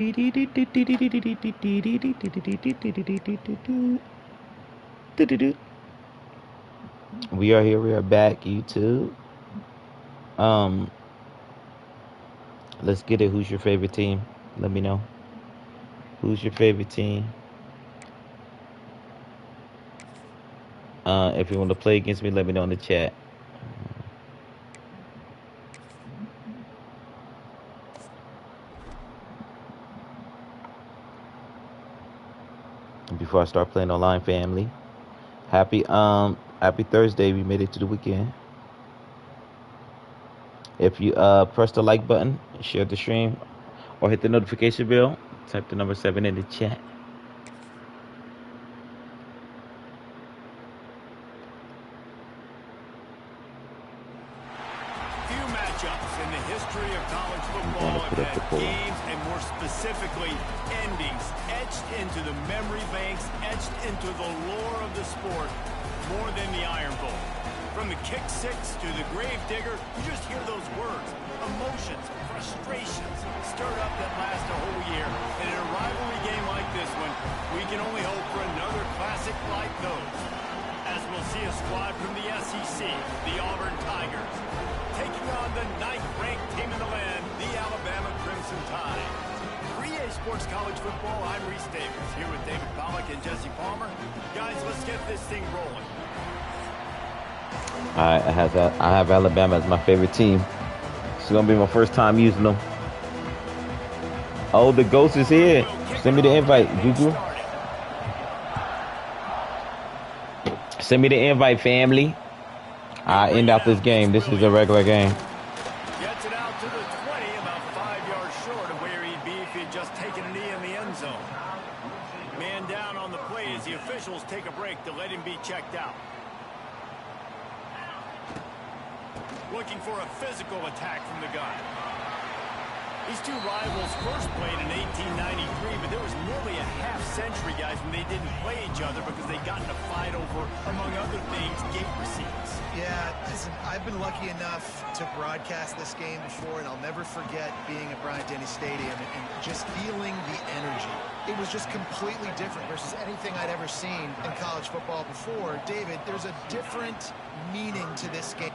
We are here. We are back, YouTube. Let's get it. Who's your favorite team? Let me know. Who's your favorite team? If you want to play against me, let me know in the chat. Before I start playing online, family, happy Thursday. We made it to the weekend. If you press the like button, share the stream, or hit the notification bell, type the number 7 in the chat. Few matchups in the history of college football have had games, and more specifically, endings etched into the memory banks, etched into the lore of the sport, more than the Iron Bowl. From the kick six to the grave digger, you just hear those words. Emotions, frustrations, stirred up that last a whole year. And in a rivalry game like this one, we can only hope for another classic like those. As we'll see a squad from the SEC, the Auburn Tigers, taking on the 9th-ranked team in the land, the Alabama Crimson Tide. For EA Sports College Football, I'm Reese Davis, here with David Pollack and Jesse Palmer. Guys, let's get this thing rolling. I have Alabama as my favorite team. It's gonna be my first time using them. Oh, the ghost is here. Send me the invite, Juju. Send me the invite, family. I end out this game. This is a regular game. Gets it out to the 20, about 5 yards short of where he'd be if he'd just taken a knee in the end zone. Man down on the play as the officials take a break to let him be checked out. Looking for a physical attack from the gun. These two rivals first played in 1893, but there was nearly a half-century, guys, when they didn't play each other because they got in a fight over, among other things, gate receipts. Yeah, listen, I've been lucky enough to broadcast this game before, and I'll never forget being at Bryant-Denny Stadium and just feeling the energy. It was just completely different versus anything I'd ever seen in college football before. David, there's a different meaning to this game.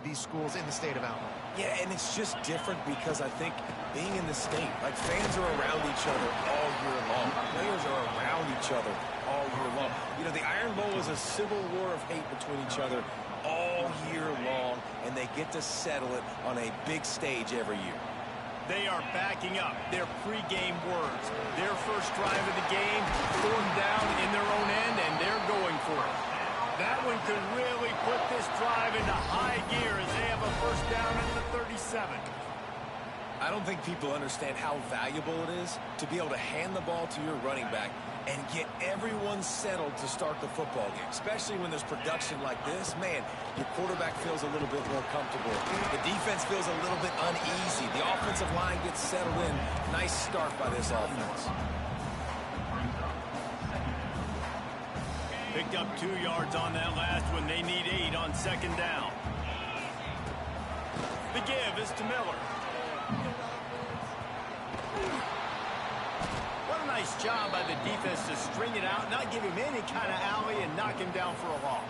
These schools in the state of Alabama. Yeah, and it's just different because I think being in the state, like fans are around each other all year long. Players are around each other all year long. You know, the Iron Bowl is a civil war of hate between each other all year long, and they get to settle it on a big stage every year. They are backing up their pregame words. Their first drive of the game, 4th down in their own end, and they're going for it. That one could really put this drive into high gear as they have a first down at the 37. I don't think people understand how valuable it is to be able to hand the ball to your running back and get everyone settled to start the football game, especially when there's production like this. Man, your quarterback feels a little bit more comfortable. The defense feels a little bit uneasy. The offensive line gets settled in. Nice start by this offense. Picked up 2 yards on that last one. They need 8 on 2nd down. The give is to Miller. What a nice job by the defense to string it out, not give him any kind of alley, and knock him down for a loss.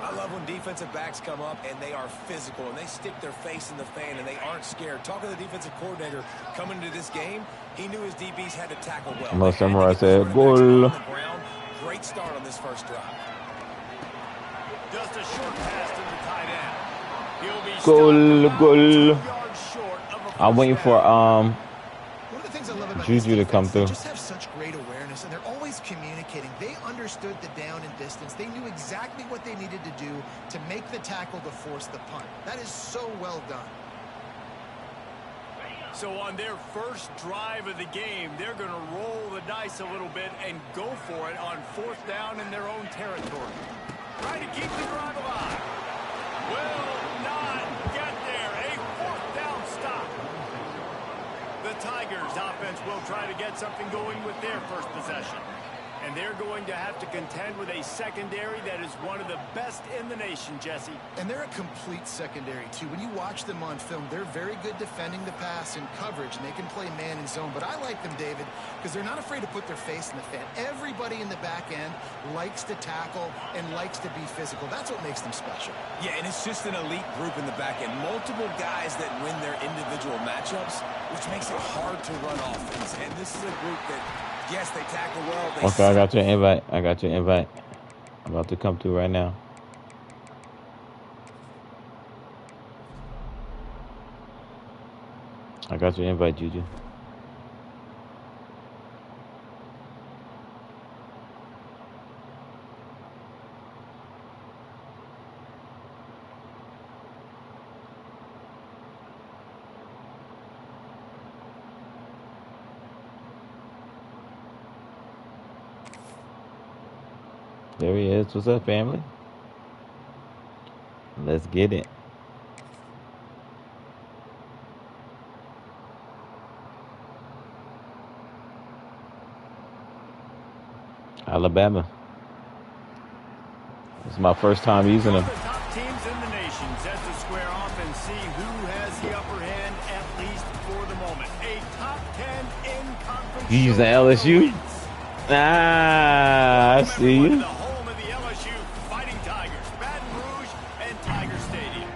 I love when defensive backs come up and they are physical and they stick their face in the fan and they aren't scared. Talking to the defensive coordinator coming into this game, he knew his DBs had to tackle well. I'm gonna summarize that. Goal. Great start on this first drive. Just a short pass to the tight end. He'll be Goal. 2 yards short of a I'm waiting for One of the things I love about Juju to come through. They just have such great awareness, and they're always communicating. They understood the down and distance. They knew exactly what they needed to do to make the tackle to force the punt. That is so well done. So on their first drive of the game, they're going to roll the dice a little bit and go for it on 4th down in their own territory. Trying to keep the drive alive. Will not get there. A 4th down stop. The Tigers offense will try to get something going with their first possession. And they're going to have to contend with a secondary that is one of the best in the nation, Jesse. And they're a complete secondary, too. When you watch them on film, they're very good defending the pass and coverage, and they can play man and zone. But I like them, David, because they're not afraid to put their face in the fan. Everybody in the back end likes to tackle and likes to be physical. That's what makes them special. Yeah, and it's just an elite group in the back end. Multiple guys that win their individual matchups, which makes it hard to run offense. And this is a group that, yes, they tackle well. Okay, I got your invite. I got your invite. I'm about to come through right now. I got your invite, Juju. There he is. What's up, family? Let's get it. Alabama. It's my first time using them. The top teams in the nation set to square off and see who has the upper hand, at least for the moment. A top 10 in conference. You using LSU? Ah, I see you. The home of the LSU Fighting Tigers, Baton Rouge and Tiger Stadium.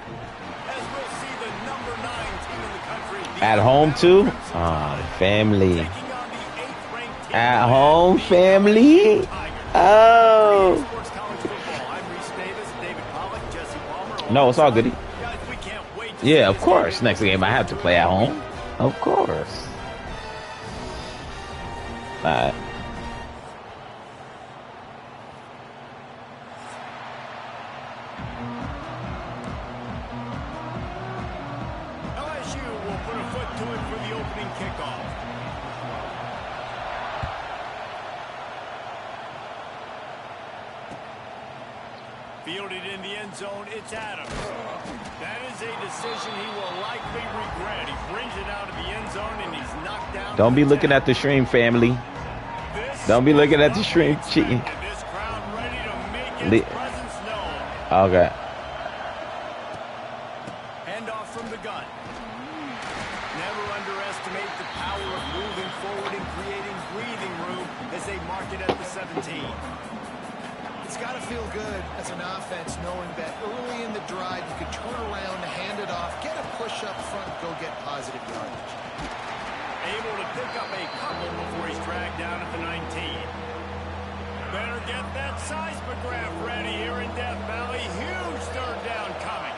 As we'll see the number 9 team in the country. At home too? Ah, family. Taking on the 8th-ranked team. At home, family. Oh. Sports College Football. I'm Reese Davis, David Pollack, Jesse Palmer. No, it's all good. Guys, we can't wait to Yeah, see of this course. game. Next game I have to play at home. Of course. All right. LSU will put a foot to it for the opening kickoff. Fielded in the end zone, it's Adams. That is a decision he will likely regret. He brings it out of the end zone and he's knocked down. Don't be looking at the stream, family. Don't be looking at the stream cheating. This crowd ready to make its presence known. Okay. Handoff from the gun. Never underestimate the power of moving forward and creating breathing room as they mark it at the 17. It's got to feel good as an offense knowing that early in the drive you could turn around, hand it off, get a push up front, go get positive yardage. Able to pick up a couple before he's dragged down at the 19. Better get that seismograph ready here in Death Valley. Huge third down coming.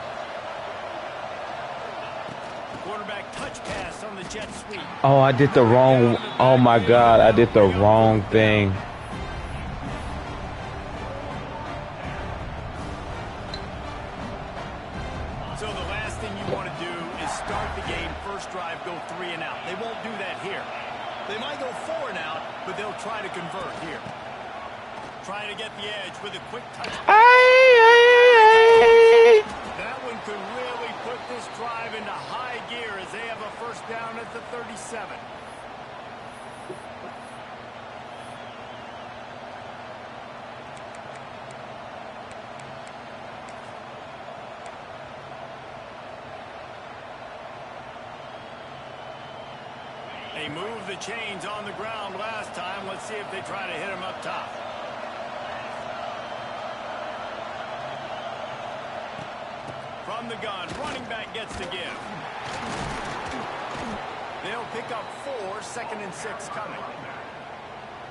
Quarterback touch pass on the jet sweep. Oh, I did the wrong. Oh my God, I did the wrong thing. So the last thing you want to do is start the game, first drive, go 3 and out. They won't do that here. They might go 4 and out, but they'll try to convert here. Trying to get the edge with a quick touch. That one could really put this drive into high gear as they have a first down at the 37. They moved the chains on the ground last time. Let's see if they try to hit him up top. From the gun, running back gets to give. They'll pick up 4, 2nd and 6 coming.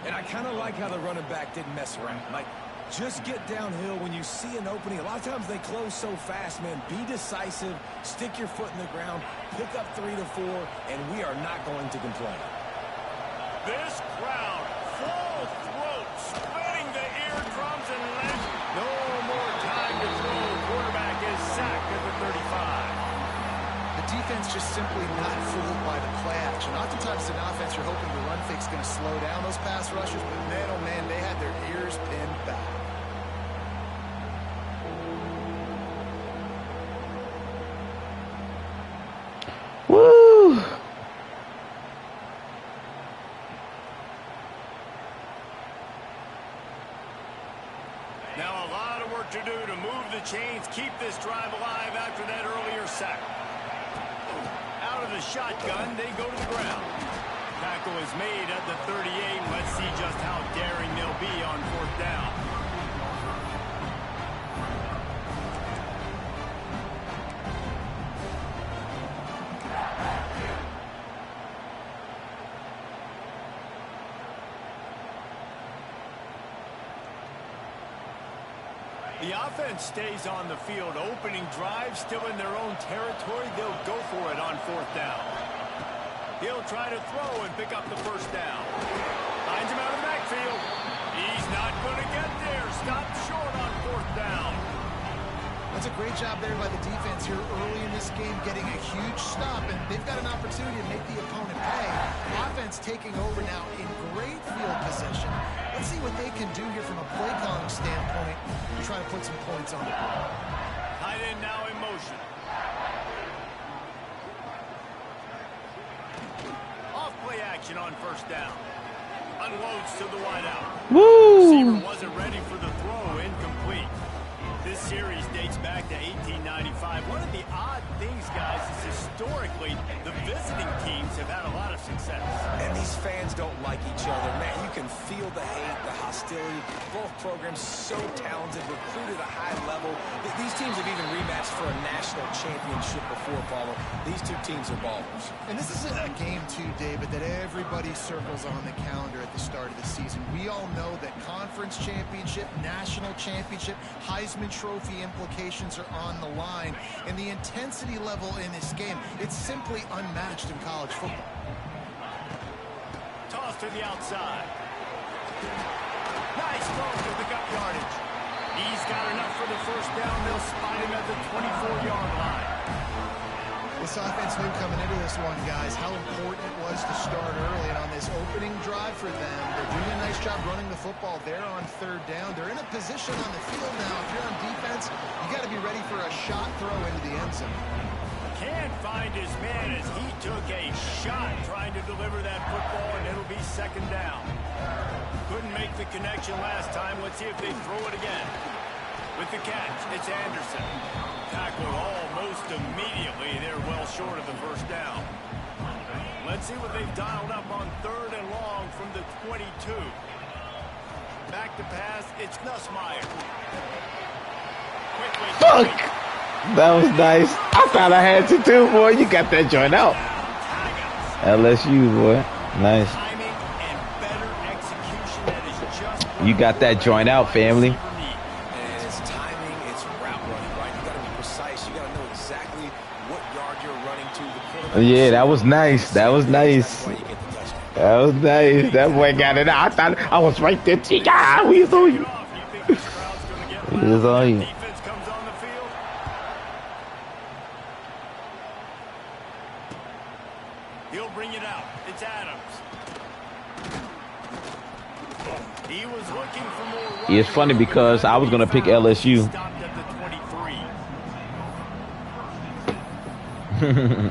And I kind of like how the running back didn't mess around. Like, just get downhill when you see an opening. A lot of times they close so fast, man. Be decisive, stick your foot in the ground, pick up 3 to 4, and we are not going to complain. This crowd, full throat, splitting the eardrums and legs. No more time to throw. Quarterback is sacked at the 35. The defense just simply not fooled by the play action. Oftentimes, an offense, you're hoping the run fake's going to slow down those pass rushers, but man, oh man, they had their ears pinned back. Woo! to do to move the chains, keep this drive alive after that earlier sack. Out of the shotgun, they go to the ground. Tackle is made at the 38. Let's see just how daring they'll be on 4th down. The offense stays on the field. Opening drive, still in their own territory. They'll go for it on 4th down. He'll try to throw and pick up the 1st down. Finds him out of the backfield. He's not going to get there. Stopped short on 4th down. That's a great job there by the defense here early in this game, getting a huge stop, and they've got an opportunity to make the opponent pay. Offense taking over now in great field possession. Let's see what they can do here from a play calling standpoint to try to put some points on the board. Tight end now in motion. Off play action on 1st down. Unloads to the wideout. Woo! Receiver wasn't ready for the throw, incomplete. This series dates back to 1895. One of the odd things, guys, is historically the visiting teams have had a lot of success. And these fans don't like each other. Man, you can feel the hate, the hostility. Both programs so talented, recruited at a high level. These teams have even rematched for a national championship before, Paulo. These two teams are ballers. And this is a game, too, David, that everybody circles on the calendar at the start of the season. We all know that conference championship, national championship, Heisman Trophy implications are on the line. And the intensity level in this game, it's simply unmatched in college football. Toss to the outside. Nice throw to pick up yardage. He's got enough for the 1st down. They'll spot him at the 24-yard line. This offense knew coming into this one, guys, how important it was to start early. And on this opening drive for them, they're doing a nice job running the football. They're on 3rd down. They're in a position on the field now. If you're on defense, you got to be ready for a shot throw into the end zone. Can't find his man as he took a shot trying to deliver that football, and it'll be 2nd down. Couldn't make the connection last time. Let's see if they throw it again. With the catch, it's Anderson. Tackled almost immediately. They're well short of the 1st down. Let's see what they've dialed up on 3rd and long from the 22. Back to pass, it's Nussmeier. Quickly. Fuck! That was nice. I thought I had to too, boy. You got that joint out. LSU, boy. Nice. Timing and better execution that is just You got that joint out, family. And it's timing, it's route running, right? You got to be precise. You got to know exactly what yard you're running to. The quarterback. Yeah, that was nice. That was nice. That's why you get the touchdown. That was nice. That boy got it out. I thought I was right there. Ah, we was on you. We was on you. Defense comes on the field. He'll bring it out. It's Adams. He was looking for more. It's funny because I was gonna pick LSU. Stopped at the 23.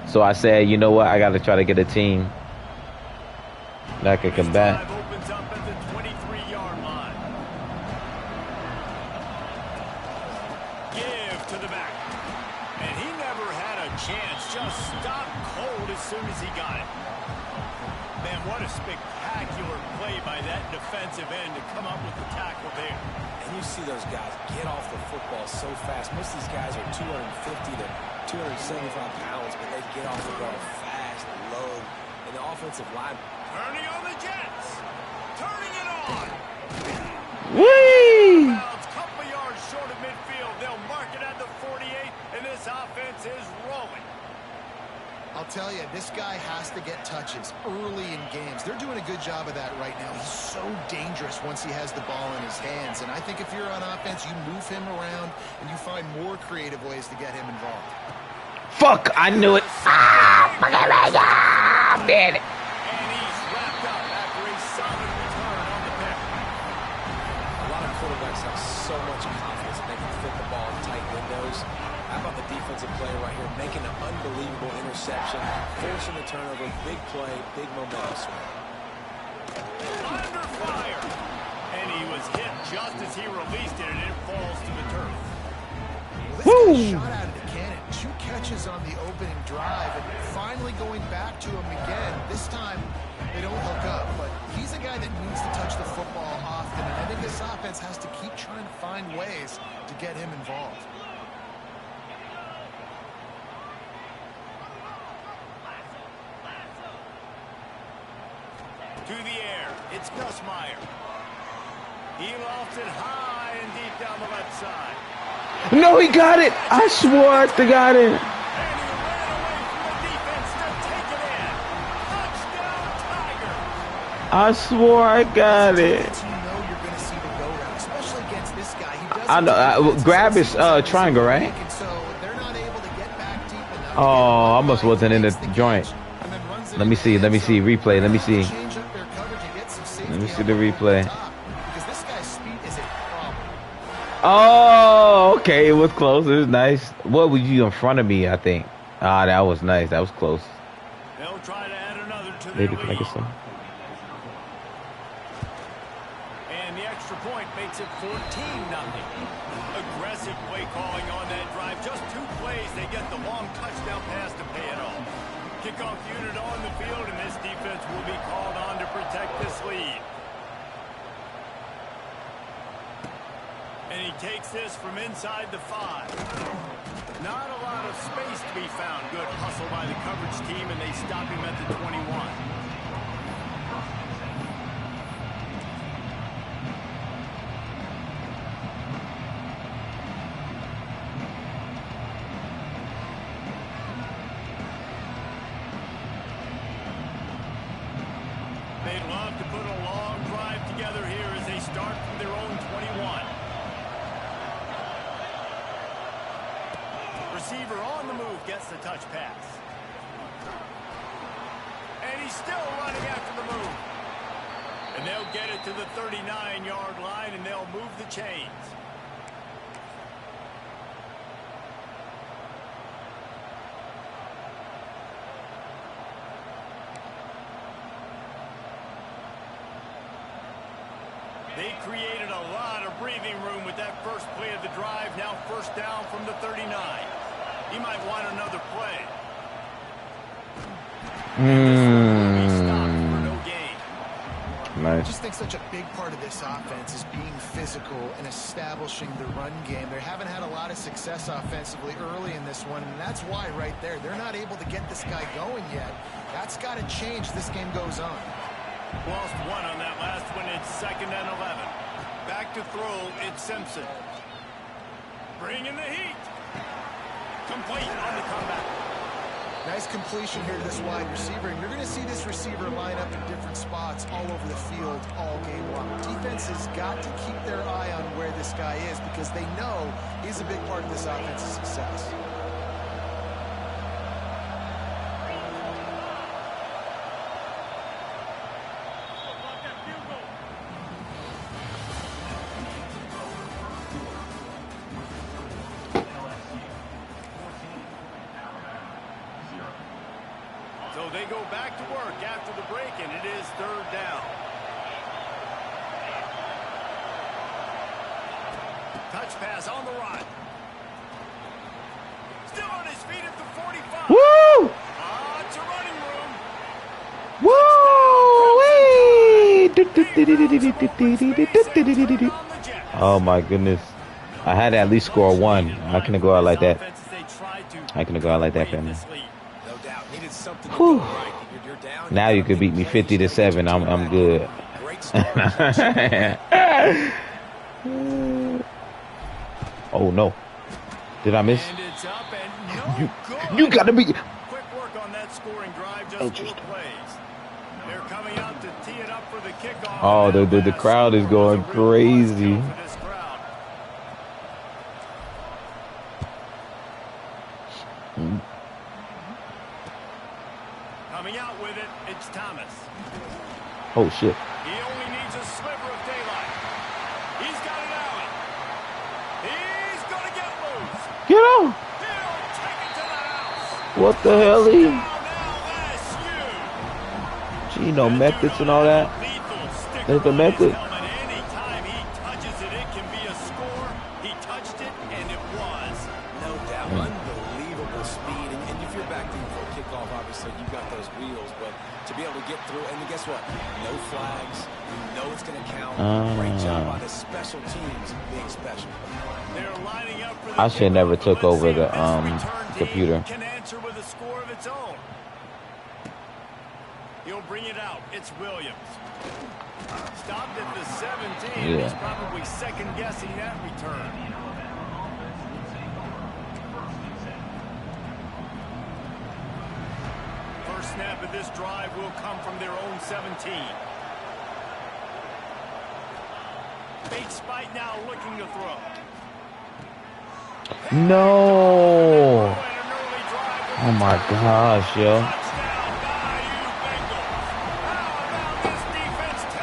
So I said, you know what? I got to try to get a team that can combat. Drive opens up at the 23-yard line. Give to the back. And he never had a chance. Just stopped cold as soon as he got it. Man, what a spectacular play by that defensive end to come up with the tackle there. And you see those guys get off the football so fast. Most of these guys are 250 to 275 pounds, but they get off the ball fast, low. And the offensive line. Turning on the Jets. Turning it on. Whee! Couple of yards short of midfield. They'll mark it at the 48, and this offense is rolling. I'll tell you, this guy has to get touches early in games. They're doing a good job of that right now. He's so dangerous once he has the ball in his hands. And I think if you're on offense, you move him around and you find more creative ways to get him involved. Fuck! I knew it. Ah! Fuck it, man. Ah, man. And he's wrapped up after a solid return on the pick. A lot of quarterbacks have so much confidence that they can fit the ball in tight windows. How about the defensive play right here, making an unbelievable interception, forcing the turnover, big play, big momentum swing. Under fire. And he was hit just as he released it, and it falls to the turf. Well, this guy shot out of the cannon. 2 catches on the opening drive, and finally going back to him again. This time, they don't hook up, but he's a guy that needs to touch the football often, and I think this offense has to keep trying to find ways to get him involved. To the air, it's Gus Meyer. He lofts it high and deep down the left side. No, he got it. I swore I got it. And he ran away from the defense to take it in. Touchdown, Tiger. I swore I got it. You know you're going to see the go route, especially against this guy. He doesn't I know. Grab his triangle, right? so they're not able to get back deep enough. Oh, I almost wasn't in the joint. Let me see. Let me see. Replay. Let me see. Let me see the replay. Because this guy's speed is a problem. Oh, okay. It was close. It was nice. What was you in front of me? I think. Ah, that was nice. That was close. They'll try to add another to their Maybe can I lead. get some? And the extra point makes it 14-0. Aggressive play calling on that drive. Just 2 plays, they get the long touchdown pass to pay it off. Kickoff unit on the field, and this defense will be called on to protect this lead. And he takes this from inside the 5. Not a lot of space to be found. Good hustle by the coverage team, and they stop him at the 21. They'd love to put a long drive together here as they start from their own 21. Receiver on the move gets the touch pass. And he's still running after the move. And they'll get it to the 39-yard line, and they'll move the chains. They created a lot of breathing room with that first play of the drive. Now first down from the 39. He might want another play. I Nice. just think such a big part of this offense is being physical and establishing the run game. They haven't had a lot of success offensively early in this one, and that's why right there, they're not able to get this guy going yet. That's got to change as this game goes on. Lost 1 on that last one. It's 2nd and 11. Back to throw. It's Simpson. Bring in the heat. Complete on the comeback. Nice completion here to this wide receiver. And you're going to see this receiver line up in different spots all over the field all game long. Defense has got to keep their eye on where this guy is because they know he's a big part of this offense's success. So they go back to work after the break, and it is 3rd down. Touch pass on the run. Still on his feet at the 45. Woo! It's a running room. Woo! Oh my goodness. I had to at least score 1. How can it go out like that? How can it go out like that, family? No doubt. Needed something to Whew. go right. You're down. Now you could beat me 50-7. I'm good. Great start. Oh no. Did I miss? And it's up and no good. You gotta be. Quick work on that scoring drive, just 4 plays. They're coming out to tee it up for the kickoff. Oh, the crowd is going crazy. For this crowd. Coming out with it, it's Thomas. Oh shit. He only needs a sliver of daylight. He's got it out. He's going to get loose. Get on. What the hell? Gino methods and all that. There's the method. Anytime he touches it, it can be a score. He touched it, and it was. No doubt. Unbelievable speed. And if you're back there for a kickoff, obviously you got those wheels. But to be able to get through, and guess what? No flags. You know it's going to count. Great job by the special teams being special. They're lining up for the I should never took over the computer. Can answer with a score of its own. He'll bring it out. It's Williams. Stopped at the 17. Yeah. He's probably second-guessing that return. First snap of this drive will come from their own 17. Bait Spite now looking to throw. No. Oh my gosh, yo.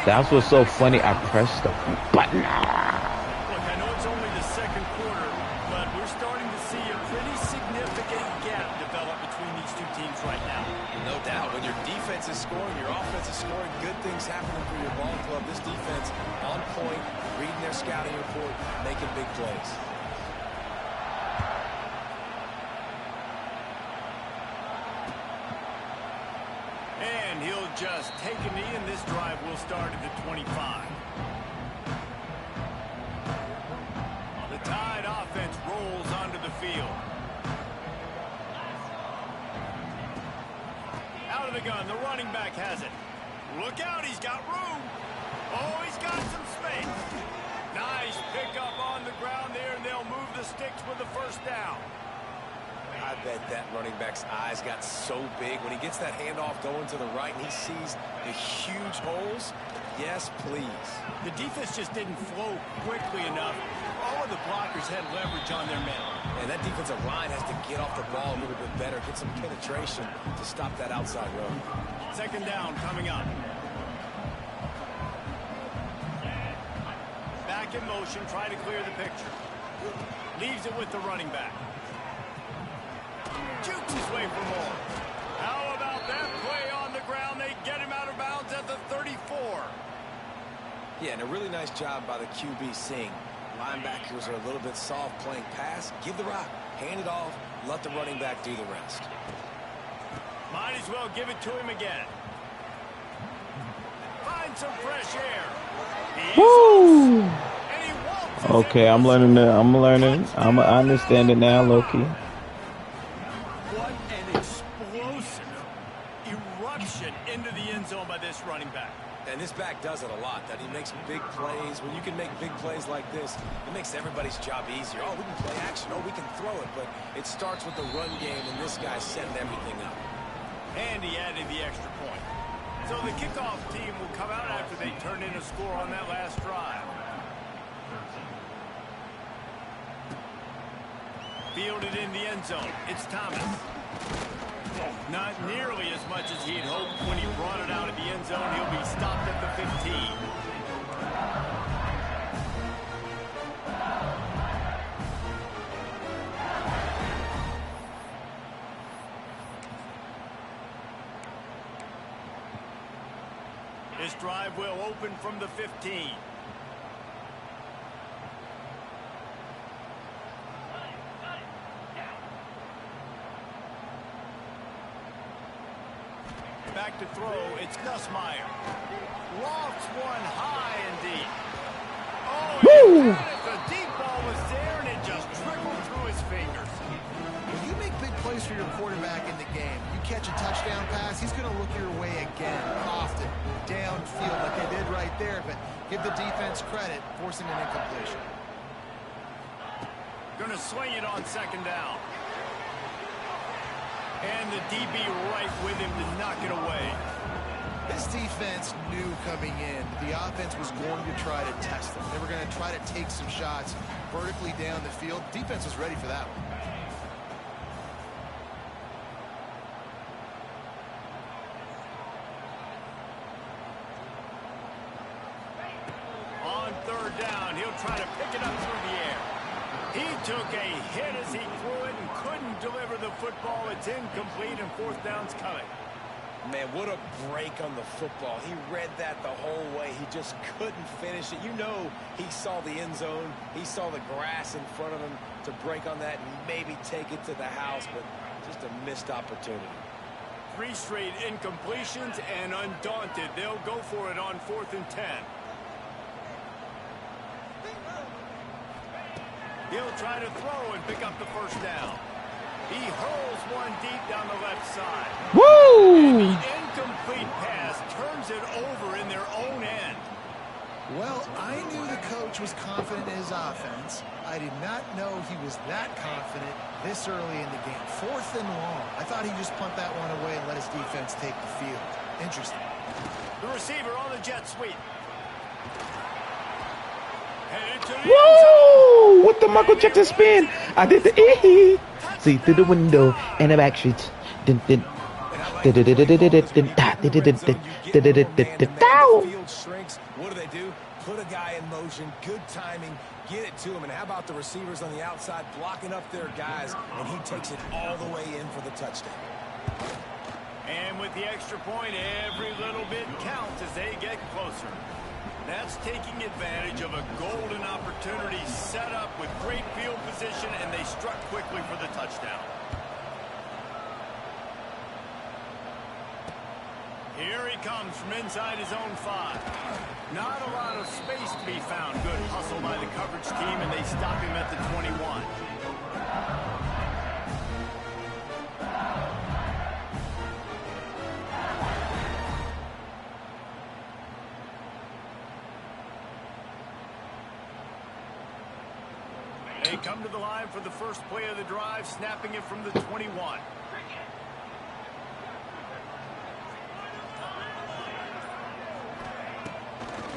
That's what's so funny. I pressed the button. Look, I know it's only the second quarter, but we're starting to see a pretty significant gap develop between these two teams right now. No doubt. When your defense is scoring, your offense is scoring, good things happening for your ball club. This defense on point, reading their scouting report, making big plays. And he'll just take a knee, and this drive will start at the 25. The Tide offense rolls onto the field. Out of the gun, the running back has it. Look out, he's got room. Oh, he's got some space. Nice pickup on the ground there, and they'll move the sticks with the first down. I bet that running back's eyes got so big when he gets that handoff going to the right and he sees the huge holes. Yes, please. The defense just didn't flow quickly enough. All of the blockers had leverage on their men. And that defensive line has to get off the ball a little bit better, get some penetration to stop that outside road. Second down coming up. Back in motion, try to clear the picture. Leaves it with the running back. Jukes his way for more. How about that play on the ground? They get him out of bounds at the 34. Yeah, and a really nice job by the QB seeing linebackers are a little bit soft playing pass. Give the rock, hand it off, let the running back do the rest. Might as well give it to him again. Find some fresh air. Woo! Okay, I'm learning it. I understand it now, Loki. What an explosive eruption into the end zone by this running back. And this back does it a lot, that he makes big plays. When you can make big plays like this, it makes everybody's job easier. Oh, we can play action. Oh, we can throw it. But it starts with the run game, and this guy's setting everything up. And he added the extra point. So the kickoff team will come out after they turn in a score on that last drive. Fielded in the end zone. It's Thomas. Not nearly as much as he'd hoped when he brought it out of the end zone. He'll be stopped at the 15. This drive will open from the 15. Back to throw, it's Nussmeier. Lofts one high and deep. Oh, the deep ball was there, and it just trickled through his fingers. When you make big plays for your quarterback in the game, you catch a touchdown pass, he's going to look your way again, often, downfield like they did right there, but give the defense credit, forcing an incompletion. Gonna swing it on second down. And the DB right with him to knock it away. This defense knew coming in the offense was going to try to test them. They were going to try to take some shots vertically down the field. Defense was ready for that one. On third down, he'll try to pick it up through the air. He took a hit as he threw it and couldn't deliver the football. It's incomplete and fourth down's coming. Man, what a break on the football. He read that the whole way. He just couldn't finish it. You know he saw the end zone. He saw the grass in front of him to break on that and maybe take it to the house, but just a missed opportunity. 3 straight incompletions, and undaunted, they'll go for it on 4th and 10. He'll try to throw and pick up the first down. He hurls one deep down the left side. Woo! And the incomplete pass turns it over in their own end. Well, I knew the coach was confident in his offense. I did not know he was that confident this early in the game. 4th and long. I thought he'd just punt that one away and let his defense take the field. Interesting. The receiver on the jet sweep. Headed to the Woo! With the Michael Jackson spin. I did the see through the window and the back streets. Dun, dun. Field shrinks. What do? Put a guy in motion. Good timing. Get it to him. And how about the receivers on the outside blocking up their guys, and he takes it all the way in for the touchdown. And with the extra point, every little bit counts as they get closer. That's taking advantage of a golden opportunity set up with great field position, and they struck quickly for the touchdown. Here he comes from inside his own 5. Not a lot of space to be found. Good hustle by the coverage team, and they stop him at the 21. They come to the line for the first play of the drive, snapping it from the 21.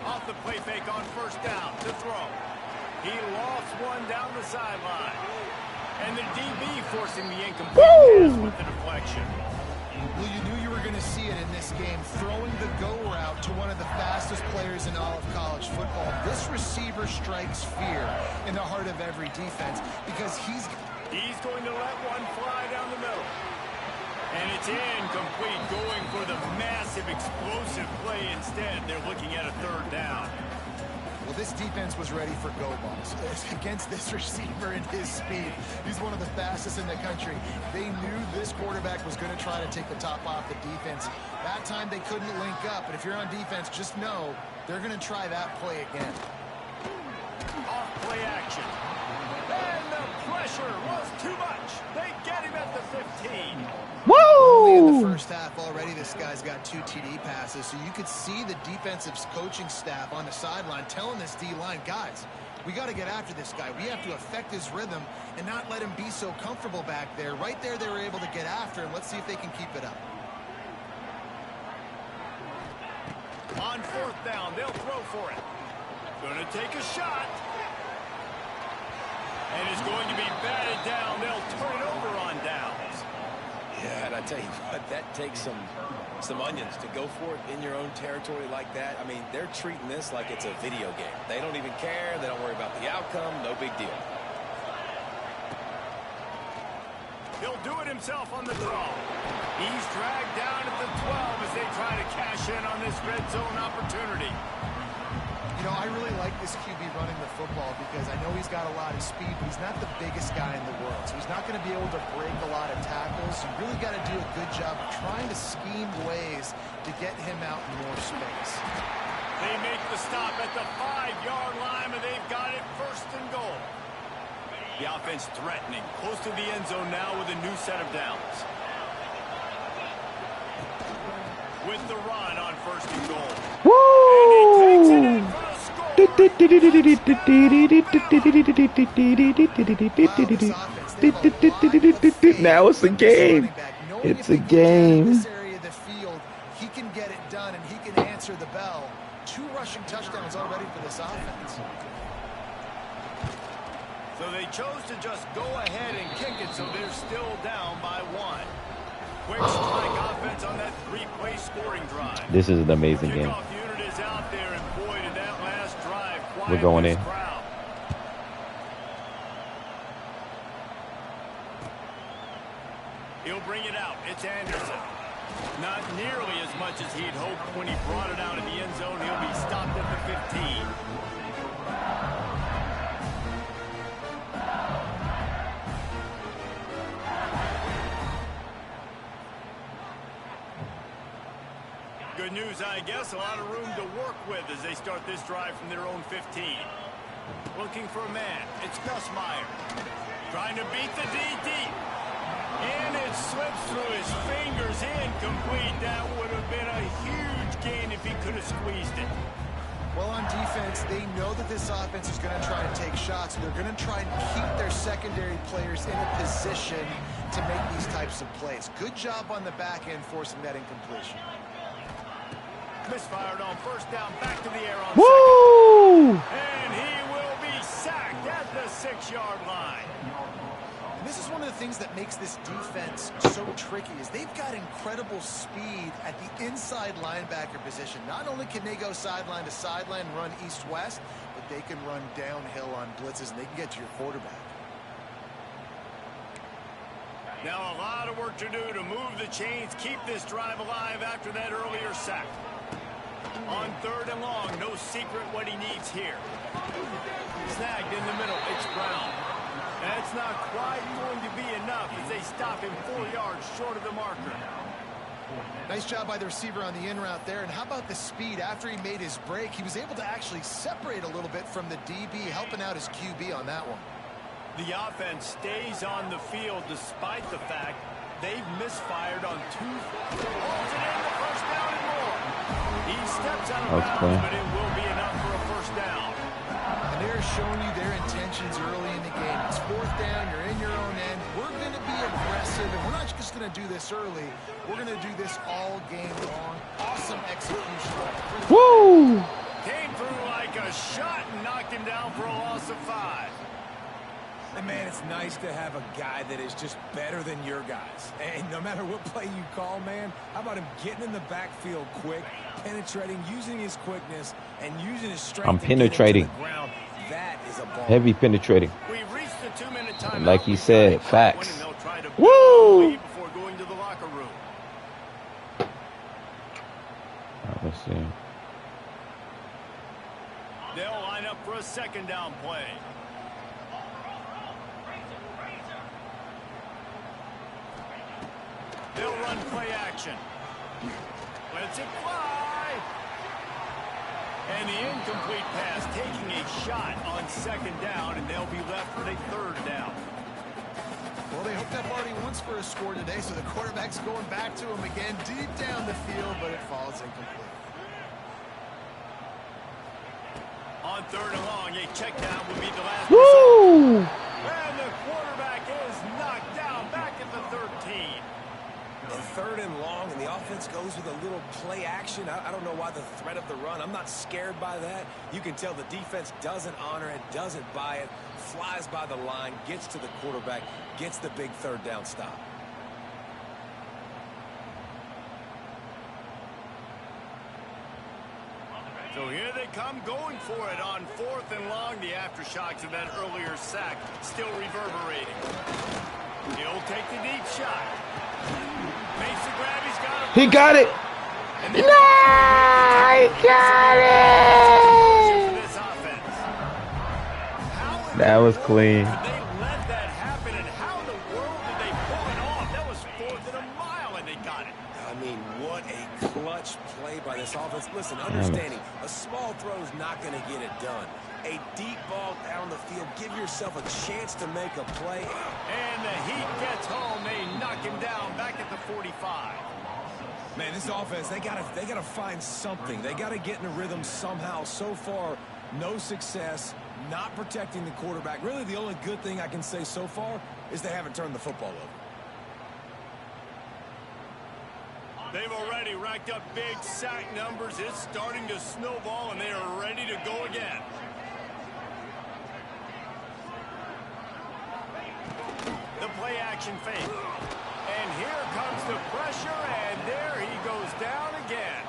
Off the play fake on first down to throw. He lost one down the sideline. And the DB forcing the incomplete pass with the deflection. Well, you knew you were going to see it in this game, throwing the go route to one of the fastest players in all of college football. This receiver strikes fear in the heart of every defense because he's going to let one fly down the middle. And it's incomplete, going for the massive explosive play instead. They're looking at a 3rd down. Well, this defense was ready for go balls against this receiver and his speed. He's one of the fastest in the country. They knew this quarterback was going to try to take the top off the defense. That time they couldn't link up, but if you're on defense, just know they're going to try that play again. Off play action. And the pressure was too much. They get him at the 15. Only in Woo! the first half already, this guy's got 2 TD passes, so you could see the defensive coaching staff on the sideline telling this D-line, guys, we got to get after this guy. We have to affect his rhythm and not let him be so comfortable back there. Right there, they were able to get after him. Let's see if they can keep it up. On 4th down, they'll throw for it. Going to take a shot. And it's going to be batted down. They'll turn it over on downs. Yeah, and I tell you what, that takes some onions to go for it in your own territory like that. I mean, they're treating this like it's a video game. They don't even care. They don't worry about the outcome. No big deal. He'll do it himself on the draw. He's dragged down at the 12 as they try to cash in on this red zone opportunity. You know, I really like this QB running the football because I know he's got a lot of speed, but he's not the biggest guy in the world. So he's not going to be able to break a lot of tackles. You really got to do a good job of trying to scheme ways to get him out in more space. They make the stop at the 5-yard line, and they've got it 1st and goal. The offense threatening, close to the end zone now with a new set of downs. With the run on 1st and goal. Woo! And he takes it in for the score. Now it's a game. It's a game. This area of the field, he can get it done and he can answer the bell. 2 rushing touchdowns already for this offense. So they chose to just go ahead and kick it, so they're still down by 1. Quick strike offense on that 3-play scoring drive. This is an amazing game. Kickoff unit is out there, and boy, did that last drive quiet We're going in. this crowd. He'll bring it out. It's Anderson. Not nearly as much as he'd hoped when he brought it out in the end zone. He'll be stopped at the 15. Good news, I guess. A lot of room to work with as they start this drive from their own 15. Looking for a man. It's Nussmeier. Trying to beat the DT. And it slips through his fingers. Incomplete. That would have been a huge gain if he could have squeezed it. Well, on defense, they know that this offense is going to try to take shots. They're going to try and keep their secondary players in a position to make these types of plays. Good job on the back end forcing that incompletion. Misfired on first down, back to the air on Woo! second. And he will be sacked at the 6-yard line. And this is one of the things that makes this defense so tricky is they've got incredible speed at the inside linebacker position. Not only can they go sideline to sideline and run east-west, but they can run downhill on blitzes and they can get to your quarterback. Now a lot of work to do to move the chains, keep this drive alive after that earlier sack. On 3rd and long, no secret what he needs here. Snagged in the middle, it's Brown. That's not quite going to be enough as they stop him 4 yards short of the marker. Nice job by the receiver on the in route there. And how about the speed? After he made his break, he was able to actually separate a little bit from the DB, helping out his QB on that one. The offense stays on the field despite the fact they've misfired on 2 balls and in the first down and more. He steps out of bounds, but it will be enough for a first down. And they're showing you their intentions early in the game. It's 4th down, you're in your own end. We're going to be aggressive, and we're not just going to do this early. We're going to do this all game long. Awesome execution. Woo! Came through like a shot and knocked him down for a loss of 5. And man, it's nice to have a guy that is just better than your guys. And no matter what play you call, man, how about him getting in the backfield quick, penetrating, using his quickness, and using his strength. I'm penetrating. That is a ball. Heavy penetrating. We've reached the 2-minute timeout. Like he said, facts. Woo! Before going to the locker room. Let's see. They'll line up for a 2nd down play. They'll run play action. Lets it fly. And the incomplete pass taking a shot on 2nd down, and they'll be left with a 3rd down. Well, they hooked up already once for a score today, so the quarterback's going back to him again deep down the field, but it falls incomplete. On 3rd and long, a check down will be the last Woo! result. And the quarterback is knocked down back at the 13. And 3rd and long, and the offense goes with a little play action. I don't know why the threat of the run. I'm not scared by that. You can tell the defense doesn't honor it, doesn't buy it, flies by the line, gets to the quarterback, gets the big 3rd down stop. So here they come going for it on 4th and long. The aftershocks of that earlier sack still reverberating. He'll take the deep shot. Makes the grab. He's got it. He got it. No, he got it. That was clean. They let that happen, and how in the world did they pull it off? That was 4th and a mile, and they got it. I mean, what a clutch play by this offense. Listen, understanding, a small throw is not going to get it done. A deep ball down the field, give yourself a chance to make a play. And the Heat gets home. They knock him down back at the 45. Man, this offense, they gotta find something. They gotta get in a rhythm somehow. So far, no success, not protecting the quarterback. Really, the only good thing I can say so far is they haven't turned the football over. They've already racked up big sack numbers. It's starting to snowball, and they are ready to go again. The play action fake. And here comes the pressure, and there he goes down again.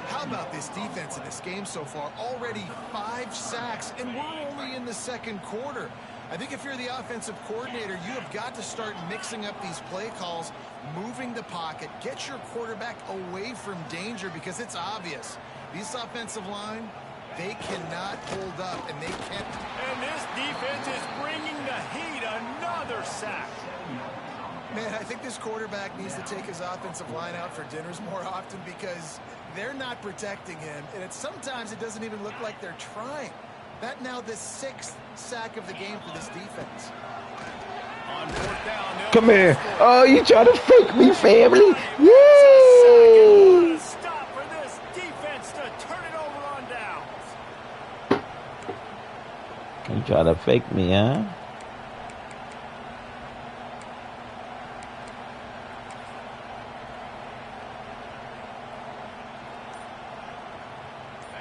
How about this defense in this game so far? Already 5 sacks, and we're only in the 2nd quarter. I think if you're the offensive coordinator, you have got to start mixing up these play calls, moving the pocket, get your quarterback away from danger because it's obvious. This offensive line, they cannot hold up, and they can't. And this defense is bringing the heat. Another sack. Man, I think this quarterback needs to take his offensive line out for dinners more often because they're not protecting him, and sometimes it doesn't even look like they're trying. That now the 6th sack of the game for this defense. On 4th down, come here. Oh, you trying to fake me, family? Yay! Stop for this defense to turn it over on downs. You trying to fake me, huh?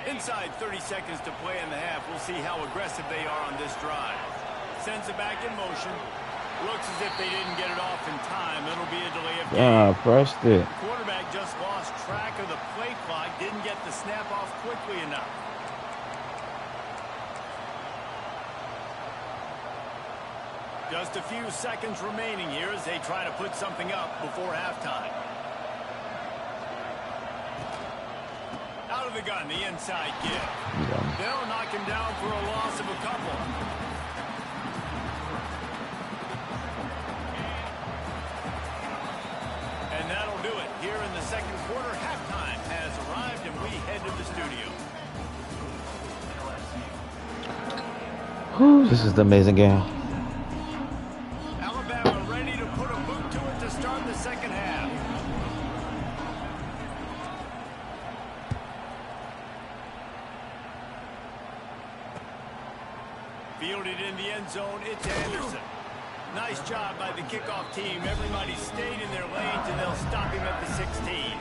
Inside 30 seconds to play in the half. We'll see how aggressive they are on this drive. Sends it back in motion. Looks as if they didn't get it off in time. It'll be a delay of game. Yeah, pressed it. The quarterback just lost track of the play clock. Didn't get the snap off quickly enough. Just a few seconds remaining here as they try to put something up before halftime. Out of the gun, the inside give. Yeah. They'll knock him down for a loss of a couple. And that'll do it. Here in the second quarter, halftime has arrived, and we head to the studio. Whew, this is the amazing game. Alabama ready to put a boot to it to start the second half. Fielded in the end zone, it's Anderson. Nice job by the kickoff team. Everybody stayed in their lanes, and they'll stop him at the 16.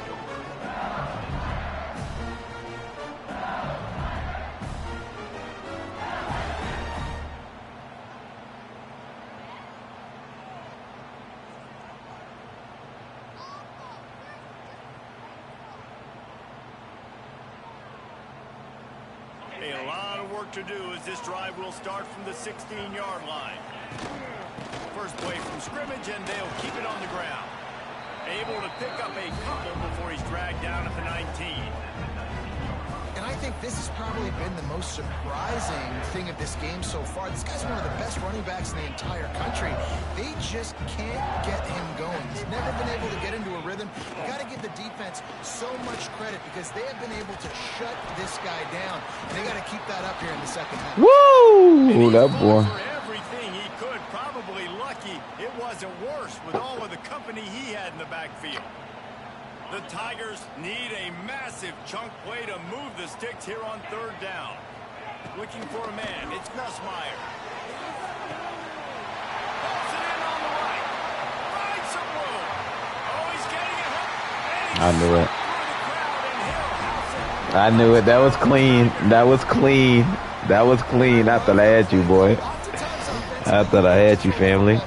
A lot of work to do as this drive will start from the 16-yard line. First play from scrimmage, and they'll keep it on the ground. Able to pick up a couple before he's dragged down at the 19. And I think this has probably been the most surprising thing of this game so far. This guy's one of the best running backs in the entire country. They just can't get him going. He's never been able to get into a rhythm. You got to give the defense so much credit because they have been able to shut this guy down. And they got to keep that up here in the second half. Woo! That boy. For everything he could, probably lucky it wasn't worse with all of the company he had in the backfield. The Tigers need a massive chunk play to move the sticks here on third down. Looking for a man. It's Nussmeier. Pulls it in on the right. Finds some room. Oh, he's getting ahead. I knew it. I knew it. That was clean. That was clean. That was clean. I thought I had you, boy. I thought I had you, family.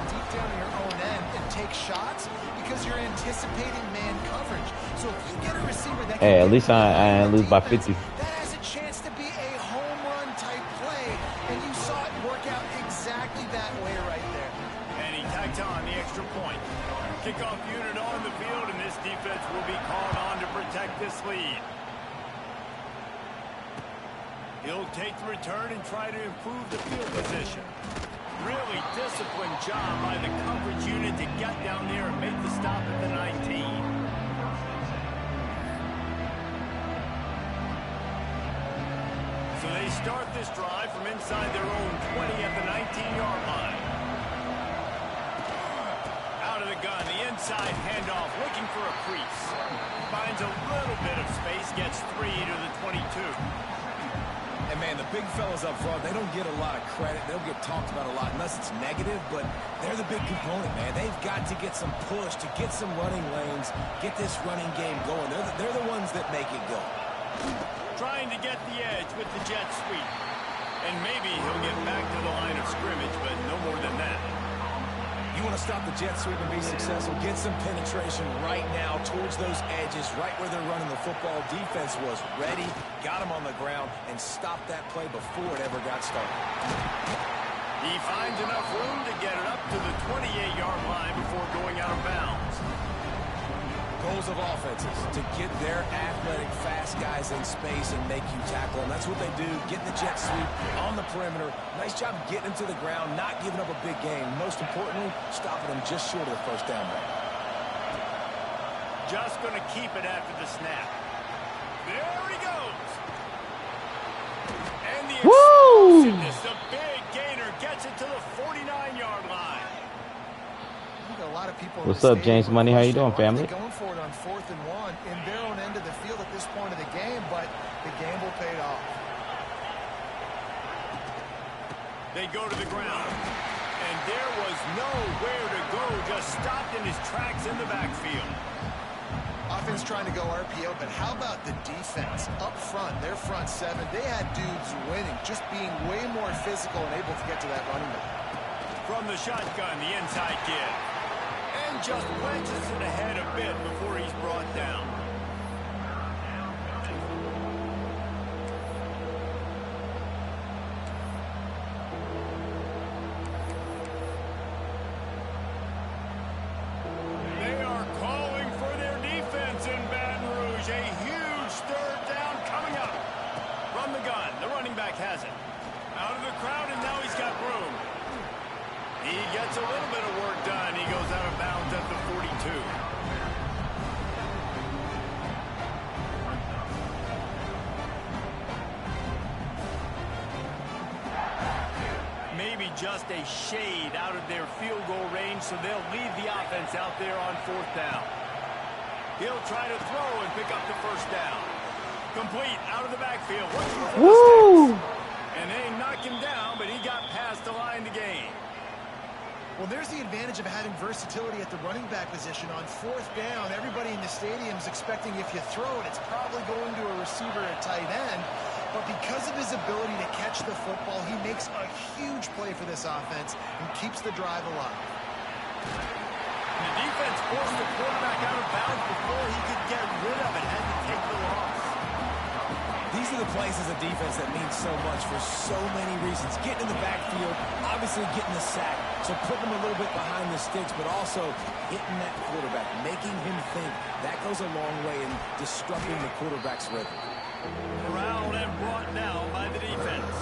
Hey, at least I lose by 50. That has a chance to be a home run type play, and you saw it work out exactly that way right there. And he tacked on the extra point. Kickoff unit on the field, and this defense will be called on to protect this lead. He'll take the return and try to improve the field position. Really disciplined job by the coverage unit to get down there and make the stop at the 19. So they start this drive from inside their own 20 at the 19-yard line. Out of the gun, the inside handoff, looking for a crease. Finds a little bit of space, gets 3 to the 22. And, man, the big fellas up front, they don't get a lot of credit. They'll get talked about a lot unless it's negative, but they're the big component, man. They've got to get some push, to get some running lanes, get this running game going. They're the ones that make it go. Trying to get the edge with the jet sweep. And maybe he'll get back to the line of scrimmage, but no more than that. You want to stop the jet sweep and be successful, get some penetration right now towards those edges, right where they're running the football. Defense was ready, got him on the ground, and stopped that play before it ever got started. He finds enough room to get it up to the 28-yard line before going out of bounds. Goals of offenses, to get their athletic, fast guys in space and make you tackle them. That's what they do, getting the jet sweep on the perimeter. Nice job getting them to the ground, not giving up a big gain. Most importantly, stopping them just short of the first down mark. Just going to keep it after the snap. There he goes. And the explosiveness, the big gainer, gets it to the 49-yard line. A lot of people. What's up, James Money? How you doing, family? Going for it on 4th and 1 in their own end of the field at this point of the game, but the gamble paid off. They go to the ground, and there was nowhere to go, just stopped in his tracks in the backfield. Offense trying to go RPO, but how about the defense up front? Their front seven, they had dudes winning, just being way more physical and able to get to that running back. From the shotgun, the inside kid. And just wedges it ahead a bit before he's brought down. They are calling for their defense in Baton Rouge. A huge third down coming up. From the gun, the running back has it. Out of the crowd, and now he's got room. He gets a little bit of work done. He goes out of bounds at the 42. Maybe just a shade out of their field goal range, so they'll leave the offense out there on 4th down. He'll try to throw and pick up the first down. Complete out of the backfield. Woo! And they knock him down, but he got past the line to gain. Well, there's the advantage of having versatility at the running back position. On 4th down, everybody in the stadium is expecting if you throw it, it's probably going to a receiver at tight end. But because of his ability to catch the football, he makes a huge play for this offense and keeps the drive alive. The defense forced the quarterback out of bounds before he could get rid of it, had to take the loss. These are the plays as a defense that mean so much for so many reasons. Getting in the backfield, obviously getting the sack, so putting him a little bit behind the sticks, but also hitting that quarterback, making him think. That goes a long way in disrupting the quarterback's rhythm. Corralled and brought down by the defense.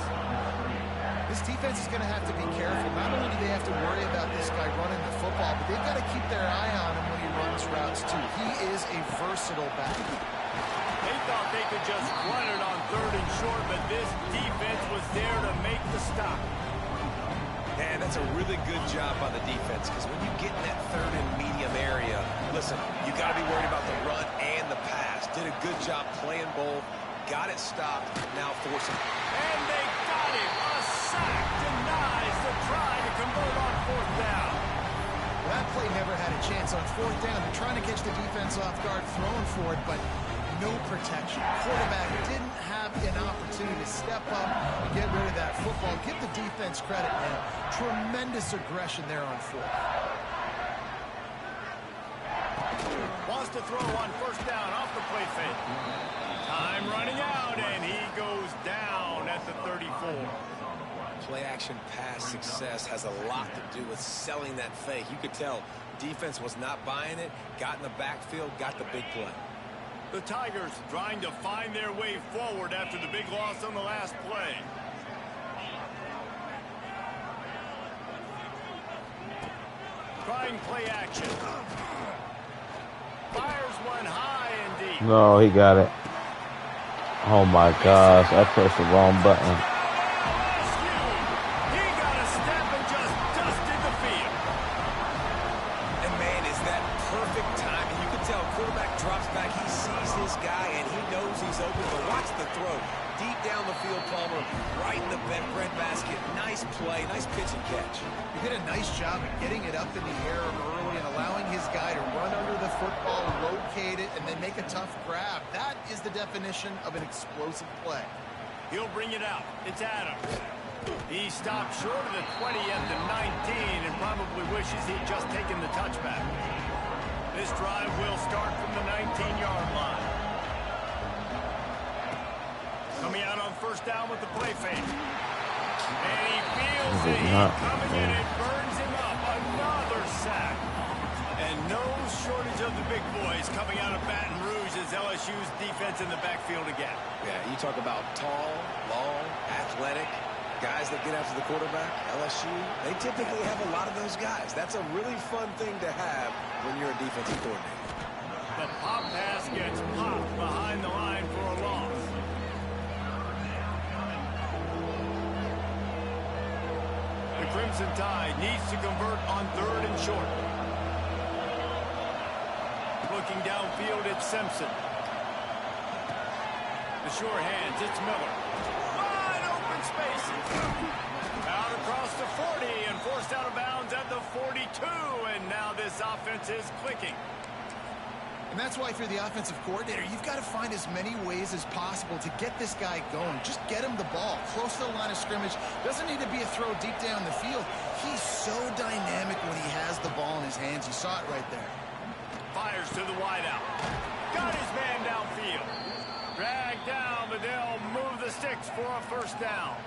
This defense is going to have to be careful. Not only do they have to worry about this guy running the football, but they've got to keep their eye on him when he runs routes, too. He is a versatile back. They thought they could just run it on 3rd and short, but this defense was there to make the stop. And that's a really good job by the defense, because when you get in that 3rd and medium area, listen, you got to be worried about the run and the pass. Did a good job playing both, got it stopped, now forcing. And they got him. A sack denies the try to convert on 4th down. That play never had a chance on 4th down. They're trying to catch the defense off guard, throwing for it, but no protection. Quarterback didn't have an opportunity to step up and get rid of that football. Give the defense credit, man. Tremendous aggression there on 4th. Wants to throw on 1st down off the play fake. Time running out, and he goes down at the 34. Play-action pass success has a lot to do with selling that fake. You could tell defense was not buying it, got in the backfield, got the big play. The Tigers trying to find their way forward after the big loss on the last play. Trying play action. Fires one high and deep. No, he got it. Oh my gosh, I pressed the wrong button. He got a step and just dusted the field. And man, is that perfect timing. You can tell quarterback drops back, he sees his guy, and he knows he's open, but watch the throw. Deep down the field, Palmer, right in the bread basket. Nice play, nice pitch and catch. He did a nice job of getting it up in the air early and allowing his guy to run under the football, locate it, and then make a tough grab. That is the definition of an explosive play. He'll bring it out. It's Adams. He stopped short of the 20 at the 19 and probably wishes he'd just taken the touchback. This drive will start from the 19-yard line. Coming out on 1st down with the play fake. And he feels the heat coming in and burns him up. Another sack. And no shortage of the big boys coming out of Baton Rouge as LSU's defense in the backfield again. Yeah, you talk about tall, long, athletic, guys that get after the quarterback, LSU, they typically have a lot of those guys. That's a really fun thing to have when you're a defensive coordinator. The pop pass gets popped behind the line for a loss. The Crimson Tide needs to convert on 3rd and short. Looking downfield, it's Simpson. The sure hands, it's Miller. Wide open spaces. Out across the 40 and forced out of bounds at the 42. And now this offense is clicking. And that's why if you're the offensive coordinator, you've got to find as many ways as possible to get this guy going. Just get him the ball close to the line of scrimmage. Doesn't need to be a throw deep down the field. He's so dynamic when he has the ball in his hands. You saw it right there. Fires to the wideout. Got his man downfield. Dragged down, but they'll move the sticks for a first down.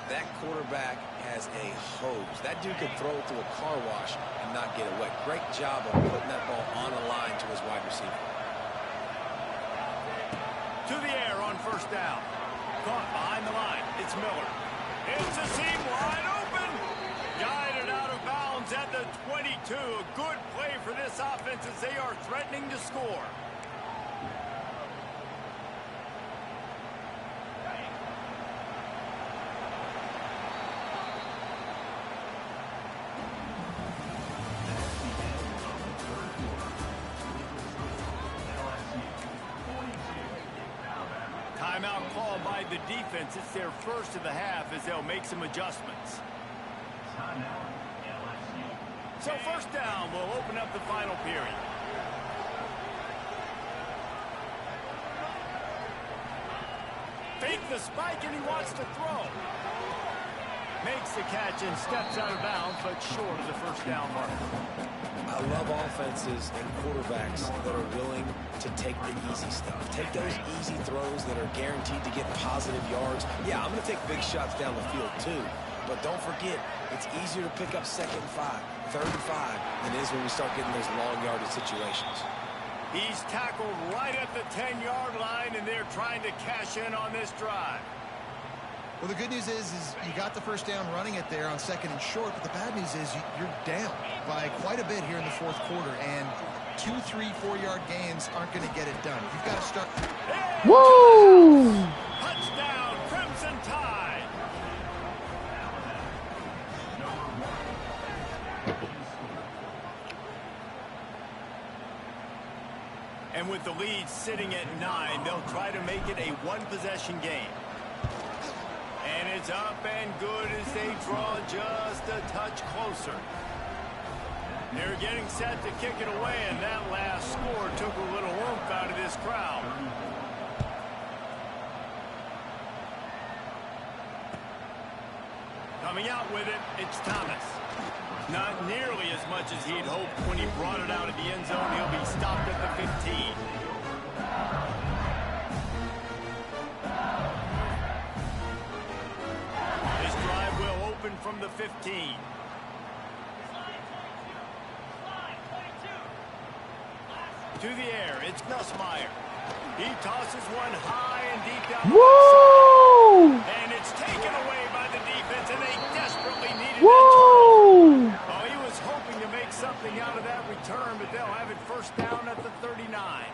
That quarterback has a hose. That dude could throw it through a car wash and not get it wet. Great job of putting that ball on a line to his wide receiver. To the air on first down. Caught behind the line. It's Miller. It's a seam wide open. Guided out of bounds at the 22. A good play for this offense as they are threatening to score. Timeout called by the defense. It's their first of the half as they'll make some adjustments. So first down will open up the final period. Fake the spike and he wants to throw. Makes the catch and steps out of bounds, but short of the first down mark. I love offenses and quarterbacks that are willing to take the easy stuff. Take those easy throws that are guaranteed to get positive yards. Yeah, I'm going to take big shots down the field too. But don't forget, it's easier to pick up 2nd and 5, 3rd and 5 than it is when we start getting those long yardage situations. He's tackled right at the 10-yard line, and they're trying to cash in on this drive. Well, the good news is you got the first down running it there on 2nd and short, but the bad news is you're down by quite a bit here in the 4th quarter, and 2, 3, 4-yard gains aren't going to get it done. You've got to start. Woo! Touchdown, Crimson Tide. And with the lead sitting at 9, they'll try to make it a one-possession game. And it's up and good as they draw just a touch closer. They're getting set to kick it away, and that last score took a little oomph out of this crowd. Coming out with it, it's Thomas. Not nearly as much as he'd hoped when he brought it out of the end zone. He'll be stopped at the 15. This drive will open from the 15. To the air, it's Nussmeier. He tosses one high and deep down the right side. And it's taken away by the defense, and they desperately needed that turnover. Oh, he was hoping to make something out of that return, but they'll have it first down at the 39.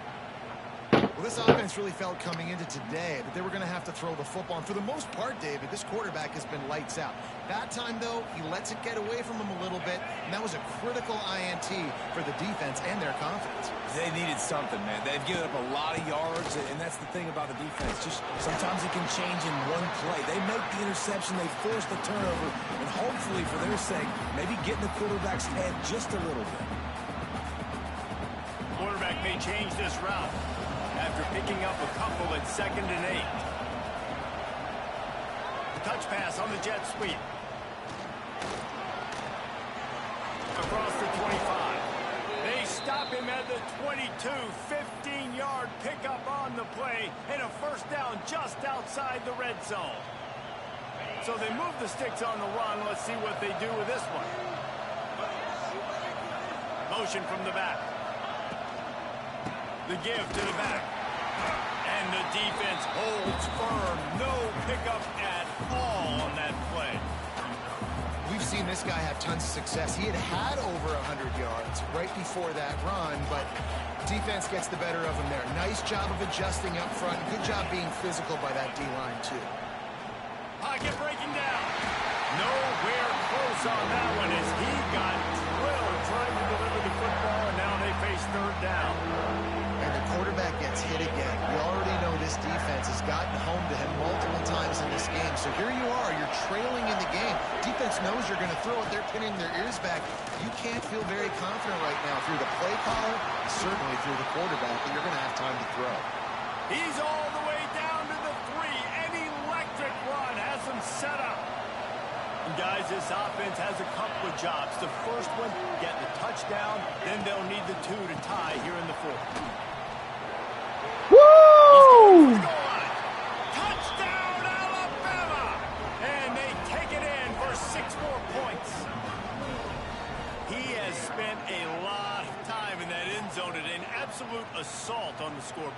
Well, this offense really felt coming into today that they were going to have to throw the football. And for the most part, David, this quarterback has been lights out. That time, though, he lets it get away from him a little bit, and that was a critical INT for the defense and their confidence. They needed something, man. They've given up a lot of yards, and that's the thing about the defense. Just sometimes it can change in one play. They make the interception, they force the turnover, and hopefully, for their sake, maybe get in the quarterback's head just a little bit. Quarterback may change this route after picking up a couple at 2nd and 8. Touch pass on the jet sweep. Across the 25. They stop him at the 22. 15-yard pickup on the play, and a first down just outside the red zone. So they move the sticks on the run. Let's see what they do with this one. Motion from the back. The give to the back. And the defense holds firm. No pickup at all on that play. We've seen this guy have tons of success. He had over 100 yards right before that run, but defense gets the better of him there. Nice job of adjusting up front. Good job being physical by that D-line, too. Pocket breaking down. Nowhere close on that one as he got drilled trying to deliver the football, and now they face third down. And the quarterback gets hit again. We already know this defense has gotten home to him multiple times in this game. So here you are, you're trailing in the game. Defense knows you're going to throw it. They're pinning their ears back. You can't feel very confident right now through the play caller, certainly through the quarterback, that you're going to have time to throw. He's all the way down to the 3. An electric run has him set up. And guys, this offense has a couple of jobs. The first one, get the touchdown. Then they'll need the 2 to tie here in the 4th. Woo! Touchdown, Alabama! And they take it in for 6 more points. He has spent a lot of time in that end zone and an absolute assault on the scoreboard.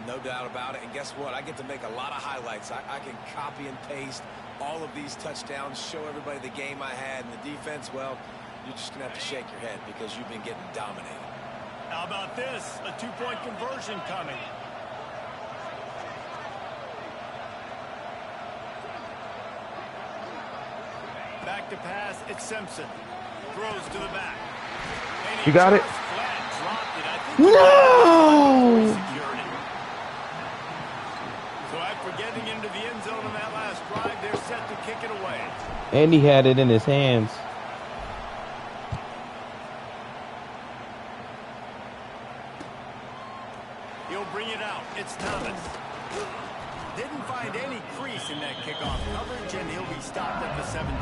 No doubt about it. And guess what? I get to make a lot of highlights. I can copy and paste all of these touchdowns, show everybody the game I had, and the defense, well, you're just going to have to shake your head because you've been getting dominated. How about this? A 2-point conversion coming. Back to pass, it's Simpson. Throws to the back. And You got it? Flat dropped it. I think No! secured it. So after getting into the end zone on that last drive, they're set to kick it away. And he had it in his hands. He'll bring it out. It's Thomas. Didn't find any crease in that kickoff coverage, and he'll be stopped at the 17.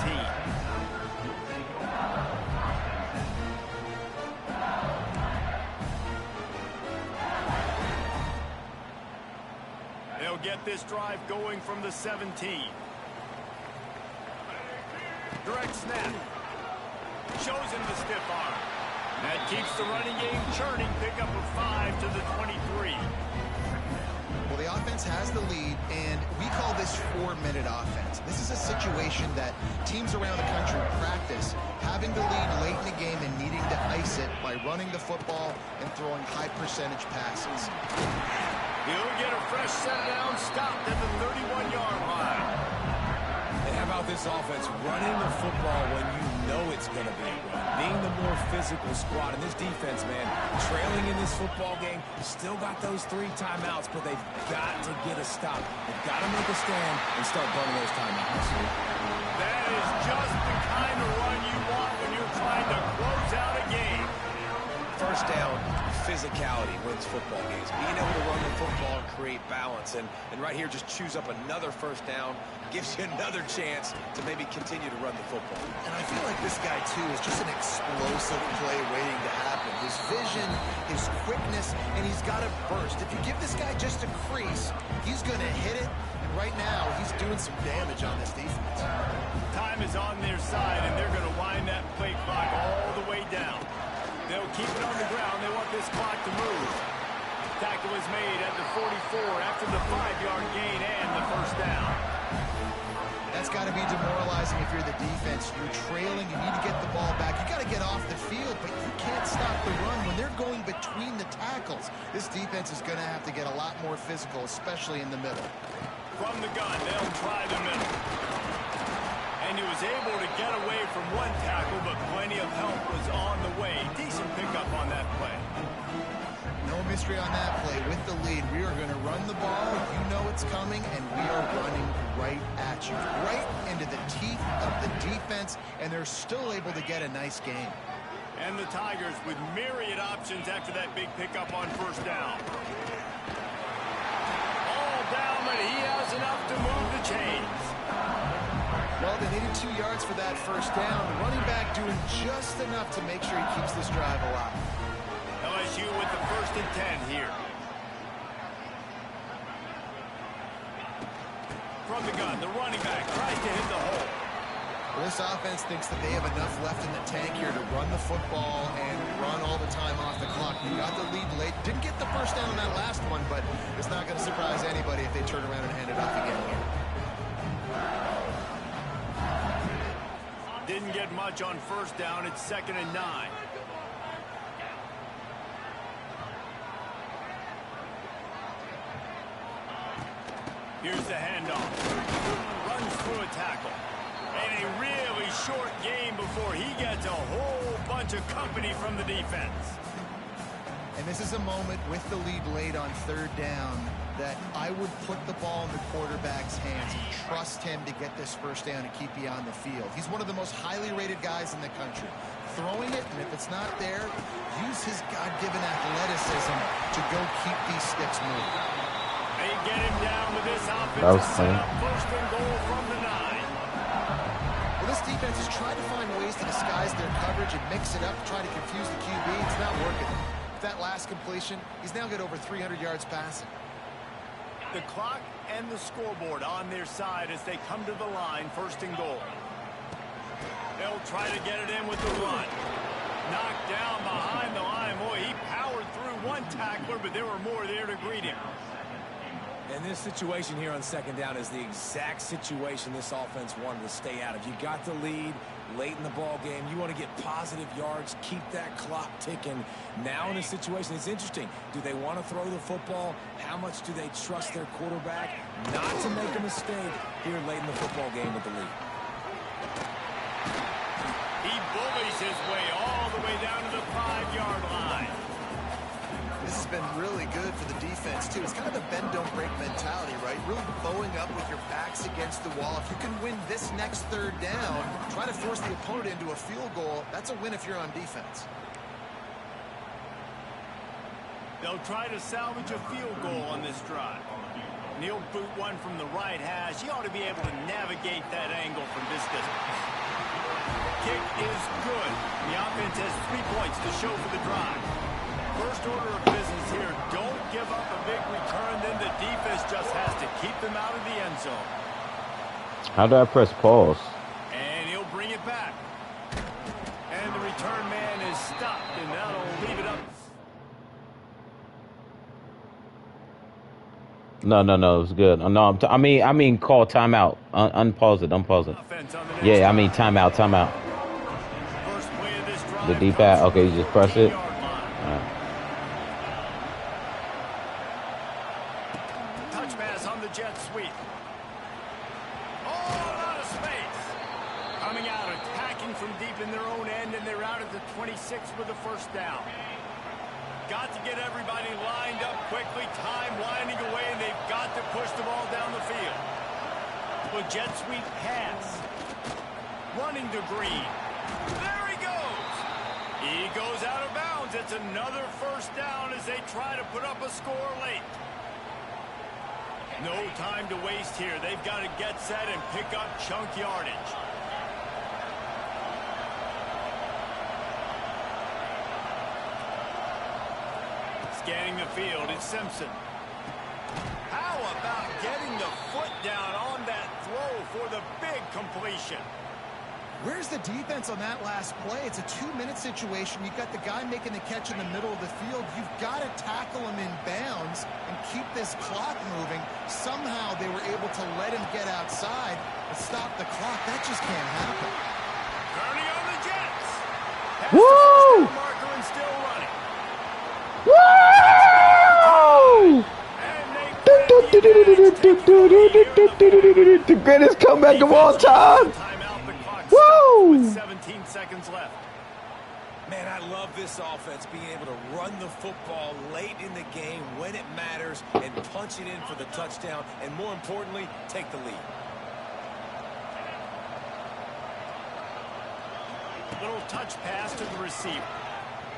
They'll get this drive going from the 17. Direct snap. Shows him the stiff arm. That keeps the running game churning. Pickup of 5 to the 23. Well, the offense has the lead, and we call this 4-minute offense. This is a situation that teams around the country practice, having the lead late in the game and needing to ice it by running the football and throwing high-percentage passes. He'll get a fresh set down, stopped at the 31-yard line. And how about this offense running the football when you know it's going to be a run? Being the more physical squad. And this defense, man, trailing in this football game, still got those 3 timeouts, but they've got to get a stop. They've got to make a stand and start burning those timeouts. That is just the kind of run you want when you're trying to close out a game. First down, physicality wins football games. Being able to run the football and create balance. And right here, just choose up another first down. Gives you another chance to maybe continue to run the football. And I feel like this guy, too, is just an explosive play waiting to happen. His vision, his quickness, and he's got a burst. If you give this guy just a crease, he's going to hit it. And right now, he's doing some damage on this defense. Time is on their side, and they're going to wind that play clock all the way down. They'll keep it on the ground. They want this clock to move. Tackle is made at the 44 after the 5-yard gain and the first down. That's got to be demoralizing if you're the defense. You're trailing. You need to get the ball back. You got to get off the field, but you can't stop the run when they're going between the tackles. This defense is going to have to get a lot more physical, especially in the middle. From the gun, they'll try the middle. And he was able to get away from one tackle, but plenty of help was on the way. Decent pickup on that play. No mystery on that play. With the lead, we are going to run the ball. You know it's coming, and we are running right at you, right into the teeth of the defense, and they're still able to get a nice game. And the Tigers with myriad options after that big pickup on first down. All down, but he has enough to move the chains. Well, they needed 2 yards for that first down. The running back doing just enough to make sure he keeps this drive alive. LSU with the 1st and 10 here. from the gun. The running back tries to hit the hole. Well, this offense thinks that they have enough left in the tank here to run the football and run all the time off the clock. You got the lead late. Didn't get the first down on that last one, but it's not going to surprise anybody if they turn around and hand it off again here. Didn't get much on first down. It's 2nd and 9. Here's the handoff. Runs through a tackle. And a really short game before he gets a whole bunch of company from the defense. And this is a moment with the lead late on 3rd down that I would put the ball in the quarterback's hands and trust him to get this first down and keep you on the field. He's one of the most highly rated guys in the country. Throwing it, and if it's not there, use his God-given athleticism to go keep these sticks moving. They get him down with this offense. That was funny. 1st and goal from the 9. Well, this defense has tried to find ways to disguise their coverage and mix it up, try to confuse the QB. It's not working. With that last completion, he's now got over 300 yards passing. The clock and the scoreboard on their side as they come to the line, 1st and goal. They'll try to get it in with the run. Knocked down behind the line. Boy, he powered through one tackler, but there were more there to greet him. And this situation here on 2nd down is the exact situation this offense wanted to stay out of. You got the lead late in the ball game. You want to get positive yards, keep that clock ticking. Now in a situation, it's interesting. Do they want to throw the football? How much do they trust their quarterback not to make a mistake here late in the football game with the lead? He bullies his way all the way down to the 5-yard line. This has been really good for the defense, too. It's kind of the bend-don't-break mentality, right? Really bowing up with your backs against the wall. If you can win this next 3rd down, try to force the opponent into a field goal, that's a win if you're on defense. They'll try to salvage a field goal on this drive. He'll boot one from the right hash. He ought to be able to navigate that angle from this distance. Kick is good. The offense has 3 points to show for the drive. First order of business here, don't give up a big return, then the defense just has to keep them out of the end zone. How do I press pause? And he'll bring it back. And the return man is stopped, and that'll leave it up. No, it was good. No, I mean, call timeout. Unpause it. Yeah, I mean, timeout. First play of this drive. The D-pad. Okay, you just press it. Touch pass on the jet sweep. Oh, a lot of space. Coming out, attacking from deep in their own end, and they're out at the 26 with the first down. Got to get everybody lined up quickly, time winding away, and they've got to push the ball down the field. Well, jet sweep pass. Running to Green. There he goes. He goes out of bounds. It's another first down as they try to put up a score late. No time to waste here. They've got to get set and pick up chunk yardage. Scanning the field, it's Simpson. How about getting the foot down on that throw for the big completion? Where's the defense on that last play? It's a 2-minute situation. You've got the guy making the catch in the middle of the field. You've got to tackle him in bounds and keep this clock moving. Somehow they were able to let him get outside and stop the clock. That just can't happen. Turning on the Jets. Woo! Marker and still running. Woo! The greatest comeback of all time. Woo! With 17 seconds left. Man, I love this offense being able to run the football late in the game when it matters and punch it in for the touchdown and, more importantly, take the lead. Little touch pass to the receiver.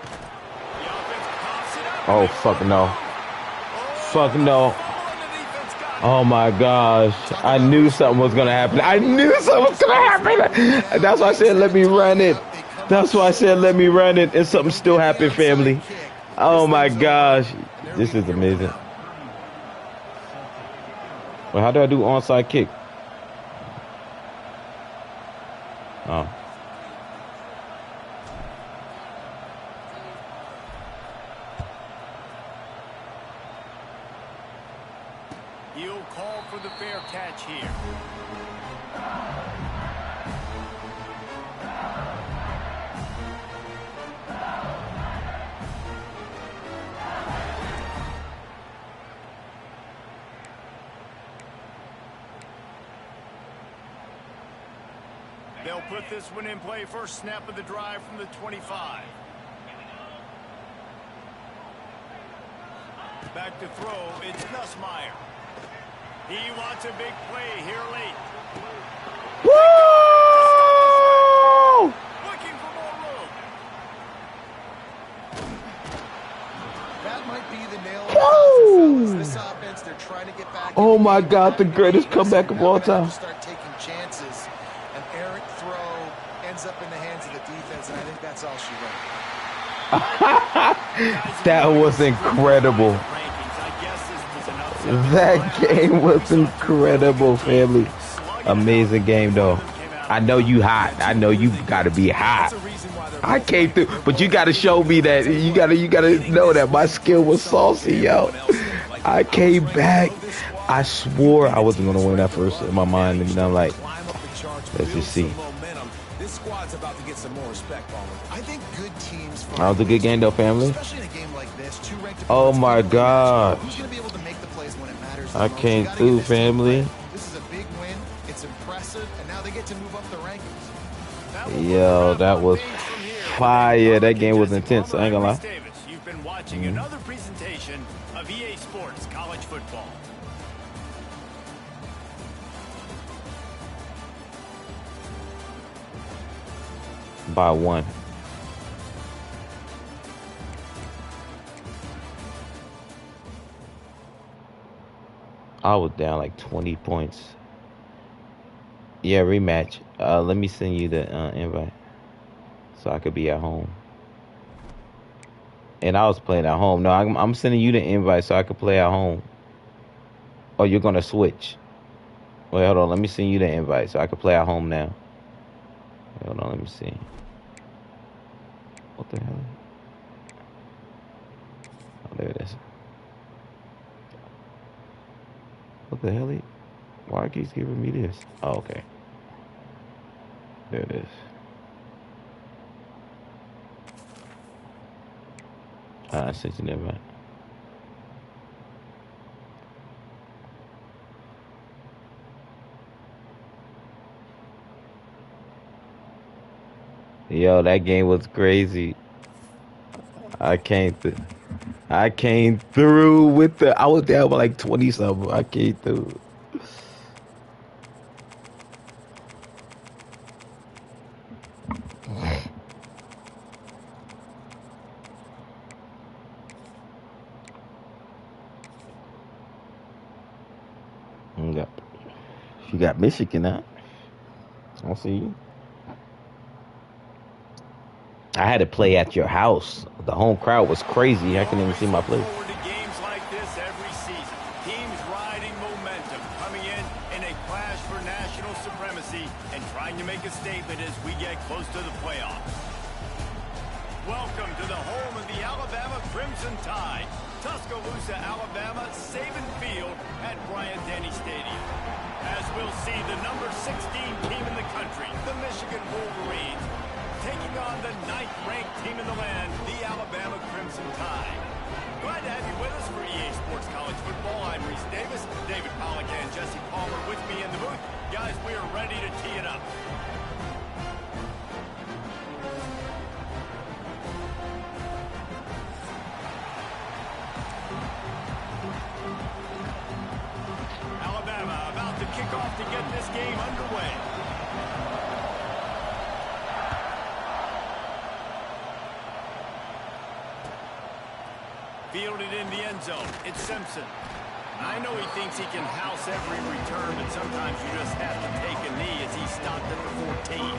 The offense pops it up. Oh, fuck no. Fuck no. Oh my gosh. I knew something was going to happen. That's why I said let me run it. And something still happened, family. Oh my gosh. This is amazing. Well, how do I do onside kick? Oh. He'll call for the fair catch here. They'll put this one in play. First snap of the drive from the 25. Back to throw. It's Nussmeier. He wants a big play here late. Woo! Looking for more room. That might be the nail Woo! on the this offense, they're trying to get back. Oh my God, the greatest comeback of all time. Start taking chances. An errant throw ends up in the hands of the defense, and I think that's all she wrote. That was incredible. That game was incredible, family. Amazing game, though. I know you hot. I know you got to be hot. I came through, but you got to show me that. You got to know that my skill was saucy, yo. I came back. I swore I wasn't going to win that first in my mind, and I'm like, let's just see. This squad's about to get some more respect, Palmer. I think good teams. That was a good game, though, family. Especially in a game like this, two ranked Oh my God. Who's going to be able to make the plays when it matters? I came through, family. This is a big win. It's impressive, and now they get to move up the rankings. Yo, that was fire. That game was intense. I ain't gonna lie. You've been watching another presentation of EA Sports College Football. By one. I was down like 20 points. Yeah, rematch. Let me send you the invite so I could be at home. And I was playing at home. No, I'm sending you the invite so I could play at home. Oh, you're gonna switch. Wait, hold on. Let me send you the invite so I could play at home now. Wait, hold on. Let me see. What the hell? Oh, there it is. What the hell? Why keeps giving me this? Oh, okay. There it is. I sent you never mind. Yo, that game was crazy. I came through with the. I was down by like 20 something. I came through. You got Michigan now. I'll see you. I had to play at your house. The home crowd was crazy. I couldn't even see my play. Forward to games like this every season. Teams riding momentum, coming in a clash for national supremacy and trying to make a statement as we get close to the playoffs. Welcome to the home of the Alabama Crimson Tide. Tuscaloosa, Alabama, Saban Field at Bryant-Denny Stadium. As we'll see the number 16 team in the country, the Michigan Wolverines, taking on the 9th-ranked team in the land, the Alabama Crimson Tide. Glad to have you with us for EA Sports College Football. I'm Reese Davis, David Pollack and Jesse Palmer with me in the booth. Guys, we are ready to tee it up. Alabama about to kick off to get this game underway. Fielded in the end zone. It's Simpson. I know he thinks he can house every return, but sometimes you just have to take a knee as he stopped at the 14.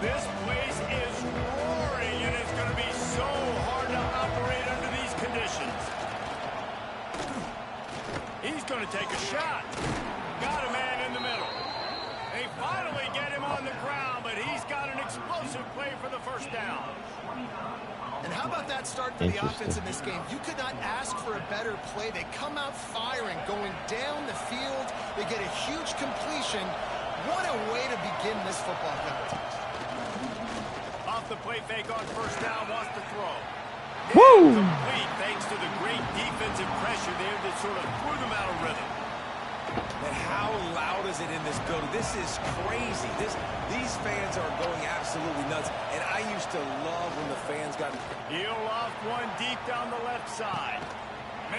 This place is roaring, and it's going to be going to take a shot. Got a man in the middle. They finally get him on the ground, but he's got an explosive play for the first down. And how about that start for the offense in this game? You could not ask for a better play. They come out firing, going down the field. They get a huge completion. What a way to begin this football contest. Off the play fake on first down, wants to throw. Woo! Complete thanks to the great defensive pressure there that sort of threw them out of rhythm. And how loud is it in this building? This is crazy. These fans are going absolutely nuts. And I used to love when the fans got... He'll off one deep down the left side.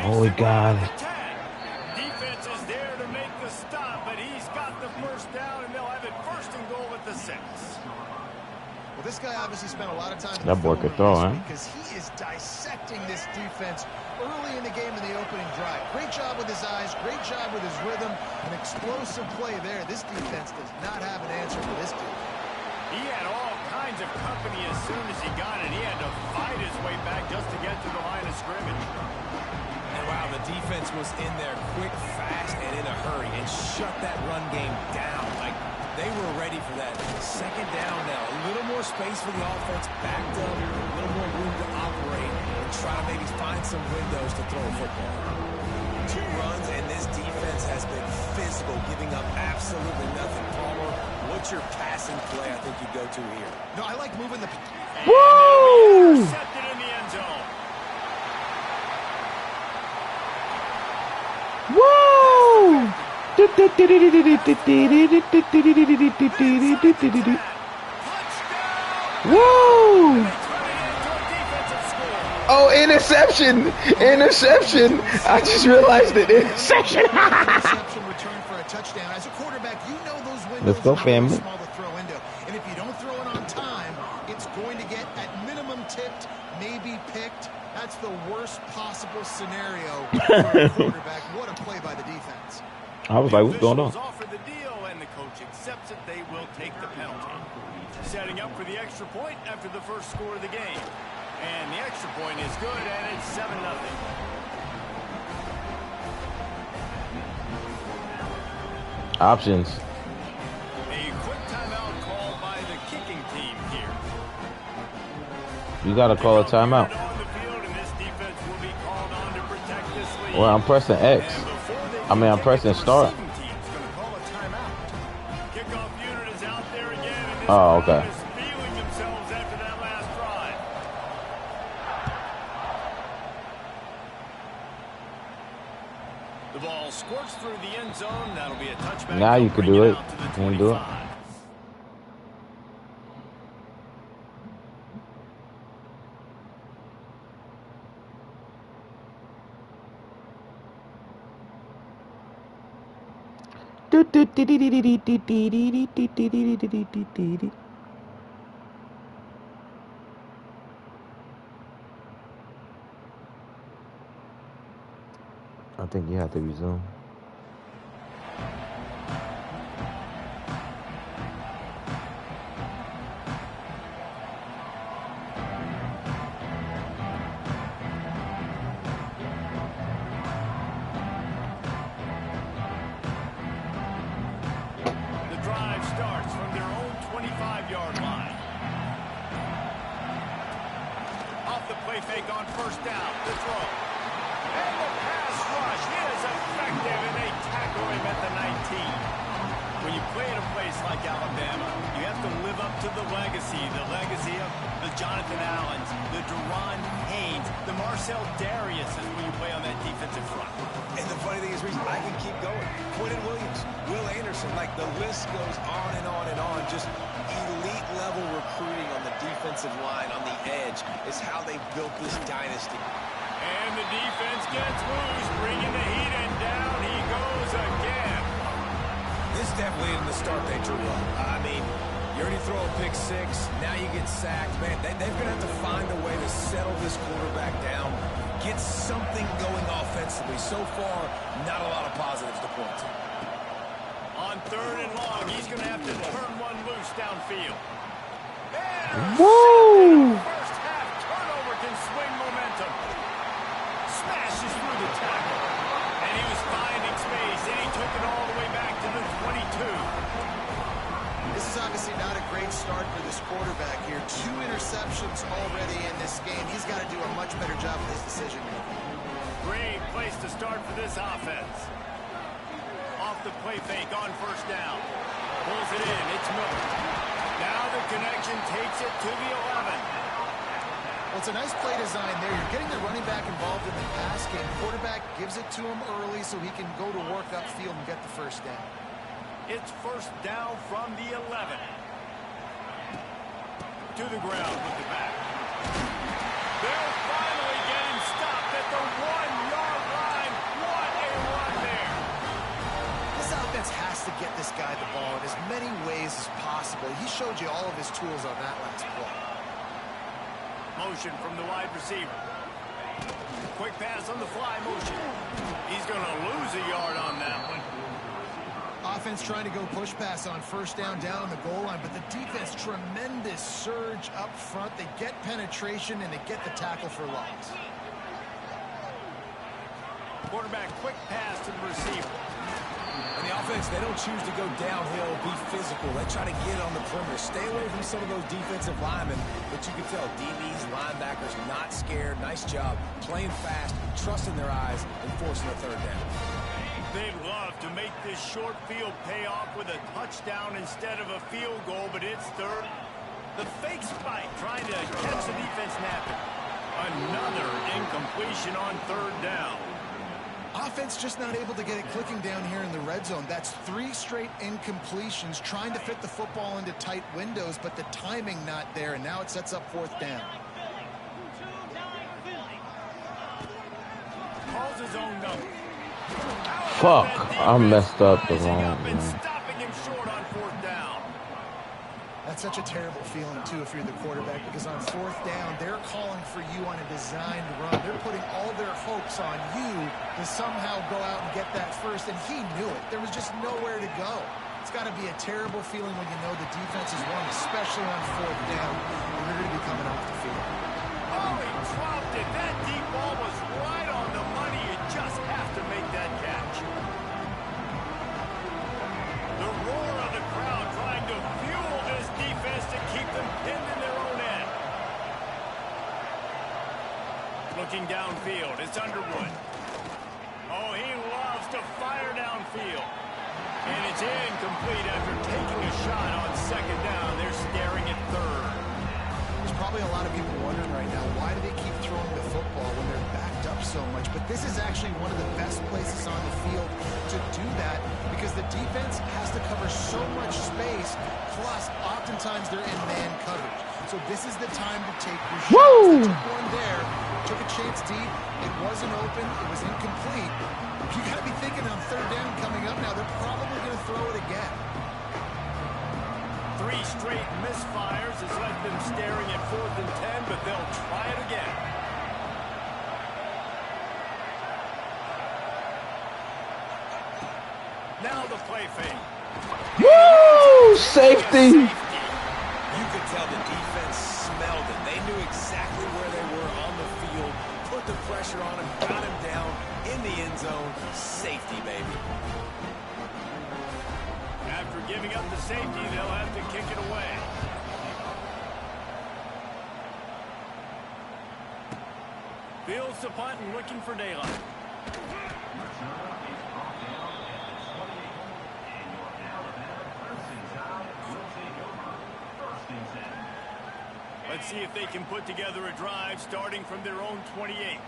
Oh, God. Defense is there to make the stop, but he's got the first down, and they'll have it first and goal at the 6. Well, this guy obviously spent a lot of time in That boy could throw, huh? Because he is dissecting this defense early in the game in the opening drive. Great job with his eyes, great job with his rhythm, an explosive play there. This defense does not have an answer for this dude. He had all kinds of company as soon as he got it. He had to fight his way back just to get to the line of scrimmage. And wow, the defense was in there quick, fast, and in a hurry, and shut that run game down. Like, they were ready for that. Second down now. A little more space for the offense. Backed up. A little more room to operate and try to maybe find some windows to throw a football. 2 runs, and this defense has been physical, giving up absolutely nothing. Palmer, what's your passing play I think you go to here? No, I like moving the... Woo! Intercepted in the end zone. Woo! Woo! Oh, interception! Interception! I just realized it. Interception! Interception return for a touchdown. As a quarterback, you know those windows Let's go, are really family. small to throw into. And if you don't throw it on time, it's going to get at minimum tipped, maybe picked. That's the worst possible scenario for a quarterback. What a play by the defense. I was like, what's going on? Offer the deal, and the coach accepts it. They will take the penalty. Setting up for the extra point after the first score of the game. And the extra point is good, and it's 7-0. Options. A quick timeout called by the kicking team here. You gotta call a timeout. Well, I'm pressing X. I mean, I'm pressing start. Oh, okay. The ball squirts through the end zone. That'll be a touchback. Now you can do it. You can do it. I think you have to resume. The drive starts from their own 25-yard line. Off the play fake on first down. The throw. And the pass rush is effective, and they tackle him at the 19. When you play at a place like Alabama, you have to live up to the legacy of the Jonathan Allens, the Deron Haynes, the Marcel Dariuses when you play on that defensive front. And the funny thing is, Reese, I can keep going. Quentin Williams, Will Anderson, like the list goes on and on and on. Just elite level recruiting on the defensive line, on the edge, is how they built this dynasty. And the defense gets loose, bringing the heat, and down he goes again. This definitely isn't the start they drew up. I mean, you already throw a pick 6, now you get sacked. Man, they're going to have to find a way to settle this quarterback down, get something going offensively. So far, not a lot of positives to point to. On 3rd and long, he's going to have to turn one loose downfield. Woo! First half turnover can swing momentum. Smashes through the tackle. And he was finding problems already in this game. He's got to do a much better job with his decision making. Great place to start for this offense. Off the play fake on first down. Pulls it in. It's Miller. Now the connection takes it to the 11. Well, it's a nice play design there. You're getting the running back involved in the pass game. Quarterback gives it to him early so he can go to work upfield and get the first down. It's first down from the 11. To the ground with the back. They'll finally get him stopped at the 1-yard line. What a run there. This offense has to get this guy the ball in as many ways as possible. He showed you all of his tools on that last play. Motion from the wide receiver. Quick pass on the fly motion. He's going to lose a yard on that one. Offense trying to go push pass on first down on the goal line, but the defense, tremendous surge up front. They get penetration and they get the tackle for loss. Quarterback quick pass to the receiver. And the offense, they don't choose to go downhill, be physical. They try to get it on the perimeter. Stay away from some of those defensive linemen. But you can tell DBs, linebackers, not scared. Nice job playing fast, trusting their eyes, and forcing a third down. They'd love to make this short field pay off with a touchdown instead of a field goal, but it's third. The fake spike trying to catch the defense napping. Another incompletion on third down. Offense just not able to get it clicking down here in the red zone. That's 3 straight incompletions, trying to fit the football into tight windows, but the timing not there, and now it sets up fourth down. Calls his own number. Fuck, I messed up the wrong one. Stopping him short on fourth down. That's such a terrible feeling, too, if you're the quarterback, because on fourth down, they're calling for you on a designed run. They're putting all their hopes on you to somehow go out and get that first, and he knew it. There was just nowhere to go. It's got to be a terrible feeling when you know the defense is won, especially on fourth down, and you're going to be coming off the field. Oh, he dropped it. That deep ball was right on the money. You just have to make that catch. The roar of the crowd trying to fuel this defense to keep them pinned in their own end. Looking downfield, it's Underwood. Oh, he loves to fire downfield. And it's incomplete after taking a shot on second down. They're staring at third. There's probably a lot of people wondering right now, why do they keep throwing the football when they're backed up so much? But this is actually one of the best places on the field to do that because the defense has to cover so much space, plus oftentimes they're in man coverage. So this is the time to take your shots. They took one there, took a chance deep. It wasn't open. It was incomplete. You got to be thinking on third down coming up now, they're probably going to throw it again. 3 straight misfires has left them staring at 4th and 10, but they'll try it again. Now the play fake. Woo! Safety! You could tell the defense smelled it. They knew exactly where they were on the field, put the pressure on him, got him down in the end zone. Safety, baby. After giving up the safety, they'll have to kick it away. Fields the punt and looking for daylight. Let's see if they can put together a drive starting from their own 28.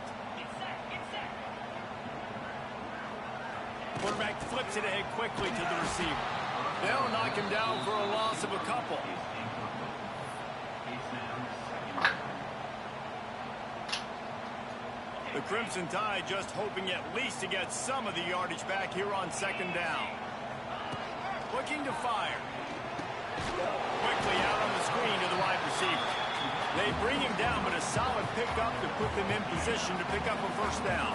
Quarterback flips it ahead quickly to the receiver. They'll knock him down for a loss of a couple. The Crimson Tide just hoping at least to get some of the yardage back here on second down. Looking to fire. Quickly out on the screen to the wide receiver. They bring him down, but a solid pickup to put them in position to pick up a first down.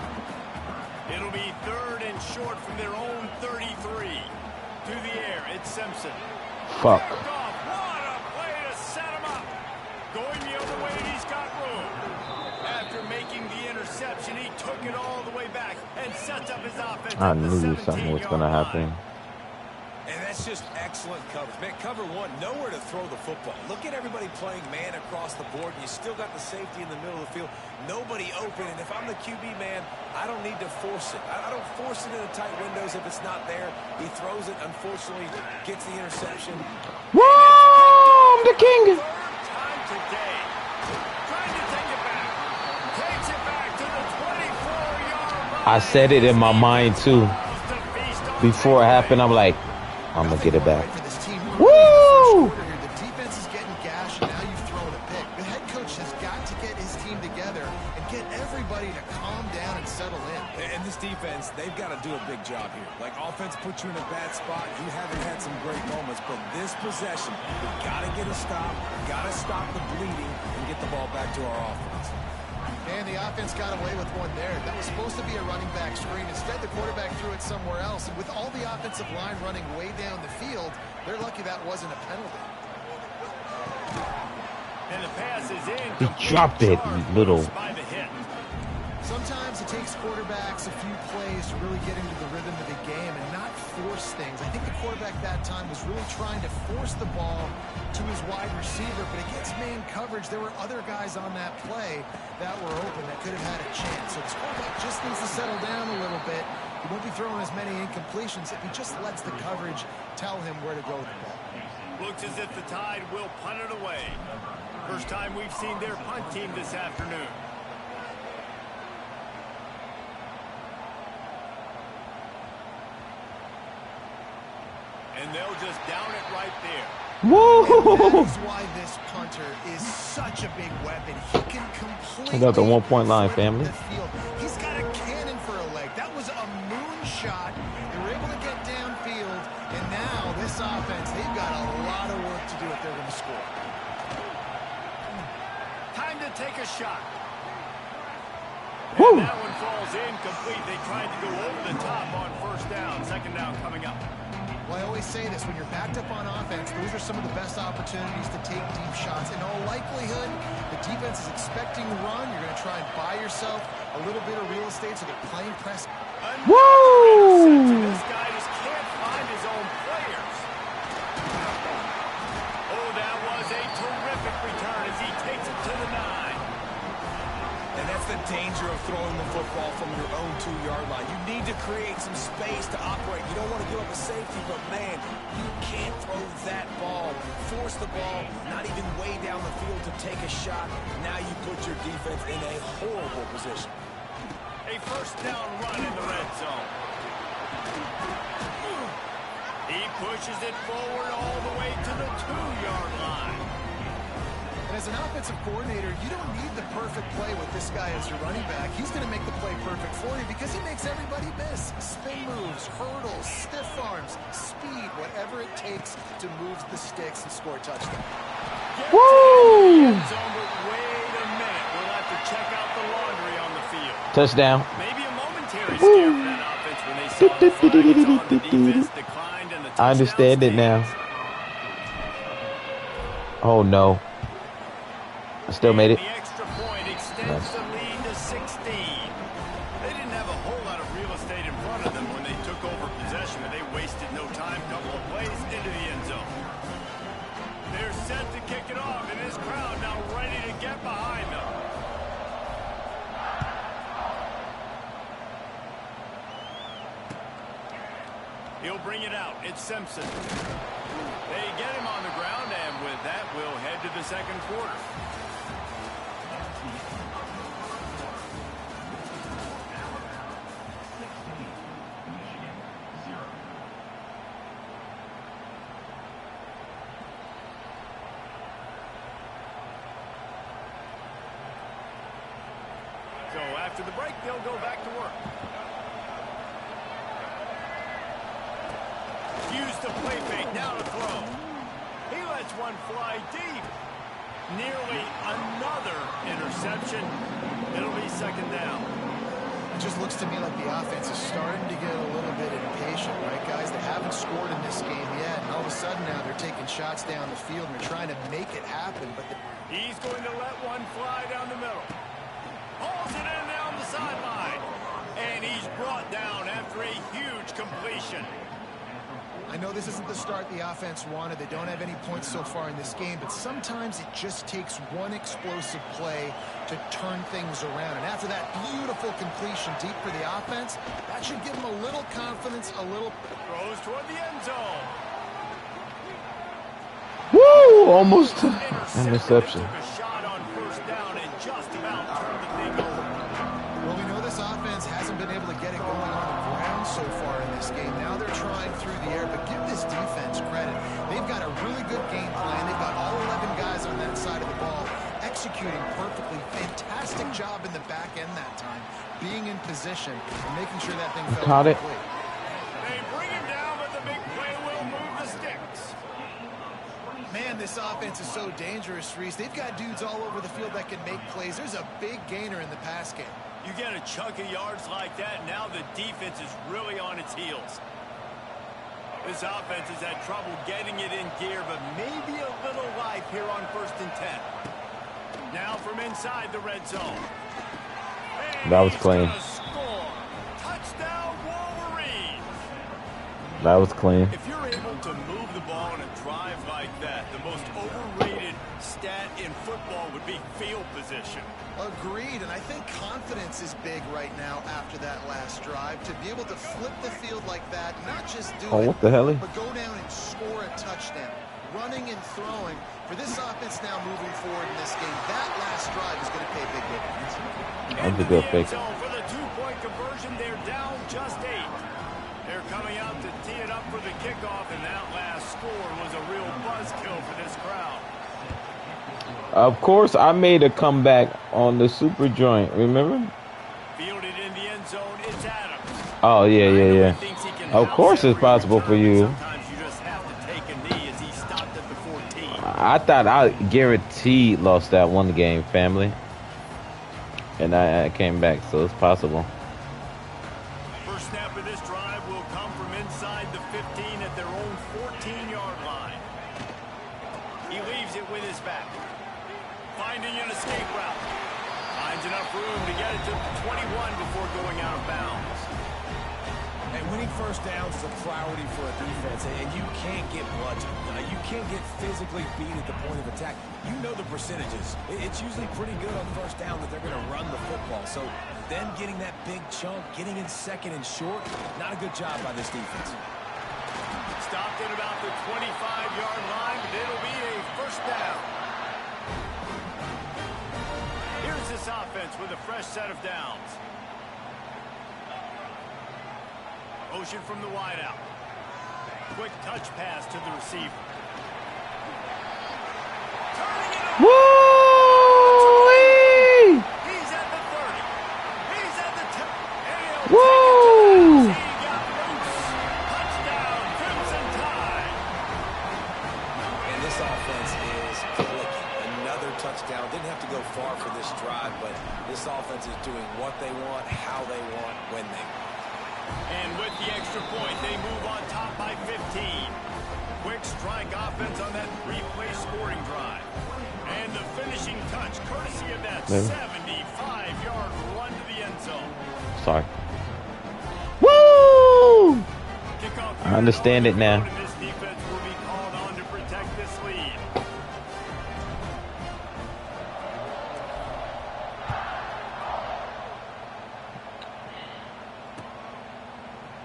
It'll be 3rd and short from their own 33. To the air, it's Simpson. Fuck. What a play to set him up. Going the other way, and he's got room. After making the interception, he took it all the way back and sets up his offense. I knew something was going to happen. And that's That's just excellent coverage. Man, cover one, nowhere to throw the football. Look at everybody playing man across the board, and you still got the safety in the middle of the field. Nobody open, and if I'm the QB, man, I don't need to force it. I don't force it into tight windows if it's not there. He throws it, unfortunately, gets the interception. Woo! I'm the king. Time today. Trying to take it back. Takes it back to the 24-yard line. I said it in my mind too. Before it happened, I'm like, I'm gonna get it back. Woo! The defense is getting gashed, and now you've thrown a pick. The head coach has got to get his team together and get everybody to calm down and settle in. And this defense, they've got to do a big job here. Like, offense puts you in a bad spot. You haven't had some great moments, but this possession, we got to get a stop, got to stop the bleeding, and get the ball back to our offense. And the offense got away with one there. That was supposed to be a running back screen. Instead, the quarterback threw it somewhere else. And with all the offensive line running way down the field, they're lucky that wasn't a penalty. And the pass is in. He dropped it, little. Sometimes it takes quarterbacks a few plays to really get into the rhythm of the game and not force things. I think the quarterback that time was really trying to force the ball to his wide receiver, but against man coverage, there were other guys on that play that were open that could have had a chance. So this quarterback just needs to settle down a little bit. He won't be throwing as many incompletions if he just lets the coverage tell him where to go with the ball. Looks as if the Tide will punt it away. First time we've seen their punt team this afternoon. And they'll just down it right there. Woo! That is why this punter is such a big weapon. He can completely About the 1 point line, family. the field. He's got a cannon for a leg. That was a moonshot. They were able to get downfield, and now this offense, they've got a lot of work to do if they're going to score. Time to take a shot. Woo! And that one falls incomplete. They tried to go over the top on first down. Second down coming up. Well, I always say this, when you're backed up on offense, those are some of the best opportunities to take deep shots. In all likelihood, the defense is expecting a run. You're going to try and buy yourself a little bit of real estate so they're playing press. Woo! This guy just can't find his own players. Oh, that was a terrific return as he takes it to the 9. And that's the danger of throwing the football from your own 2-yard line. You need to create some space to operate. You don't want to give up a safety, but man, you can't throw that ball. Force the ball, not even way down the field to take a shot. Now you put your defense in a horrible position. A first down run in the red zone. He pushes it forward all the way to the 2-yard line. And as an offensive coordinator, you don't need the perfect play with this guy as your running back. He's going to make the play perfect for you because he makes everybody miss. Spin moves, hurdles, stiff arms, speed, whatever it takes to move the sticks and score a touchdown. Woo! Wait a minute. We'll have to check out the laundry on the field. Touchdown. Maybe a momentary scare for that offense when they saw the flags on the defense declined and the I understand it now. Oh no. I still made it. The extra point extends the lead to 16. They didn't have a whole lot of real estate in front of them when they took over possession, and they wasted no time. Couple of plays into the end zone. They're set to kick it off, and this crowd now ready to get behind them. He'll bring it out. It's Simpson. They get him on the ground, and with that, we'll head to the second quarter. So after the break, they'll go back to work. Use the play fake, now to throw. He lets one fly deep. Nearly another interception. It'll be second down. It just looks to me like the offense is starting to get a little bit impatient, right, guys? They haven't scored in this game yet, and all of a sudden now they're taking shots down the field and they're trying to make it happen. But He's going to let one fly down the middle. Hauls it in down the sideline. And he's brought down after a huge completion. I know this isn't the start the offense wanted. They don't have any points so far in this game, but sometimes it just takes one explosive play to turn things around. And after that beautiful completion deep for the offense, that should give them a little confidence, a little... Throws toward the end zone. Woo! Almost interception. Took a shot on first down and just about turned the thing over. Well, we know this offense hasn't been able to get it going on the ground so far in this game. Now they're trying through the air, but give this defense credit. They've got a really good game plan. They've got all 11 guys on that side of the ball executing perfectly. Fantastic job in the back end that time, being in position and making sure that thing fell Caught it. complete. They bring him down, but the big play will move the sticks. Man, this offense is so dangerous, Reese. They've got dudes all over the field that can make plays. There's a big gainer in the pass game. You get a chunk of yards like that, now the defense is really on its heels. This offense has had trouble getting it in gear, but maybe a little life here on 1st and 10. Now from inside the red zone. And That was he's clean. gonna score. Touchdown, Wolverines. That was clean. If you're able to move the ball on a drive like that, the most overrated stat in football would be field position. Agreed, and I think confidence is big right now after that last drive. To be able to flip the field like that, not just do Oh, it, what the hell? but go down and score a touchdown. Running and throwing. For this offense now moving forward in this game, that last drive is going to pay big dividends. That's a good pick. So for the two-point conversion, they're down just 8. They're coming out to tee it up for the kickoff, and that last score was a real buzzkill for this crowd. Of course, I made a comeback on the super joint. Remember? Fielded in the end zone, it's Adams. Oh yeah, yeah, yeah. Thinks he can Of course, it's outseparate possible for you. Sometimes you just have to take a knee as he stopped at the 14. I thought I guaranteed lost that one game, family, and I came back, so it's possible. First snap of this drive will come from inside the 15 at their own 14-yard line. He leaves it with his back. Finding an escape route. Finds enough room to get it to 21 before going out of bounds. And winning first downs is a priority for a defense, and you can't get bludgeoned. You can't get physically beat at the point of attack. You know the percentages. It's usually pretty good on first down that they're going to run the football. So them getting that big chunk, getting in second and short, not a good job by this defense. Stopped at about the 25-yard line, but it'll be a first down. Here's this offense with a fresh set of downs. Motion from the wideout. Quick touch pass to the receiver. Turning it over. Woo! He's at the 30. He's at the 10. Woo! He got loose. Touchdown, Crimson Tide. And this offense is clicking. Another touchdown. Didn't have to go far for this drive, but this offense is doing what they want, how they want, when they want. And with the extra point, they move on top by 15. Quick strike offense on that replay scoring drive. And the finishing touch, courtesy of that 75-yard run to the end zone. Sorry. Woo! Kickoff I understand it now. and this defense will be called on to protect this lead.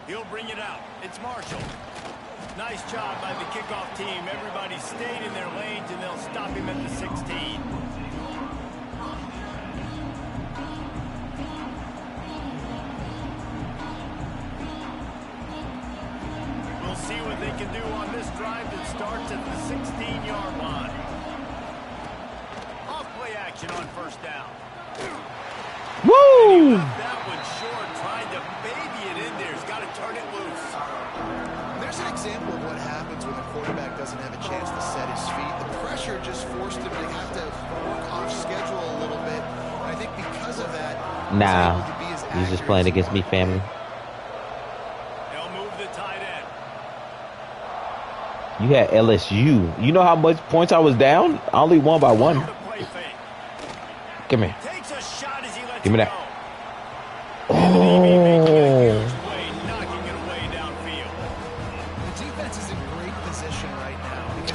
He'll bring it out. It's Marshall. Nice job by the kickoff team. Everybody stayed in their lanes, and they'll stop him at the 16. We'll see what they can do on this drive that starts at the 16-yard line. Off-play action on first down. Woo! That one short, tried to baby it in there. He's got to turn it loose. There's an example of what happens when the quarterback doesn't have a chance to set his feet. The pressure just forced him to have to work off schedule a little bit. And I think because of that, Nah, he's able to be as he's just accurate playing as he against me, can. family. They'll move the tight end. You had LSU. You know how much points I was down? I only won by one. The play fake. Come here. Takes a shot as he lets Give me it that. go. Oh. Knocking it away downfield. The defense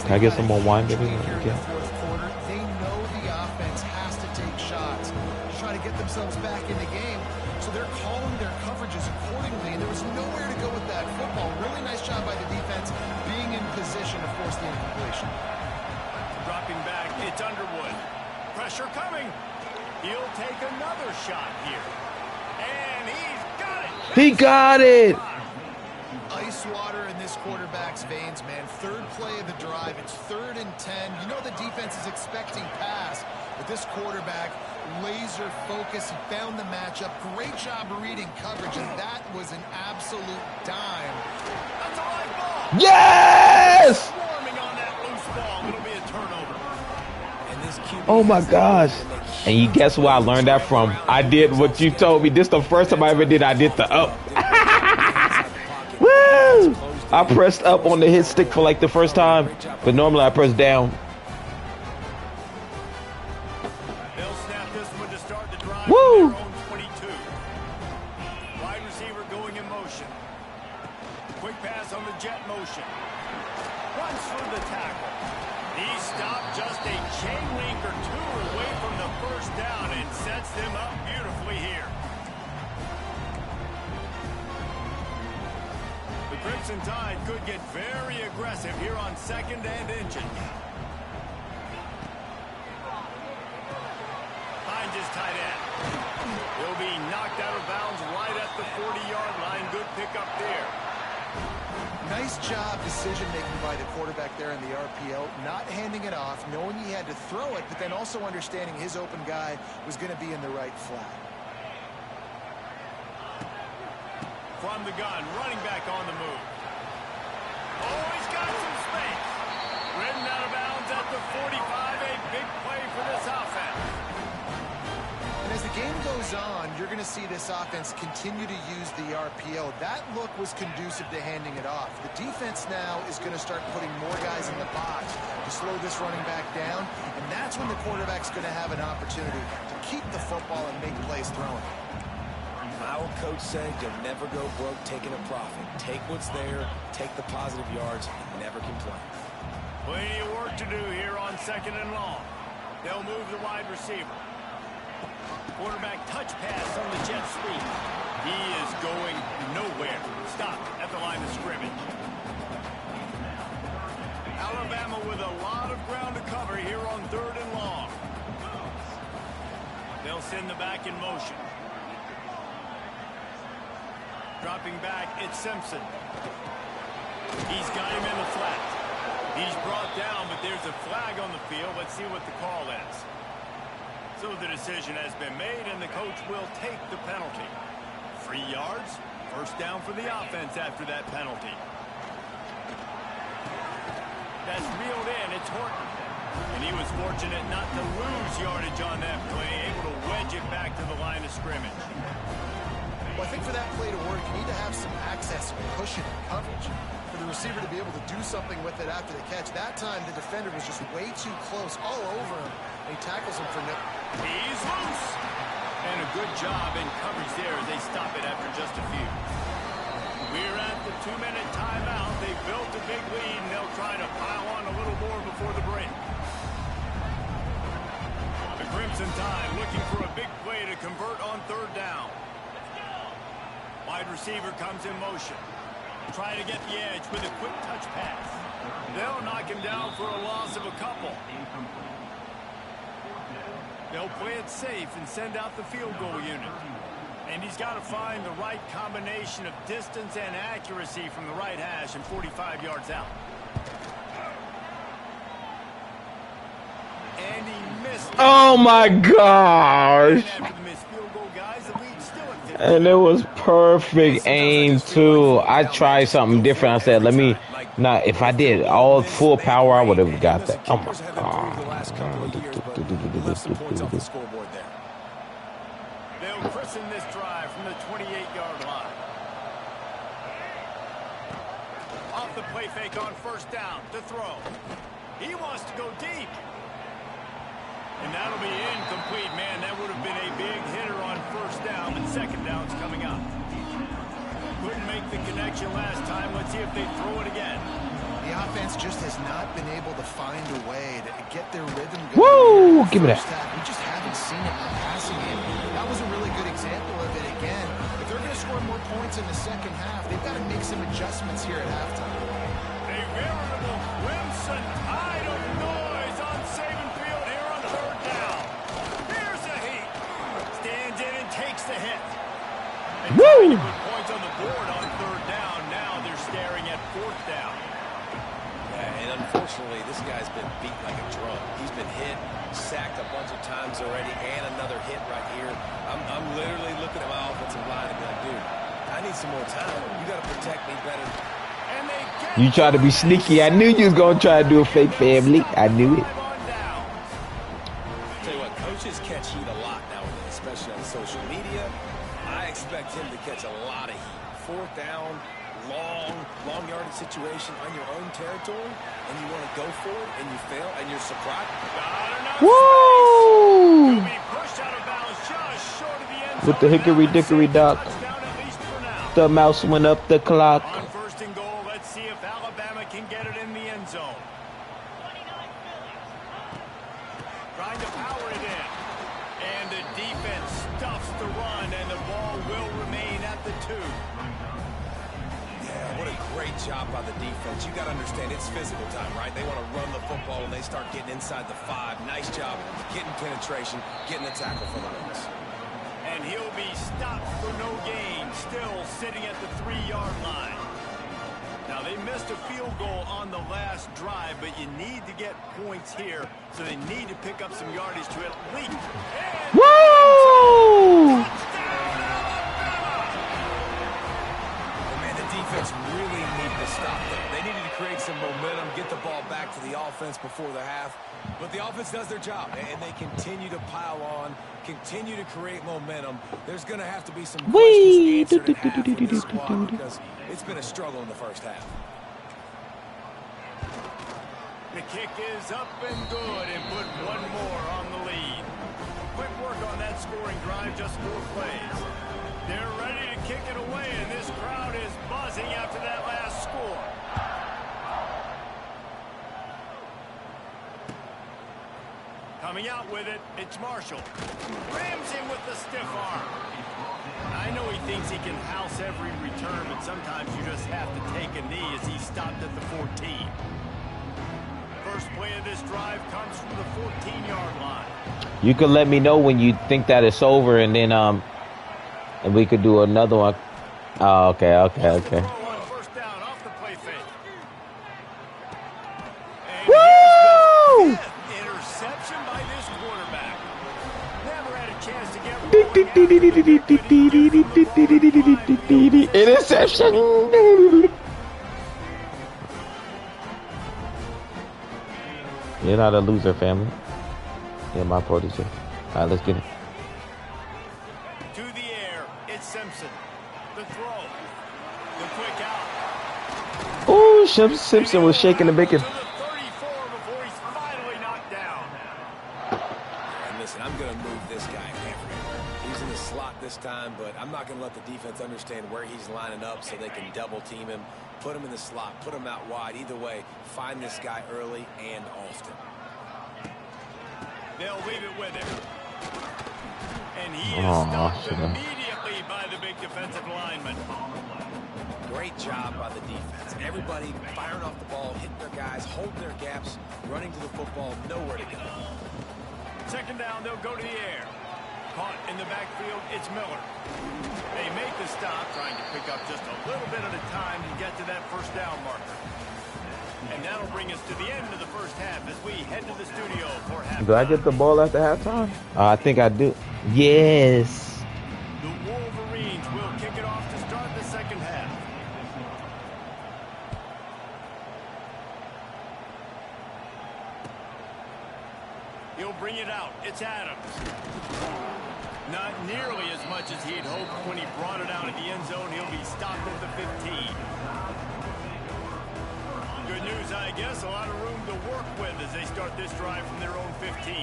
Can I get some more wine, baby? Here in the fourth quarter, they know the offense has to take shots to try to get themselves back in the game. So they're calling their coverages accordingly, and there was nowhere to go with that football. Really nice job by the defense being in position to force the incompletion. Dropping back, it's Underwood. Pressure coming. He'll take another shot here. And he's got it. He got it. Ice water in this quarterback's veins, man. Third play of the drive. It's 3rd and 10. You know the defense is expecting pass, but this quarterback, laser focus. He found the matchup. Great job reading coverage, and that was an absolute dime. That's a live ball. Yes! Swarming on that loose ball. It'll be a turnover. And this QB Oh my gosh. And you guess where I learned that from? I did what you told me. This is the first time I ever did. I did the up. Woo! I pressed up on the hit stick for like the first time, but normally I press down. They'll snap this one to start the drive. Woo! From their own 22. Wide receiver going in motion. Quick pass on the jet motion. Runs through the tackle. He stopped just a chain link or two away from the first down and sets them up beautifully here. The Crimson Tide could get very aggressive here on 2nd and inches. Hines is tight end. He'll be knocked out of bounds right at the 40-yard line. Good pickup there. Nice job decision-making by the quarterback there in the RPO, not handing it off, knowing he had to throw it, but then also understanding his open guy was going to be in the right flat. From the gun, running back on the move. Oh, he's got some space. Ridden out of bounds at the 45. A big play for this offense. And as the game goes on, you're going to see this offense continue to use the RPO. That look was conducive to handing it off. The defense now is going to start putting more guys in the box to slow this running back down, and that's when the quarterback's going to have an opportunity to keep the football and make plays throwing. Our coach said you'll never go broke taking a profit. Take what's there, take the positive yards, and never complain. Plenty of work to do here on 2nd and long. They'll move the wide receiver. Quarterback touch pass on the jet sweep. He is going nowhere. Stopped at the line of scrimmage. Alabama with a lot of ground to cover here on 3rd and long. They'll send the back in motion. Dropping back, it's Simpson. He's got him in the flat. He's brought down, but there's a flag on the field. Let's see what the call is. So the decision has been made, and the coach will take the penalty. 3 yards, first down for the offense after that penalty. That's reeled in, it's Horton. And he was fortunate not to lose yardage on that play, able to wedge it back to the line of scrimmage. Well, I think for that play to work, you need to have some access, cushion, coverage. For the receiver to be able to do something with it after the catch. That time, the defender was just way too close, all over him. And he tackles him for no. He's loose. And a good job in coverage there as they stop it after just a few. We're at the 2-minute timeout. They built a big lead, and they'll try to pile on a little more before the break. The Crimson Tide looking for a big play to convert on 3rd down. Wide receiver comes in motion. Trying to get the edge with a quick touch pass. They'll knock him down for a loss of a couple. They'll play it safe and send out the field goal unit. And he's got to find the right combination of distance and accuracy from the right hash and 45 yards out. And he missed. Oh my gosh. And it was perfect aim too. I tried something different. I said, let me not. If I did all full power, I would have got that. Oh my god. They'll christen this drive from the 28-yard line. Off the play fake on 1st down to throw. He wants to go deep. And that'll be incomplete, man. That would have been a big hitter on 1st down, but 2nd down's coming up. Couldn't make the connection last time. Let's see if they throw it again. The offense just has not been able to find a way to get their rhythm going. Woo! Give me that. We just haven't seen it in the passing game. That was a really good example of it again. If they're going to score more points in the second half, they've got to make some adjustments here at halftime. A veritable crimson tide of noise on Saban Field here on third down. Here's the heat. Stands in and takes the hit. And Woo! put points on the board on third down. Now they're staring at fourth down. Yeah, and unfortunately, this guy's been beat like a drum. He's been hit, sacked a bunch of times already, and another hit right here. I'm literally looking at my offensive line and going, dude, I need some more time. You got to protect me better. And they get You try to be sneaky. I knew you was going to try to do a fake family. I knew it. Tell you what, coaches catch heat a lot nowadays, especially on social media. I expect him to catch a lot of heat. Fourth down, long yardage situation on your own territory, and you want to go for it, and you fail, and you're surprised. Woo! Be pushed out of bounds just short of the end zone. With the hickory dickory dock. Touchdown at least for now. The mouse went up the clock. On first and goal, let's see if Alabama can get it in the end zone. Trying to power it in. And the defense stuffs the run, and the ball will remain at the 2. Yeah, what a great job by the defense. You got to understand, it's physical time, right? They want to run the football, and they start getting inside the 5. Nice job getting penetration, getting the tackle for the wins. And he'll be stopped for no gain, still sitting at the 3-yard line. Now, they missed a field goal on the last drive, but you need to get points here, so they need to pick up some yardage to at least. And Woo! Defense really needed to stop them. They needed to create some momentum, get the ball back to the offense before the half. But the offense does their job, and they continue to pile on, continue to create momentum. There's going to have to be some questions answered at half for this squad because it's been a struggle in the first half. the kick is up and good, and put one more on the lead. Quick work on that scoring drive, just 4 plays. They're ready to kick it away, and this crowd is buzzing after that last score. Coming out with it, it's Marshall. Rams him with the stiff arm. I know he thinks he can house every return, but sometimes you just have to take a knee as he stopped at the 14. First play of this drive comes from the 14-yard line. You can let me know when you think that it's over, and then and we could do another one. Oh, okay. First down off the play fake. And Woo! here's the 5th interception by this quarterback. Never had a chance to get Interception. You're not a loser, family. You're my protege. All right, let's get it. to the air. It's Simpson. The throw. The quick out. Oh, Simpson was shaking the bacon. To the 34 before he's finally knocked down. And listen, I'm going to move this guy everywhere. He's in the slot this time, but I'm not going to let the defense understand where he's lining up so they can double team him, put him in the slot, put him out wide. Either way, find this guy early and often. They'll leave it with him. And he is stopped shit. immediately by the big defensive lineman. Great job by the defense. Everybody firing off the ball, hitting their guys, holding their gaps, running to the football, nowhere to go. Second down, they'll go to the air. Caught in the backfield, it's Miller. They make the stop, trying to pick up just a little bit at a time to get to that first down marker. And that'll bring us to the end of the first half as we head to the studio for halftime. Do I get the ball after halftime? I think I do. Yes. The Wolverines will kick it off to start the second half. He'll bring it out. It's Adams. Not nearly as much as he'd hoped when he brought it out of the end zone. He'll be stopped at the 15. Good news, I guess. A lot of room to work with as they start this drive from their own 15.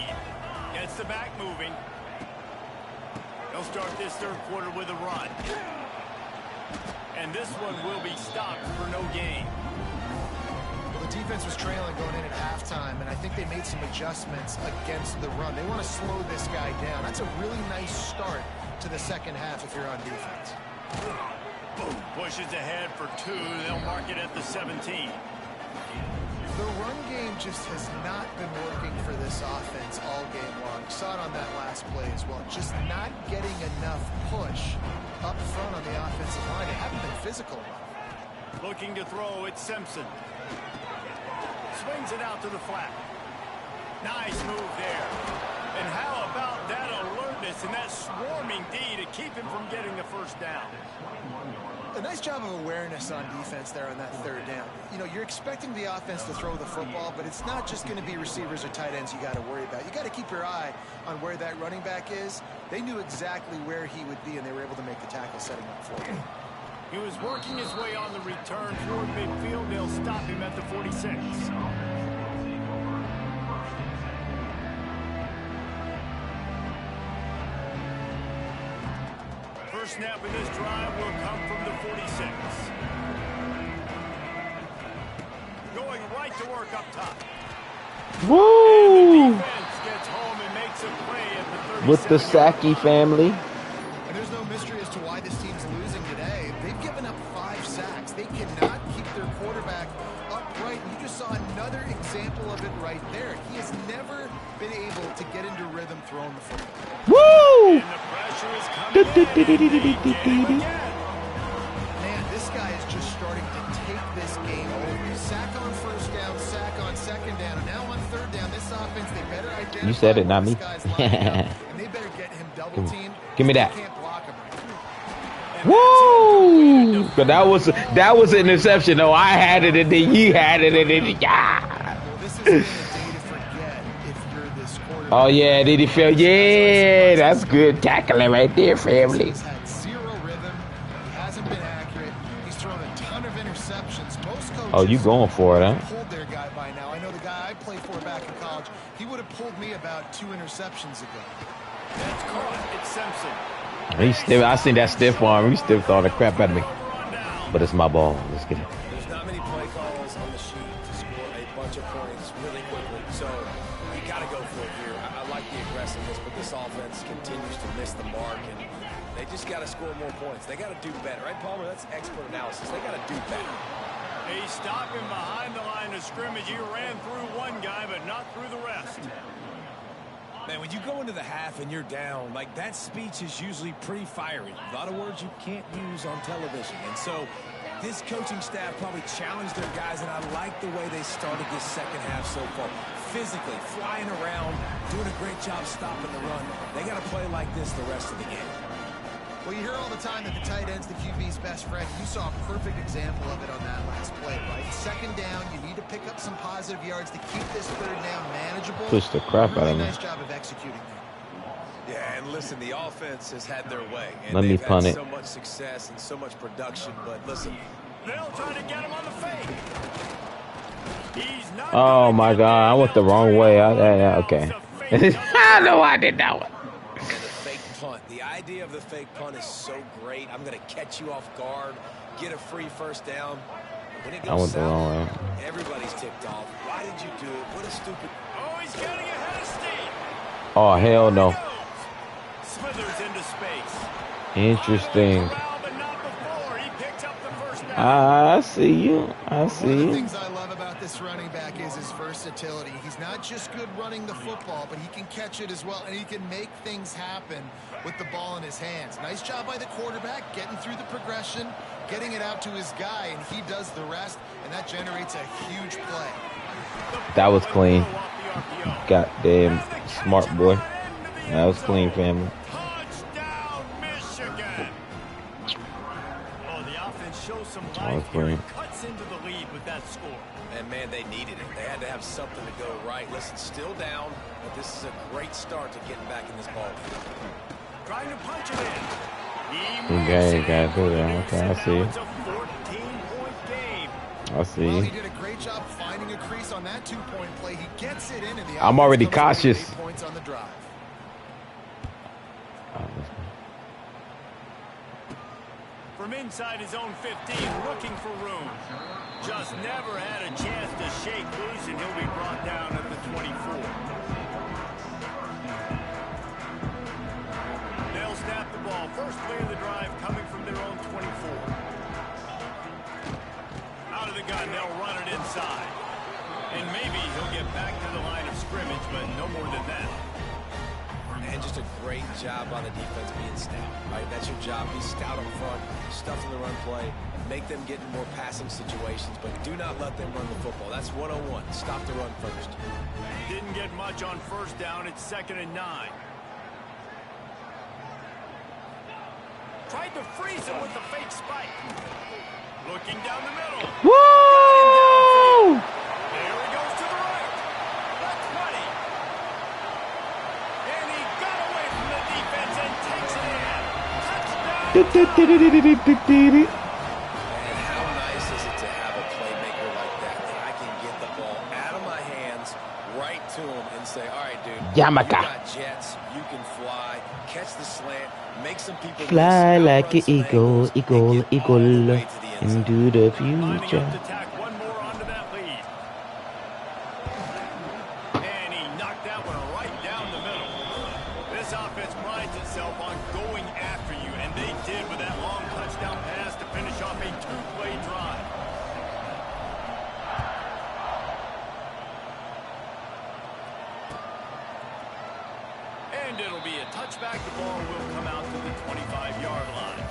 Gets the back moving. They'll start this third quarter with a run. And this one will be stopped for no gain. defense was trailing going in at halftime, and I think they made some adjustments against the run. They want to slow this guy down. That's a really nice start to the second half if you're on defense. Boom. Pushes ahead for 2. They'll mark it at the 17. The run game just has not been working for this offense all game long. Saw it on that last play as well. Just not getting enough push up front on the offensive line. They haven't been physical enough. Looking to throw, it's Simpson. Swings it out to the flat. Nice move there. And how about that alertness and that swarming D to keep him from getting the first down? A nice job of awareness on defense there on that third down. You know, you're expecting the offense to throw the football, but it's not just going to be receivers or tight ends you got to worry about. You got to keep your eye on where that running back is. They knew exactly where he would be, and they were able to make the tackle setting up for him. He was working his way on the return toward midfield. They'll stop him at the 46. First snap in this drive will come from the 46. Going right to work up top. Woo! And the defense gets home and makes a play at the 37. With the Sackey family. And there's no mystery as to why this team's losing today. They've given up 5 sacks. They cannot keep their quarterback upright. You just saw another example of it right there. He has never been able to get into rhythm throwing the football. Woo! And the pressure is coming in. Man, this guy is just starting to take this game over. Sack on first down, sack on second down, and now on third down, this offense, they better identify You said it, not me. this guy's lining up, and they better get him double teamed. Give me They that. can't block him right now. Woo! But that was an interception. though. I had it, and then you had it, and then yeah. Well, this is a day to forget if you're this quarterback. Oh yeah, did he feel? Yeah, that's good tackling right there, family. He's had 0 rhythm. He hasn't been accurate. He's thrown a ton of interceptions. Most coaches Oh, you going for it, huh? pulled their guy by now. I know the guy I played for back in college. He would have pulled me about 2 interceptions ago. That's caught. It's Simpson. He stiff. I seen that stiff arm. He stiffed all the crap out of me. But it's my ball. Let's get it. There's not many play calls on the sheet to score a bunch of points really quickly, so you got to go for it here. I like the aggressiveness, but this offense continues to miss the mark, and they just got to score more points. They got to do better, right, Palmer? That's expert analysis. They got to do better. He's stopping behind the line of scrimmage. He ran through one guy, but not through the rest. Man, when you go into the half and you're down, like, that speech is usually pretty fiery. A lot of words you can't use on television. And so this coaching staff probably challenged their guys, and I like the way they started this second half so far. Physically, flying around, doing a great job stopping the run. They got to play like this the rest of the game. Well, you hear all the time that the tight end's the QB's best friend. You saw a perfect example of it on that last play, right? Second down, you need to pick up some positive yards to keep this third down manageable. Push the crap out of me. Nice job of executing that. Yeah, and listen, the offense has had their way. And Let me they've punt had it. so much success and so much production, but listen. They'll try to get him on the fake. He's not Oh my God! I went the wrong way. Okay. I know I did that one. And the fake punt. The idea of the fake punt is so great. I'm going to catch you off guard, get a free first down. When it goes I went the south, wrong way. everybody's ticked off. Why did you do it? What a stupid... Oh, he's getting ahead of steam. Oh hell no! Smithers into space. Interesting. Corral, but not before. He picked up the first down. I see you. I One of see the you. things I love about this running back is his versatility. He's not just good running the football, but he can catch it as well, and he can make things happen with the ball in his hands. Nice job by the quarterback, getting through the progression, getting it out to his guy, and he does the rest, and that generates a huge play. That was clean. Goddamn smart boy. That was clean, family. Touchdown, Michigan. Oh, the offense shows some That was life here. clean. Cuts into the lead with that score. And, man, they needed it. They had to have something to go right. Listen, still down, but this is a great start to getting back in this ball game. Trying to punch it in. Okay, you gotta do that. Okay, I see. It's a 14-point game. I Well, see. he did a great job finding a crease on that 2-point play. He gets it in, and the I'm already offense comes away with cautious. 8 points on the drive. from inside his own 15, looking for room. Just never had a chance to shake loose, and he'll be brought down at the 24. They'll snap the ball. First play of the drive coming from their own 24. Out of the gun, they'll run it inside. And maybe he'll get back to the line of scrimmage, but no more than that. And just a great job on the defense being stout, right? That's your job. Be stout up front, stuff in the run play, make them get in more passing situations, but do not let them run the football. That's 101. Stop the run first. Didn't get much on first down. It's 2nd and 9. Tried to freeze him with the fake spike. Looking down the middle. Woo! There he goes to the right. The 20. And he got away from the defense and takes it in. Touchdown! And how nice is it to have a playmaker like that? That I can get the ball out of my hands, right to him, and say, all right, dude, Yamaka. you got jets, you can fly, catch the slant, make some people Fly miss, like an outrun some eagle, angles, eagle, and get all the eagle, way to the end zone. into the Lining up future. to tack one more onto that lead. And he knocked that one right down the middle. This offense prides itself on going after you, and they did with that long touchdown pass to finish off a 2-play drive. And it'll be a touchback. The ball will come out to the 25-yard line.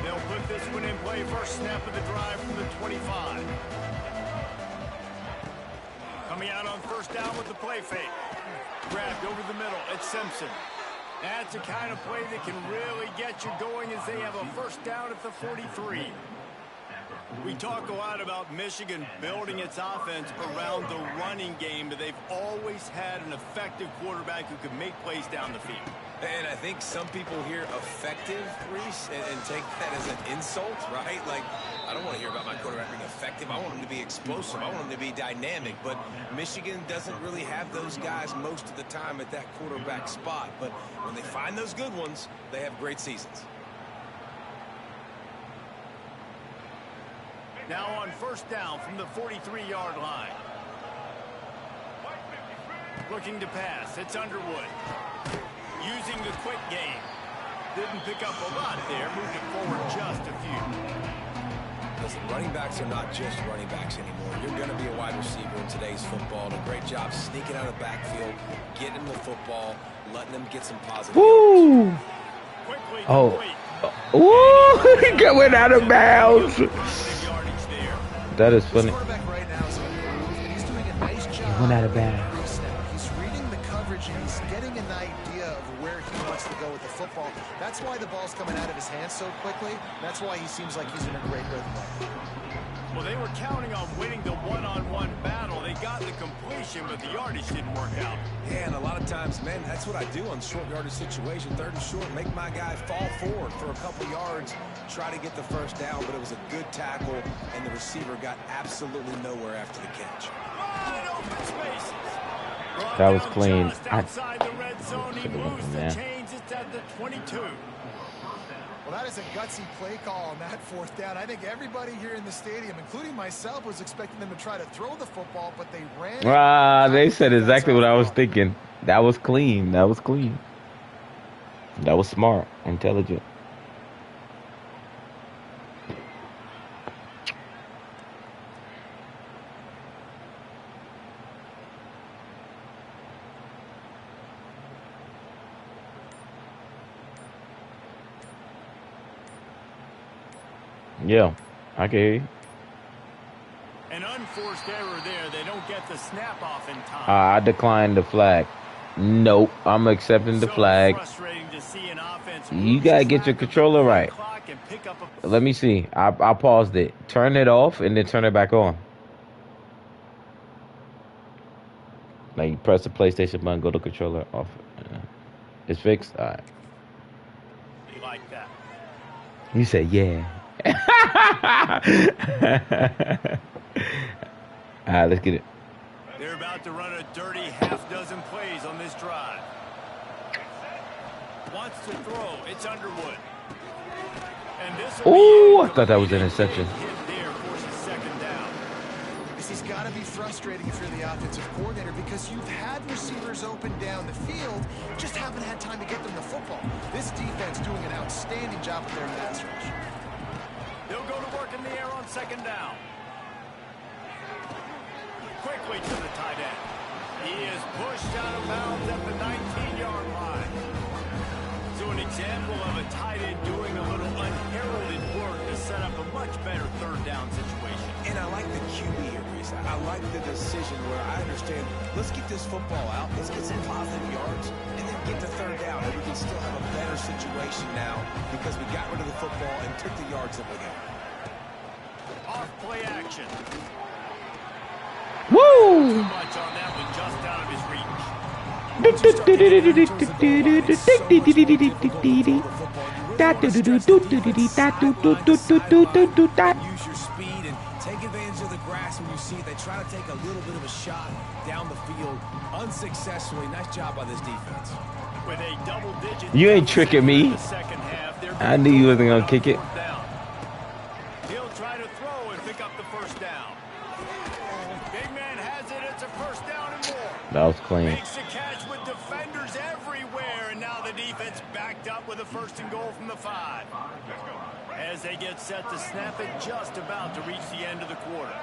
They'll put this one in play. First snap of the drive from the 25. Coming out on first down with the play fake. Grabbed over the middle. It's Simpson. That's the kind of play that can really get you going as they have a first down at the 43. We talk a lot about Michigan building its offense around the running game, but they've always had an effective quarterback who can make plays down the field. And I think some people hear effective, Reese, and take that as an insult, right? Like, I don't want to hear about my quarterback being effective. I want him to be explosive. I want him to be dynamic. But Michigan doesn't really have those guys most of the time at that quarterback spot. But when they find those good ones, they have great seasons. Now on first down from the 43-yard line. Looking to pass. It's Underwood. Using the quick game. Didn't pick up a lot there. Moved it forward just a few. Listen, running backs are not just running backs anymore. You're going to be a wide receiver in today's football. And a great job sneaking out of the backfield, getting the football, letting them get some positive. Woo! Quickly Oh. complete. Woo! He going out of bounds. Positive yardage there. That is This funny. quarterback right now is improved, and he's doing a nice job. went out of bounds. every snap. He's reading the coverage, and he's getting an idea of where he wants to go with the football. That's why the ball's coming out of his hands so quickly. That's why he seems like he's in a great rhythm. Well, they were counting on winning the one-on-one battle. They got the completion, but the yardage didn't work out. Yeah, and a lot of times, man, that's what I do on short yardage situation. 3rd and short, make my guy fall forward for a couple yards, try to get the first down, but it was a good tackle, and the receiver got absolutely nowhere after the catch. Wide open spaces. Brought That was down clean. just outside the red zone. He Should've went moves from the there. chains. It's at the 22. Well, that is a gutsy play call on that 4th down. I think everybody here in the stadium, including myself, was expecting them to try to throw the football, but they ran. They said exactly what I was thinking. That was clean. That was clean. That was smart, intelligent. Yeah, I can hear you. An unforced error there. They don't get the snap off in time. I declined the flag. Nope, I'm accepting the So flag. frustrating to see an offense You lose gotta get track your of the controller right. clock and pick up a Let me see. I paused it. Turn it off and then turn it back on. Like you press the PlayStation button, go to controller off. It's fixed. All right. like that. You said yeah. All right, let's get it. They're about to run a dirty half-dozen plays on this drive. Wants to throw. It's Underwood. And this Oh, I thought that was an interception. This has got to be frustrating if you're the offensive coordinator because you've had receivers open down the field, just haven't had time to get them the football. This defense doing an outstanding job with their pass rush. They'll go to work in the air on second down. Quickly to the tight end. He is pushed out of bounds at the 19-yard line. So an example of a tight end doing a little unheralded work to set up a much better third down situation. And I like the QB here, Reese. I like the decision where I understand, let's get this football out, let's get some positive yards, and then get to third down, and we can still have a better situation now because we got rid of the football and took the yards that we got. Off play action. Woo! Too much on that one, just out of his reach. Use your speed and take advantage of the grass when you see it. They try to take a little bit of a shot down the field unsuccessfully. Nice job by this defense. With a double-digit You ain't tricking me. in the second half, I knew you wasn't gonna kick it. He'll try to throw and pick up the first down. Big man has it. It's a first down and more. That was clean. Makes a catch with defenders everywhere, and now the defense backed up with a first and goal from the 5. As they get set to snap it, just about to reach the end of the quarter.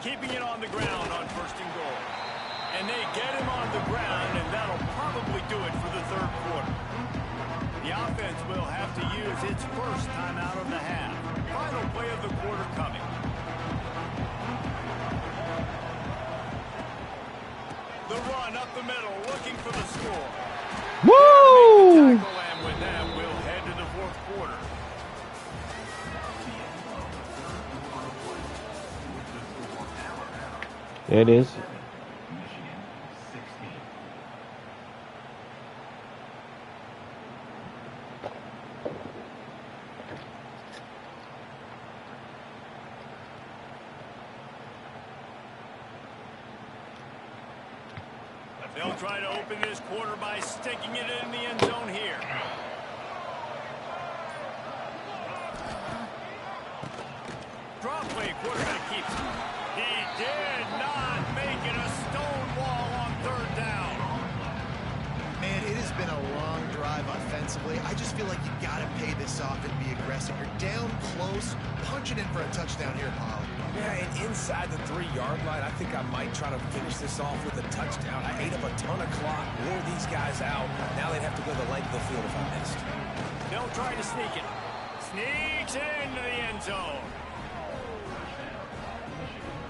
Keeping it on the ground on first and goal. And they get him on the ground, and that'll probably do it for the third quarter. The offense will have to use its first timeout of the half. Final play of the quarter coming. The run up the middle, looking for the score. Woo! And with that, we'll head to the fourth quarter. There it is. They'll try to open this quarter by sticking it in the end zone here. Drop play, quarterback keeps it. He did not make it a stone wall on third down. Man, it has been a long drive offensively. I just feel like you got to pay this off and be aggressive. You're down close, punch it in for a touchdown here, Paul. Yeah, and inside the 3-yard line, I think I might try to finish this off with a touchdown. I ate up a ton of clock, wore these guys out. Now they'd have to go the length of the field if I missed. They'll try to sneak it. Sneaks into the end zone.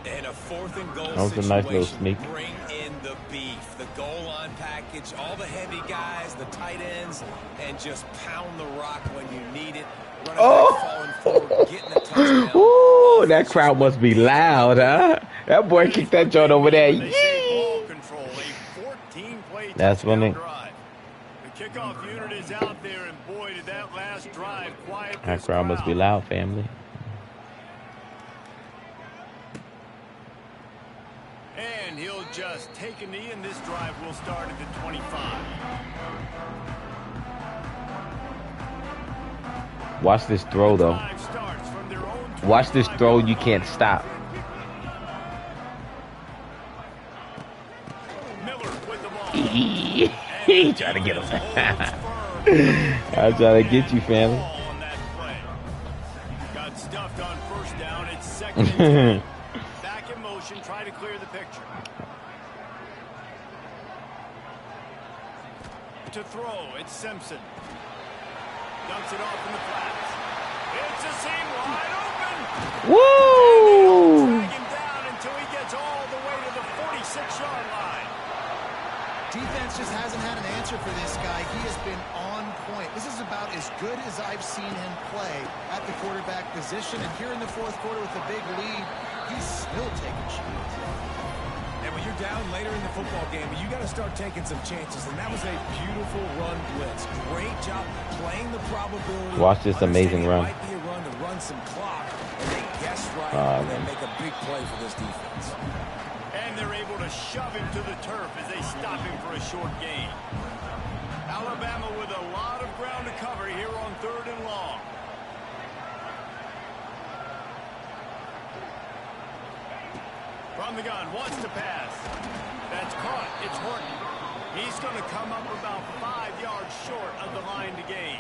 And a fourth and goal That was a nice little sneak. Bring in the beef, the goal line package, all the heavy guys, the tight ends, and just pound the rock when you need it. Oh! Forward, getting the touchdown. Ooh, that crowd must be loud, huh? That boy kicked that joint over there. They say ball Yee! control, a 14-play That's touchdown funny. drive. The kickoff unit is out there, and boy, did that last drive quiet That this crowd must be loud, family. And he'll just take a knee, and this drive will start at the 25. Watch this throw, though. Drive starts from their own Watch this 25 throw. yard You can't line. stop. Miller with the ball. He trying to get him. I'm trying to get you, family. On that play. Got stuffed on first down. It's second and 10. Back in motion, try to clear the picture. To throw, it's Simpson. Dumps it off in the flats. It's a seam wide open. Woo! Drag him down until he gets all the way to the 46-yard line. Defense just hasn't had an answer for this guy. He has been on point. This is about as good as I've seen him play at the quarterback position. And here in the fourth quarter with a big lead, he's still taking shots. And when you're down later in the football game, you got to start taking some chances. And that was a beautiful run blitz. Great job playing the probability. Watch this amazing run. It might be a run to run some clock, and they guess right, and they make a big play for this defense. shove him to the turf as they stop him for a short gain. Alabama with a lot of ground to cover here on 3rd and long. From the gun, wants to pass. That's caught. It's Horton. He's going to come up about 5 yards short of the line to gain.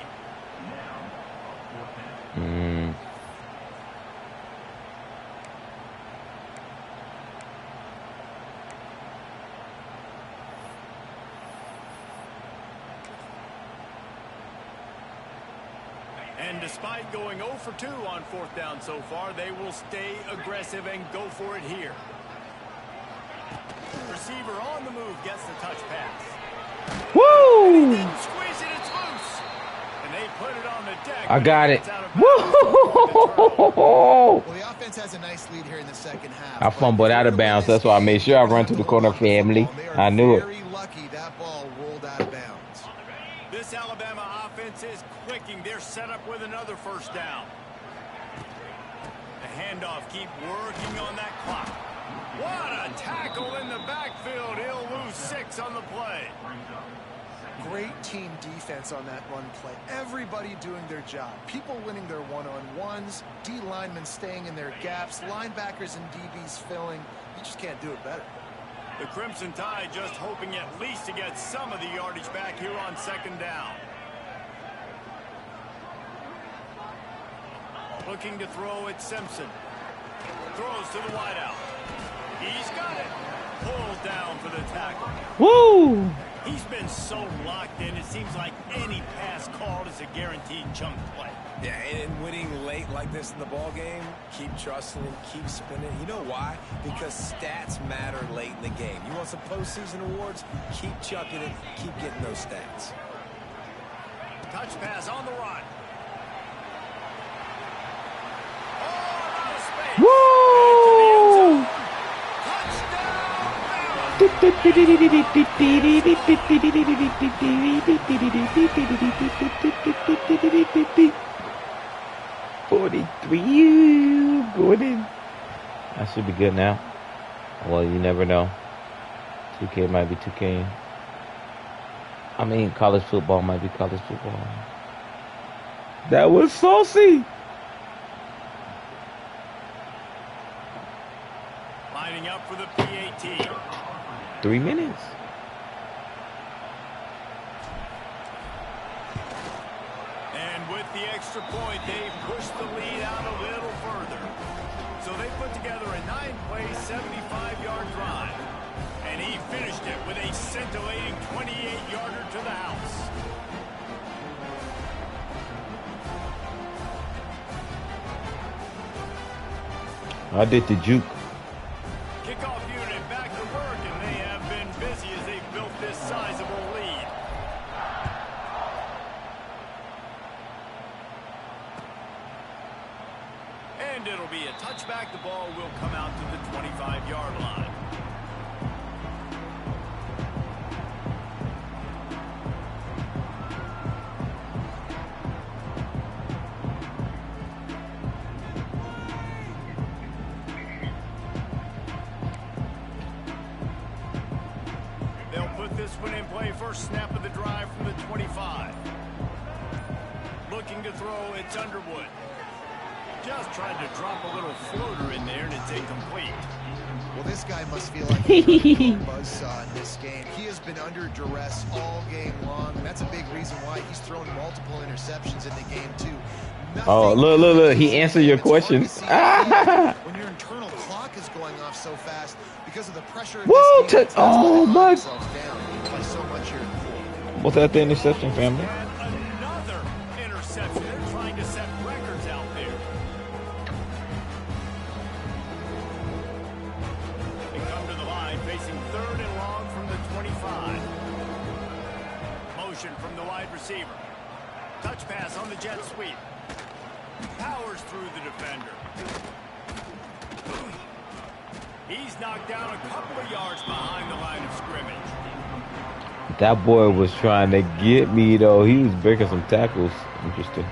And despite going 0 for 2 on 4th down so far, they will stay aggressive and go for it here. Receiver on the move gets the touch pass. Woo! Didn't squeeze it, it's loose. And they put it on the deck. I got it. Well, Woo! the offense has a nice lead here in the second half. I fumbled out of bounds. That's why I made sure I run to the corner, family. I knew it. Very lucky that ball rolled out of bounds. This Alabama offense is clicking. They're set up with another 1st down. The handoff, keep working on that clock. What a tackle in the backfield. He'll lose 6 on the play. Great team defense on that run play. Everybody doing their job. People winning their one-on-ones. D linemen staying in their gaps. Linebackers and DBs filling. You just can't do it better. The Crimson Tide just hoping at least to get some of the yardage back here on 2nd down. Looking to throw at Simpson. Throws to the wideout. He's got it. Pulls down for the tackle. Woo! He's been so locked in, it seems like any pass called is a guaranteed chunk play. Yeah, and winning late like this in the ball game, keep trusting him, keep spinning. You know why? Because stats matter late in the game. You want some postseason awards? Keep chucking it, keep getting those stats. Touch pass on the run. Oh, out of space. Woo! Touchdown. 43, Gordon. That should be good now. Well, you never know. 2K might be 2K. I mean, college football might be college football. That was saucy. Lining up for the PAT. 3 minutes. And with the extra point, they push the lead out a little further. So they put together a 9-play, 75-yard drive. And he finished it with a scintillating 28-yarder to the house. I did the juke. Kickoff unit back to work, and they have been busy as they built this sizable lead. And it'll be a touchback. The ball will come out to the 25-yard line. They'll put this one in play. First snap of the drive from the 25. Looking to throw, it's Underwood. Just tried to drop a little floater in there, and it's incomplete. Well, this guy must feel like a buzzsaw in this game. He has been under duress all game long, and that's a big reason why he's thrown multiple interceptions in the game, too. Oh, look. He answered your question. When your internal clock is going off so fast because of the pressure of Woo! this game, Oh, my. down by so much here in the fourth. What's that the interception, family? And another interception. They're trying to set records out there. They come to the line, facing 3rd and long from the 25. Motion from the wide receiver. Touch pass on the jet sweep. Powers through the defender. He's knocked down a couple of yards behind the line of scrimmage. That boy was trying to get me, though. He was breaking some tackles. Interesting.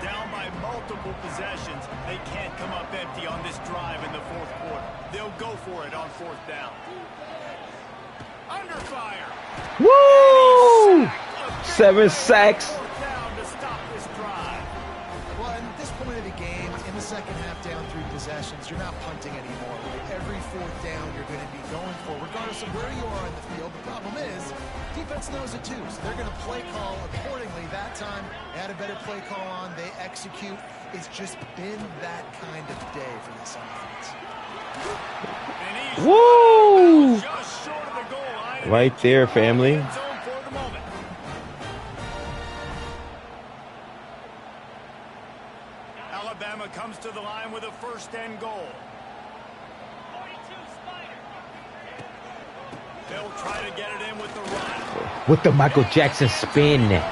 Down by multiple possessions. They can't come up empty on this drive in the fourth quarter. They'll go for it on fourth down. Under fire. Woo! 7 sacks. Fourth down to stop this drive. Well, at this point of the game, in the second half, down 3 possessions, you're not punting anymore. Right? Every fourth down you're going to be going for, regardless of where you are in the field. The problem is, defense knows it too, so they're going to play call accordingly. That time, they had a better play call on. They execute. It's just been that kind of day for this offense. Woo! Just short of the goal line. Right there, family. End zone for the moment. Alabama comes to the line with a first and goal. They'll try to get it in with the run. With the Michael Jackson spin.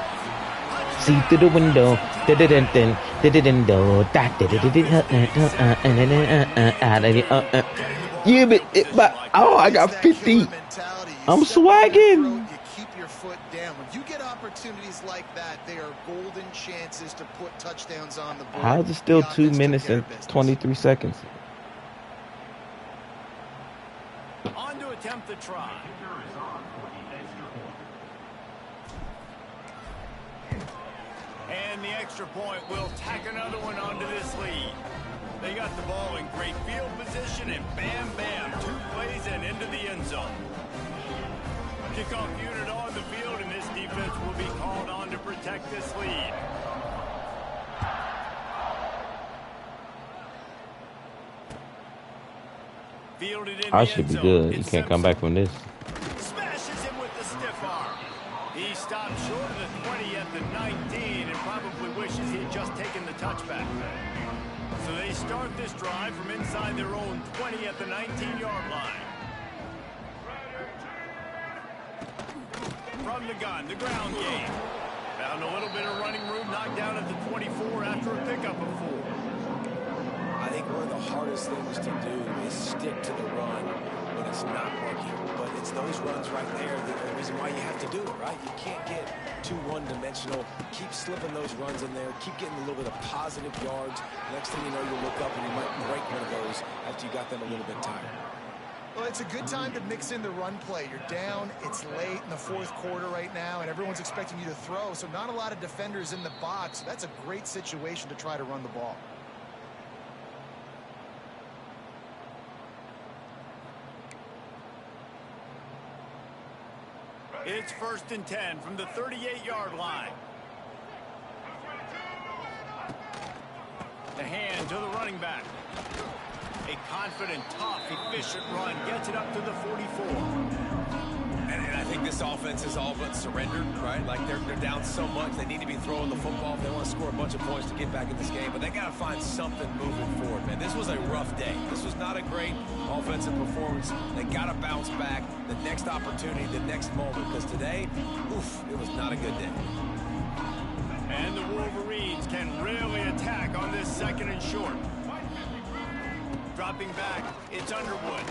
See through the window. Yeah, but oh, I got 50. I'm swagging. You keep your foot down. When you get opportunities like that, they are golden chances to put touchdowns on the board. How is it still The 2 offense took minutes care and of business. 23 seconds? On to attempt the try. And the extra point will tack another one onto this lead. They got the ball in great field position, and bam, bam, 2 plays and into the end zone. Kickoff unit on the field, and this defense will be called on to protect this lead. Fielded in I the should end be zone. good. You It's can't come Simpson. back from this. Smashes him with the stiff arm. He stopped short of the 20 at the 19 and probably wishes he had just taken the touchback. So they start this drive from inside their own 20 at the 19-yard line. From the gun, the ground game. Found a little bit of running room, knocked down at the 24 after a pickup of 4. I think one of the hardest things to do is stick to the run when it's not working. But it's those runs right there that are the reason why you have to do it, right? You can't get too one-dimensional. Keep slipping those runs in there. Keep getting a little bit of positive yards. Next thing you know, you'll look up and you might break one of those after you got them a little bit tired. Well, it's a good time to mix in the run play. You're down, it's late in the fourth quarter right now, and everyone's expecting you to throw, so not a lot of defenders in the box. That's a great situation to try to run the ball. It's 1st and 10 from the 38-yard line. The hand to the running back. A confident, tough, efficient run gets it up to the 44. And I think this offense is all but surrendered, right? Like they're down so much, they need to be throwing the football if they want to score a bunch of points to get back in this game. But they got to find something moving forward, man. This was a rough day. This was not a great offensive performance. They got to bounce back. The next opportunity, the next moment, because today, oof, it was not a good day. And the Wolverines can really attack on this 2nd and short. Dropping back, it's Underwood.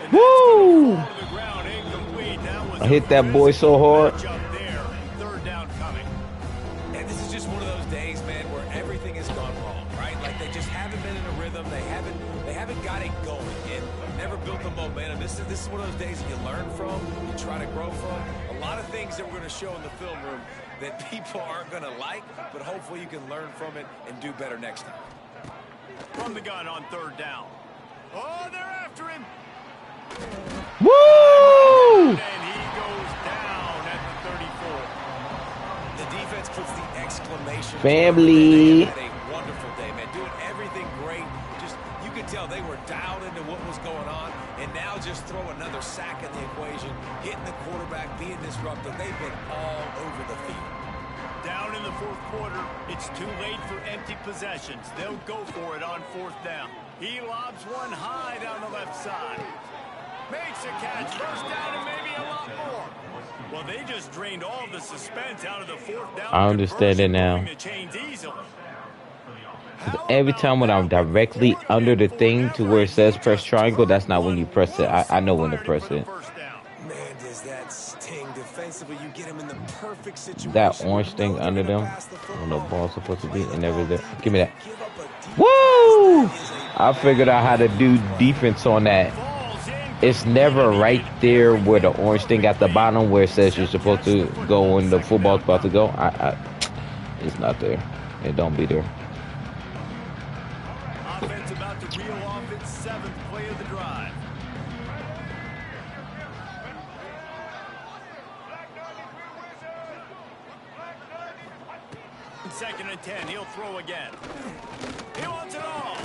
And Woo! that's gonna fall to the ground, incomplete. That was I hit that boy so hard. Up there. 3rd down coming. And this is just one of those days, man, where everything has gone wrong, right? Like they just haven't been in a rhythm. They haven't got it going and never built the momentum. This is one of those days that you learn from, you try to grow from. A lot of things that we're going to show in the film room that people aren't going to like, but hopefully you can learn from it and do better next time. From the gun on 3rd down. Oh, they're after him. Woo! And he goes down at the 34. The defense puts the exclamation Family. They had a wonderful day, man. Doing everything great. Just, you could tell they were dialed into what was going on. And now just throw another sack in the equation, hitting the quarterback, being disruptive. They've been all over the field. Down in the 4th quarter, it's too late for empty possessions. They'll go for it on 4th down. He lobs one high down the left side. Makes a catch, 1st down, and maybe a lot more. Well, they just drained all the suspense out of the 4th down. I understand it now. moving the chains easily. Every time when I'm directly under the thing to where it says press triangle, that's not when you press it. I know when to press it. Man, does that sting defensively. You get him in the perfect situation. That orange thing under them, when the ball's supposed to be, and never there. Give me that. Woo! I figured out how to do defense on that. It's never right there where the orange thing at the bottom where it says you're supposed to go when the football's about to go. It's not there. It don't be there. Offense about to reel off its 7th play of the drive. Second and 10, he'll throw again. He wants it all.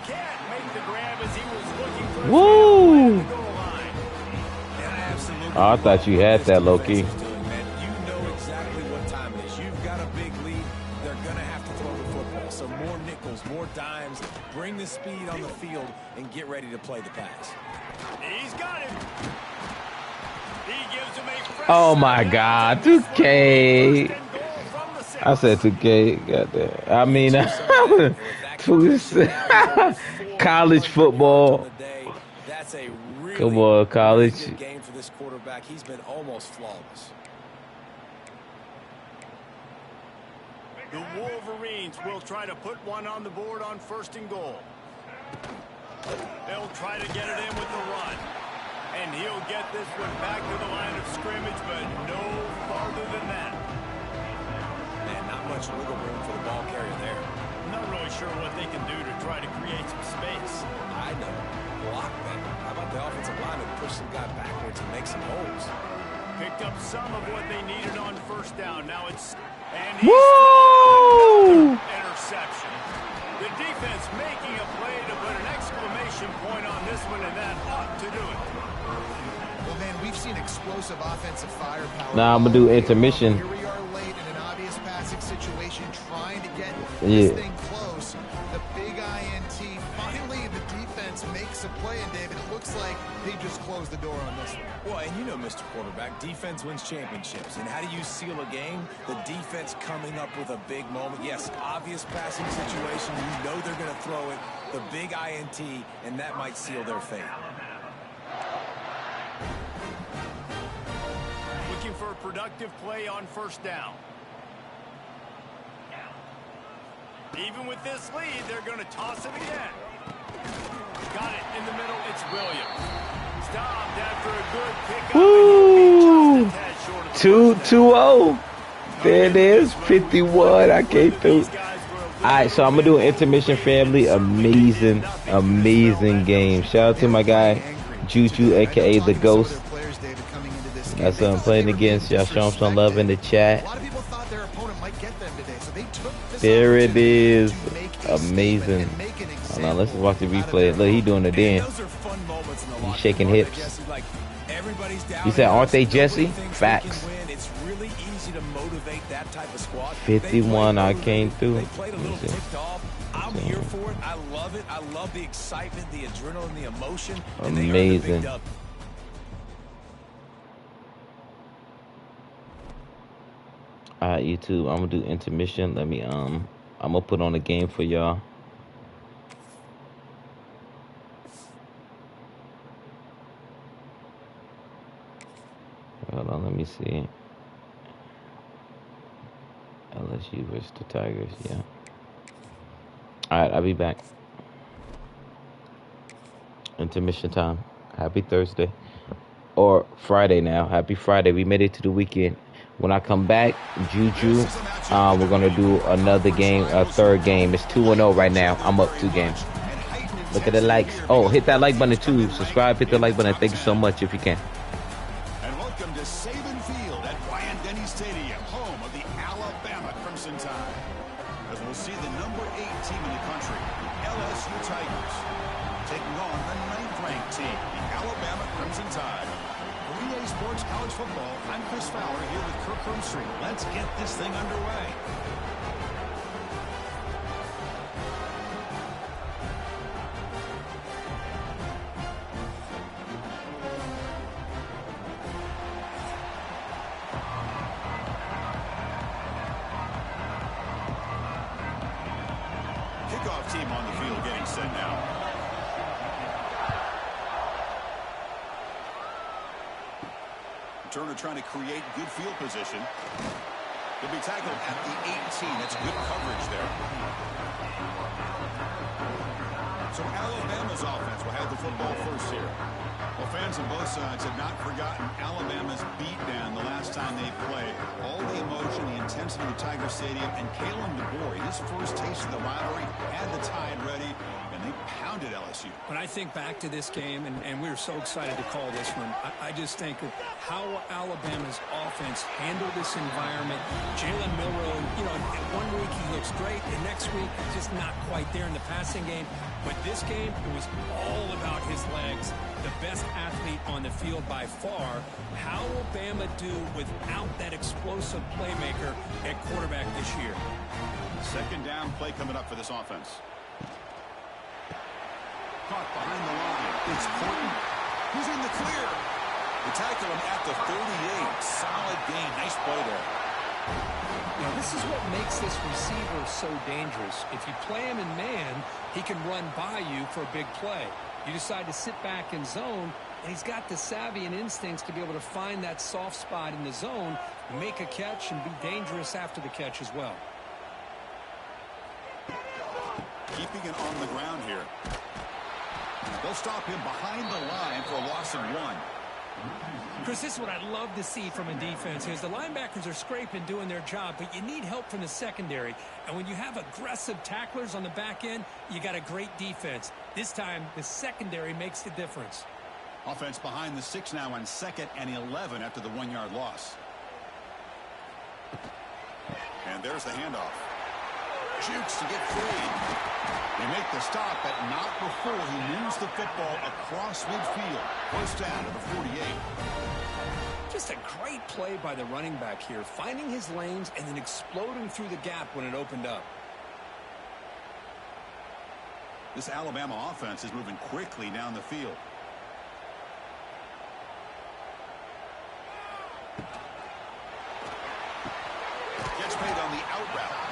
Can't make the grab as he was looking for the goal line. Oh, I thought you had that, Loki. You know exactly what time it is. You've got a big lead. They're going to have to throw the football. So more nickels, more dimes. Bring the speed on the field and get ready to play the pass. He's got him. He gives him a fresh Oh my God, 2K. I said 2K. Goddamn. I mean, college football. That's a really Come on, college. good game for this quarterback. He's been almost flawless. The Wolverines will try to put one on the board on 1st and goal. They'll try to get it in with the run. And he'll get this one back to the line of scrimmage, but no farther than that. And not much wiggle room for the ball carrier there. I'm not really sure what they can do to try to create some space. I know. Block better. How about the offensive lineman push some guy backwards and make some holes? Picked up some of what they needed on 1st down. Now it's... And Woo! Interception. The defense making a play to put an exclamation point on this one, and that ought to do it. Well, man, we've seen explosive offensive firepower. Now I'm gonna do intermission. Here we are late in an obvious passing situation, trying to get Yeah. this thing close. The big INT. Finally, the defense makes a play, and David, it looks like they just closed the door on this one. Well, and you know, Mr. Quarterback, defense wins championships. And how do you seal a game? The defense coming up with a big moment. Yes, obvious passing situation. You know they're going to throw it. The big INT, and that might seal their fate. Looking for a productive play on 1st down. Even with this lead, they're going to toss it again. Got it in the middle. It's Williams. Stopped after a good pickup. Woo! Just a tad short of the 2-0. There it is. 51. I came through. Alright, so I'm gonna do an intermission, family. Amazing, amazing game. Shout out to my guy Juju, aka the Ghost. That's who I'm playing against. Y'all show him some love in the chat. There it is. Amazing. Hold on, let's watch the replay. Look, he doing the dance. He's shaking hips. You said, aren't they Jesse? Facts. It's really easy to motivate that type of squad. 51, I came through. They played a little ticked off. I'm here for it. I love it. I love the excitement, the adrenaline, the emotion. Amazing. Alright, YouTube, I'm gonna do intermission. Let me I'm gonna put on a game for y'all. Hold on, let me see. LSU versus the Tigers, yeah. Alright, I'll be back. Intermission time. Happy Thursday. Or Friday now. Happy Friday. We made it to the weekend. When I come back, Juju, we're going to do another game, a third game. It's 2-0 right now. I'm up 2 games. Look at the likes. Oh, hit that like button too. Subscribe, hit the like button. Thank you so much if you can. And welcome to Saban Field at Bryant-Denny Stadium, home of the Alabama Crimson Tide. As we'll see the number 8 team in the country, the LSU Tigers, taking on the 9th-ranked team, the Alabama Crimson Tide. For EA Sports College Football, I'm Chris Fowler here with Kirk Herbstreit. Let's get this thing underway. Kickoff team on the field getting set now. Turner trying to create good field position. He'll be tackled at the 18. That's good coverage there. So Alabama's offense will have the football first here. Well, fans on both sides have not forgotten Alabama's beatdown the last time they played. All the emotion, the intensity of the Tiger Stadium, and Kalen DeBoer, his first taste of the rivalry, had the Tide ready, and they pounded LSU. When I think back to this game, and we were so excited to call this one, I just think of how Alabama's offense handled this environment. Jalen Milroe, you know, one week he looks great, and next week just not quite there in the passing game. But this game, it was all about his legs. The best athlete on the field by far. How will Bama do without that explosive playmaker at quarterback this year? Second down play coming up for this offense. Caught behind the line. It's Horton. He's in the clear. They tackle him at the 38. Solid gain. Nice play there. Now, this is what makes this receiver so dangerous. If you play him in man, he can run by you for a big play. You decide to sit back in zone, and he's got the savvy and instincts to be able to find that soft spot in the zone, make a catch, and be dangerous after the catch as well. Keeping it on the ground here. They'll stop him behind the line for a loss of 1. Chris, this is what I'd love to see from a defense is the linebackers are scraping, doing their job, but you need help from the secondary. And when you have aggressive tacklers on the back end, you got a great defense. This time, the secondary makes the difference. Offense behind the 6 now on 2nd and 11 after the 1-yard loss. And there's the handoff. Jukes to get free. They make the stop, but not before he moves the football across midfield. First down to the 48. Just a great play by the running back here, finding his lanes and then exploding through the gap when it opened up. This Alabama offense is moving quickly down the field. Gets made on the out route.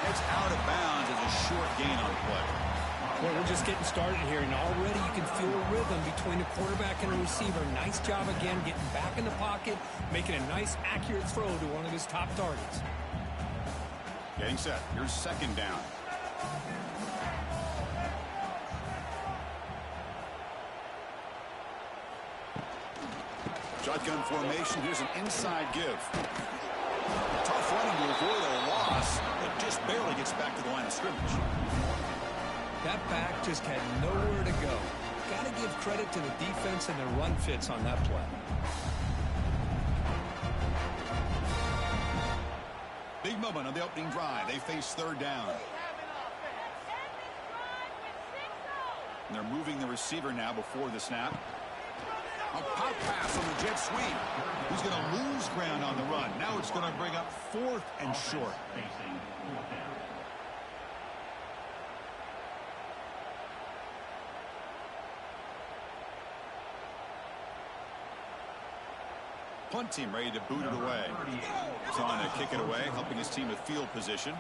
It's out of bounds as a short gain on play. Well, we're just getting started here, and already you can feel a rhythm between a quarterback and a receiver. Nice job again getting back in the pocket, making a nice, accurate throw to one of his top targets. Getting set. Here's second down. Shotgun formation. Here's an inside give. Tough running to avoid a loss, but just barely gets back to the line of scrimmage. That back just had nowhere to go. Got to give credit to the defense and their run fits on that play. Big moment on the opening drive. They face third down. And they're moving the receiver now before the snap. A pop pass on the jet sweep. He's going to lose ground on the run. Now it's going to bring up 4th and short. Punt team ready to boot it away. He's on to kick it away, helping his team with field position.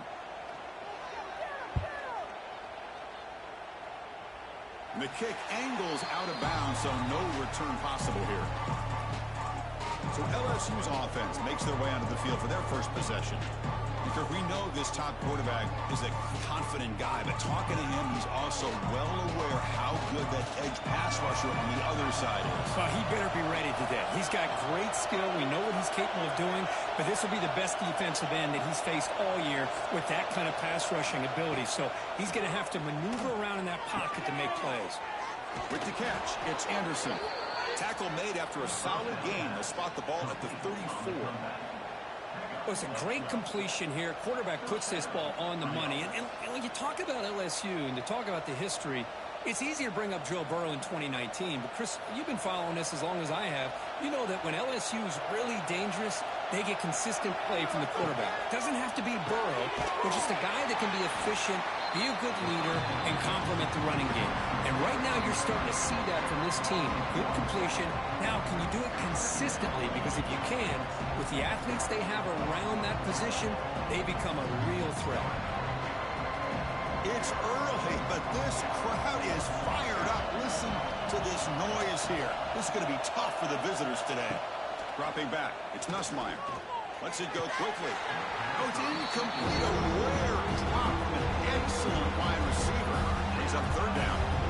And the kick angles out of bounds, so no return possible here. So LSU's offense makes their way onto the field for their first possession. Because we know this top quarterback is a confident guy, but talking to him, he's also well aware how good that edge pass rusher on the other side is. Well, he better be ready today. He's got great skill. We know what he's capable of doing, but this will be the best defensive end that he's faced all year with that kind of pass rushing ability. So he's going to have to maneuver around in that pocket to make plays. With the catch, it's Anderson. Tackle made after a solid gain. They'll spot the ball at the 34. Well, it's a great completion here. Quarterback puts this ball on the money. And when you talk about LSU and you talk about the history, it's easy to bring up Joe Burrow in 2019. But, Chris, you've been following this as long as I have. You know that when LSU is really dangerous, they get consistent play from the quarterback. It doesn't have to be Burrow, but just a guy that can be efficient, be a good leader, and complement the running game. And right now you're starting to see that from this team. Good completion. Now, can you do it consistently? Because if you can, with the athletes they have around that position, they become a real threat. It's early, but this crowd is fired up. Listen to this noise here. This is going to be tough for the visitors today. Dropping back, it's Nussmeier. Lets it go quickly. Oh, it's incomplete. A rare drop from an excellent wide receiver. Brings up third down.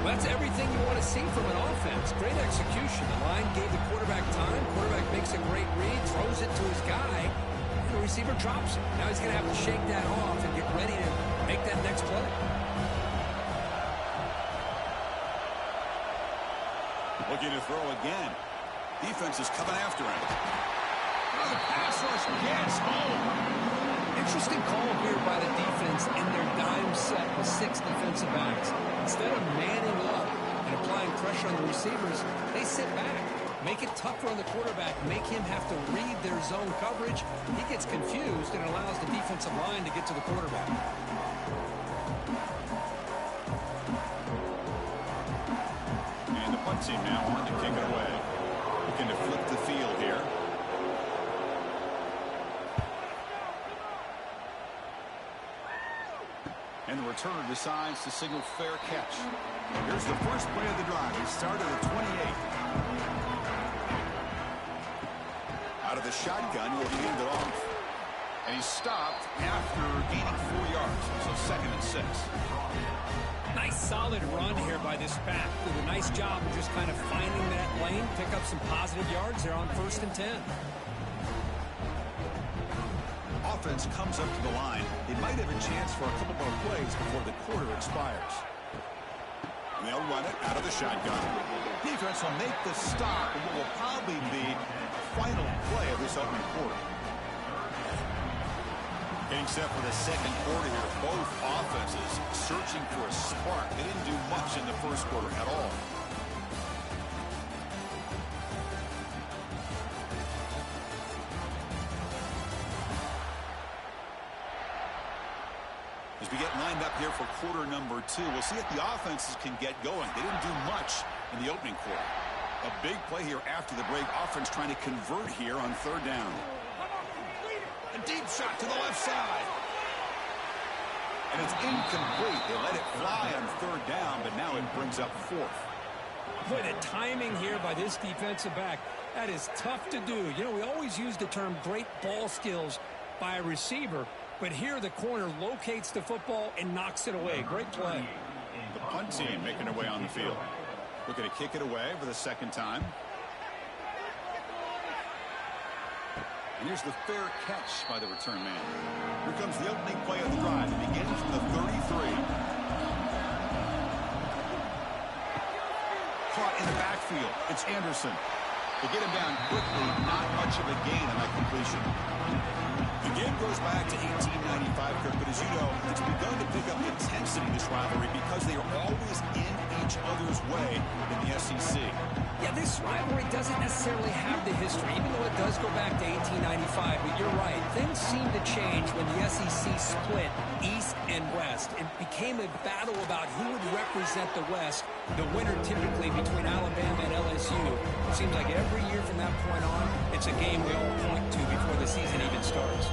Well, that's everything you want to see from an offense. Great execution. The line gave the quarterback time. Quarterback makes a great read, throws it to his guy, and the receiver drops it. Now he's going to have to shake that off and get ready to make that next play. Looking to throw again. Defense is coming after him. Oh, the pass rush gets home. Interesting call here by the defense in their dime set with 6 defensive backs. Instead of manning up and applying pressure on the receivers, they sit back, make it tougher on the quarterback, make him have to read their zone coverage. He gets confused and allows the defensive line to get to the quarterback. And the punt team now on to kick it away. Looking to flip the field here. And the returner decides to signal fair catch. Here's the first play of the drive. He started at 28. Out of the shotgun, he'll hand it off. And he's stopped after gaining 4 yards. So 2nd and 6. Nice solid run here by this back. Did a nice job of just kind of finding that lane, pick up some positive yards there on 1st and 10. Offense comes up to the line. They might have a chance for a couple more plays before the quarter expires. And they'll run it out of the shotgun. Defense will make the stop and what will probably be the final play of this opening quarter. Getting set for the second quarter here. Both offenses searching for a spark. They didn't do much in the first quarter at all. As we get lined up here for quarter number 2, we'll see if the offenses can get going. They didn't do much in the opening quarter. A big play here after the break. Offense trying to convert here on 3rd down. A deep shot to the left side. And it's incomplete. They let it fly on 3rd down, but now it brings up 4th. Boy, the timing here by this defensive back, that is tough to do. You know, we always use the term great ball skills by a receiver, but here the corner locates the football and knocks it away. Great play. The punt team making their way on the field. Looking to kick it away for the 2nd time. And here's the fair catch by the return man. Here comes the opening play of the drive. It begins from the 33. Caught in the backfield. It's Anderson. They get him down quickly. Not much of a gain on that completion. The game goes back to 1895, Kirk, but as you know, it's begun to pick up intensity in this rivalry because they are always in each other's way in the SEC. Yeah, this rivalry doesn't necessarily have the history, even though it does go back to 1895. But you're right, things seem to change when the SEC split East and West. It became a battle about who would represent the West, the winner typically between Alabama and LSU. It seems like every year from that point on, it's a game we all point to before the season even starts.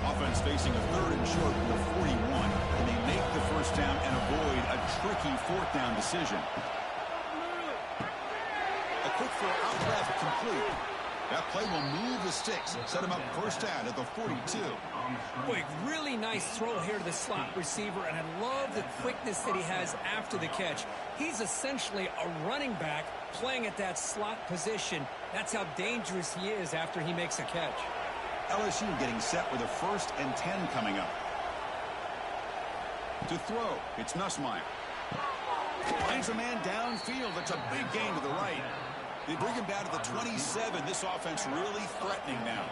Offense facing a 3rd and short from the 41. And they make the 1st down and avoid a tricky 4th down decision. A quick throw out left, complete. That play will move the sticks and set him up 1st down at the 42. Boy, really nice throw here to the slot receiver, and I love the quickness that he has after the catch. He's essentially a running back playing at that slot position. That's how dangerous he is after he makes a catch. LSU getting set with a 1st and 10 coming up. To throw, it's Nussmeier. Finds a man downfield. That's a big gain to the right. They bring him down to the 27. This offense really threatening now.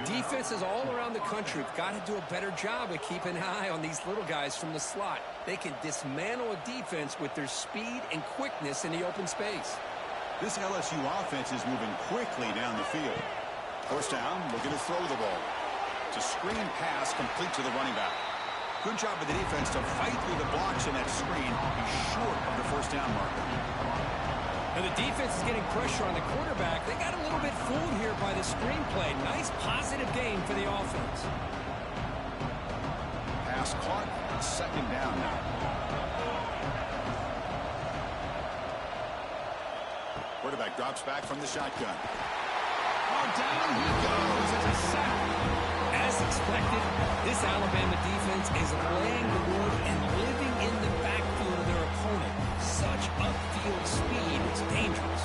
Defenses all around the country have got to do a better job of keeping an eye on these little guys from the slot. They can dismantle a defense with their speed and quickness in the open space. This LSU offense is moving quickly down the field. 1st down, looking to throw the ball. It's a screen pass complete to the running back. Good job by the defense to fight through the blocks in that screen. He's short of the 1st down marker. And the defense is getting pressure on the quarterback. They got a little bit fooled here by the screenplay. Nice positive gain for the offense. Pass caught. 2nd down now. Quarterback drops back from the shotgun. Oh, down he goes. It's a sack. As expected, Alabama defense is laying the wood and living in the backfield of their opponent. Such upfield speed is dangerous.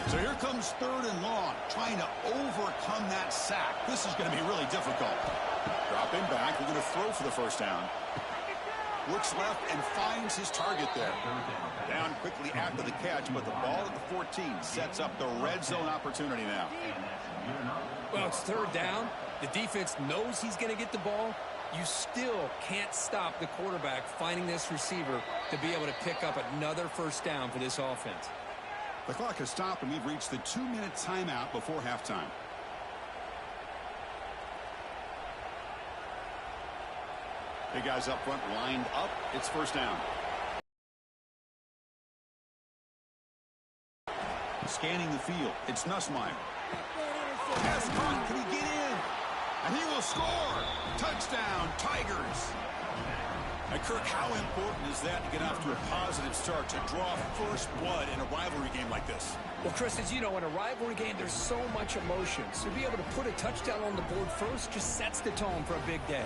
So here comes 3rd and long, trying to overcome that sack. This is going to be really difficult. Dropping back, they're going to throw for the first down. Looks left and finds his target there. Down quickly after the catch, but the ball at the 14 sets up the red zone opportunity now. Well, it's 3rd down. The defense knows he's going to get the ball. You still can't stop the quarterback finding this receiver to be able to pick up another first down for this offense. The clock has stopped, and we've reached the 2-minute timeout before halftime. Big guys up front lined up. It's first down. Scanning the field. It's Nussmeier. Pass caught. Can he get in? And he will score. Touchdown, Tigers. And Kirk, how important is that to get off to a positive start, to draw first blood in a rivalry game like this? Well, Chris, as you know, in a rivalry game, there's so much emotion. So to be able to put a touchdown on the board first just sets the tone for a big day.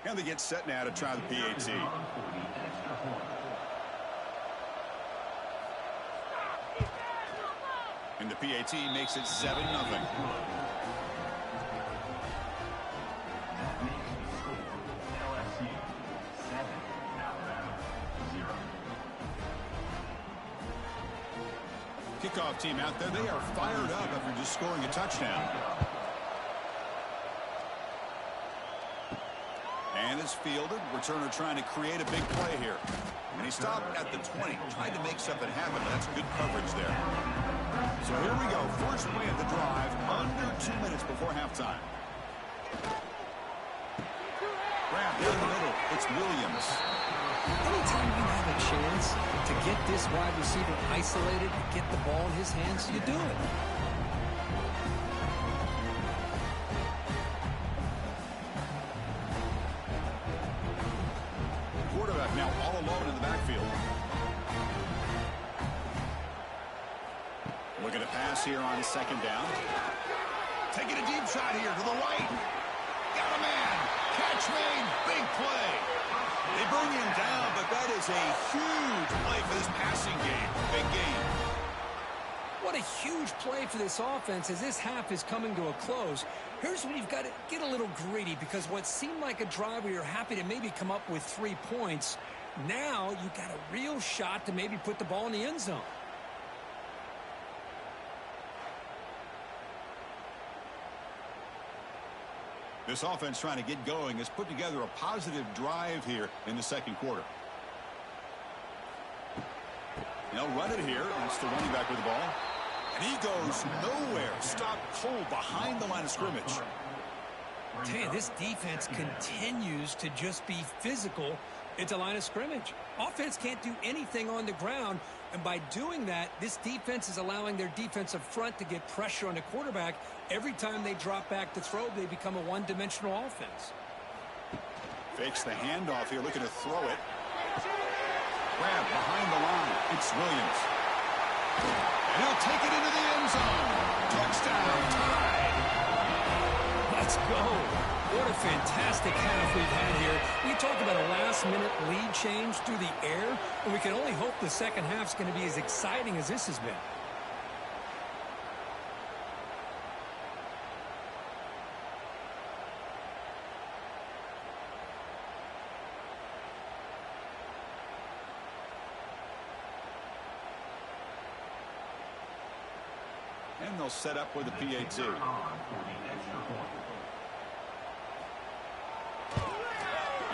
And they get set now to try the PAT. And the PAT makes it 7-0. Kickoff team out there. They are fired up after just scoring a touchdown. And is fielded. Returner trying to create a big play here. And he stopped at the 20. Tried to make something happen. That's good coverage there. So here we go. First play of the drive. Under 2 minutes before halftime. Grab down the middle. It's Williams. Anytime you have a chance to get this wide receiver isolated and get the ball in his hands, you do it. Now all alone in the backfield. Looking to pass here on 2nd down. Taking a deep shot here to the right. Got a man. Catch made. Big play. They bring him down, but that is a huge play for this passing game. Big game. What a huge play for this offense as this half is coming to a close. Here's when you've got to get a little greedy, because what seemed like a drive where you're happy to maybe come up with 3 points, now you've got a real shot to maybe put the ball in the end zone. This offense trying to get going has put together a positive drive here in the 2nd quarter. They'll run it here. That's the running back with the ball. And he goes nowhere. Stopped cold behind the line of scrimmage. I tell you, this defense continues to just be physical at the line of scrimmage. Offense can't do anything on the ground, and by doing that, this defense is allowing their defensive front to get pressure on the quarterback. Every time they drop back to throw, they become a one-dimensional offense. Fakes the handoff here, looking to throw it. Grab behind the line. It's Williams. And he'll take it into the end zone. Touchdown, tied. Let's go. What a fantastic half we've had here. We talk about a last-minute lead change through the air, and we can only hope the second half's going to be as exciting as this has been. And they'll set up with the PAT.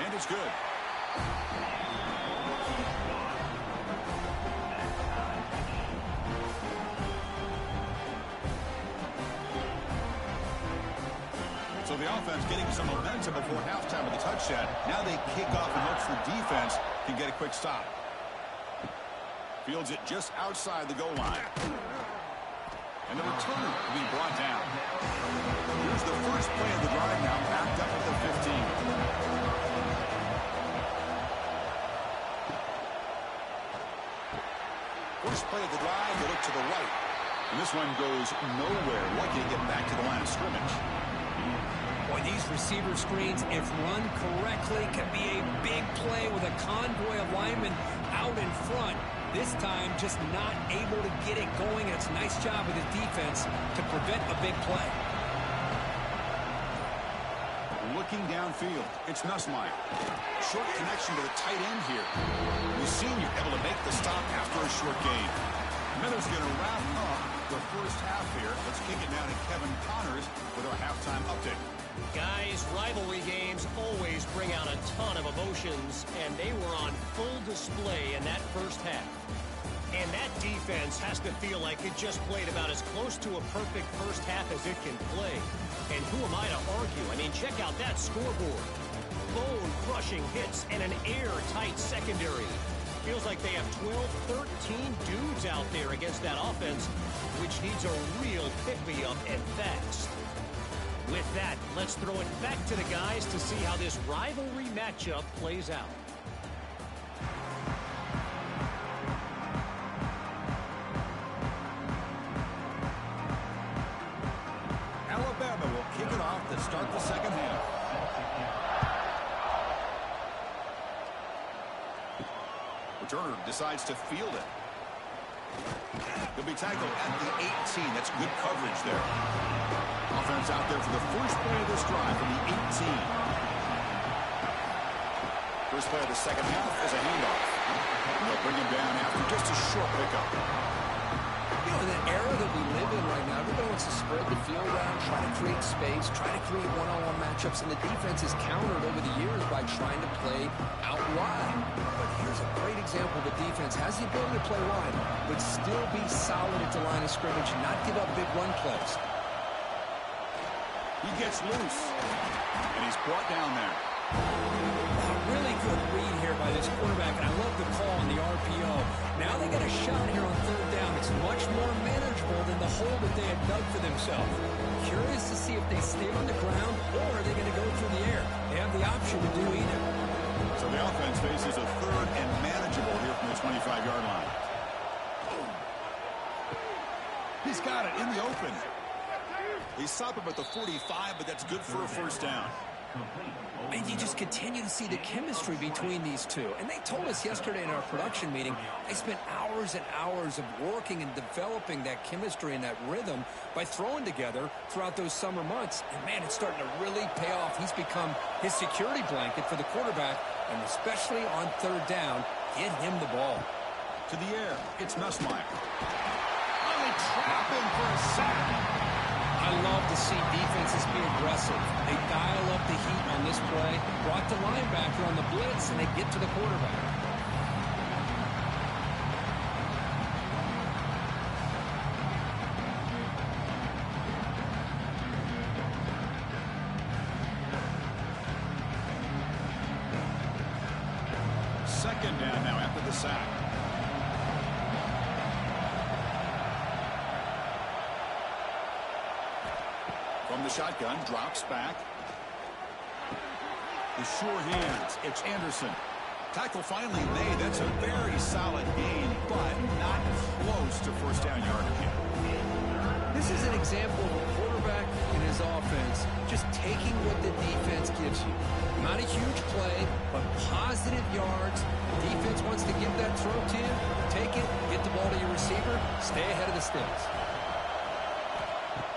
And it's good. So the offense getting some momentum before halftime with a touchdown. Now they kick off in hopes the defense can get a quick stop. Fields it just outside the goal line. And the return will be brought down. Here's the first play of the drive now, backed up at the 15. First play of the drive, they look to the right. And this one goes nowhere. Lucky to get back to the line of scrimmage. Boy, these receiver screens, if run correctly, can be a big play with a convoy of linemen out in front. This time, just not able to get it going. And it's a nice job with his defense to prevent a big play. Looking downfield, it's Nussmeier. Short connection to the tight end here. The senior able to make the stop after a short gain. Miller's going to wrap up the first half here. Let's kick it now to Kevin Connors with our halftime update. Guys, rivalry games always bring out a ton of emotions, and they were on full display in that first half. And that defense has to feel like it just played about as close to a perfect first half as it can play. And who am I to argue? I mean, check out that scoreboard. Bone-crushing hits and an airtight secondary. Feels like they have 12, 13 dudes out there against that offense, which needs a real pick-me-up and fast. With that, let's throw it back to the guys to see how this rivalry matchup plays out. Alabama will kick it off to start the second half. Returner decides to field it. He'll be tackled at the 18. That's good coverage there. Offense out there for the first play of this drive from the 18. First play of the second half is a handoff. They'll bring him down after just a short pickup. You know, in the era that we live in right now, everybody wants to spread the field out, try to create space, try to create one-on-one matchups, and the defense is countered over the years by trying to play out wide. But here's a great example. The defense has the ability to play wide, but still be solid at the line of scrimmage, not give up big run plays. He gets loose, and he's brought down there. A really good read here by this quarterback, and I love the call on the RPO. Now they got a shot here on third down. It's much more manageable than the hole that they had dug for themselves. Curious to see if they stay on the ground or are they going to go through the air. They have the option to do either. So the offense faces a third and manageable here from the 25-yard line. He's got it in the open. He stopped him at the 45, but that's good for a first down. And you just continue to see the chemistry between these two. And they told us yesterday in our production meeting, they spent hours and hours of working and developing that chemistry and that rhythm by throwing together throughout those summer months. And, man, it's starting to really pay off. He's become his security blanket for the quarterback, and especially on third down, get him the ball. To the air, it's Nussmeier. Oh, they trap him for a sack. I love to see defenses be aggressive. They dial up the heat on this play, brought the linebacker on the blitz, and they get to the quarterback. Second down now after the sack. From the shotgun, drops back. The sure hands, it's Anderson. Tackle finally made. That's a very solid gain, but not close to first down yardage yet. This is an example of a quarterback in his offense just taking what the defense gives you. Not a huge play, but positive yards. Defense wants to give that throw to you. Take it, get the ball to your receiver, stay ahead of the sticks.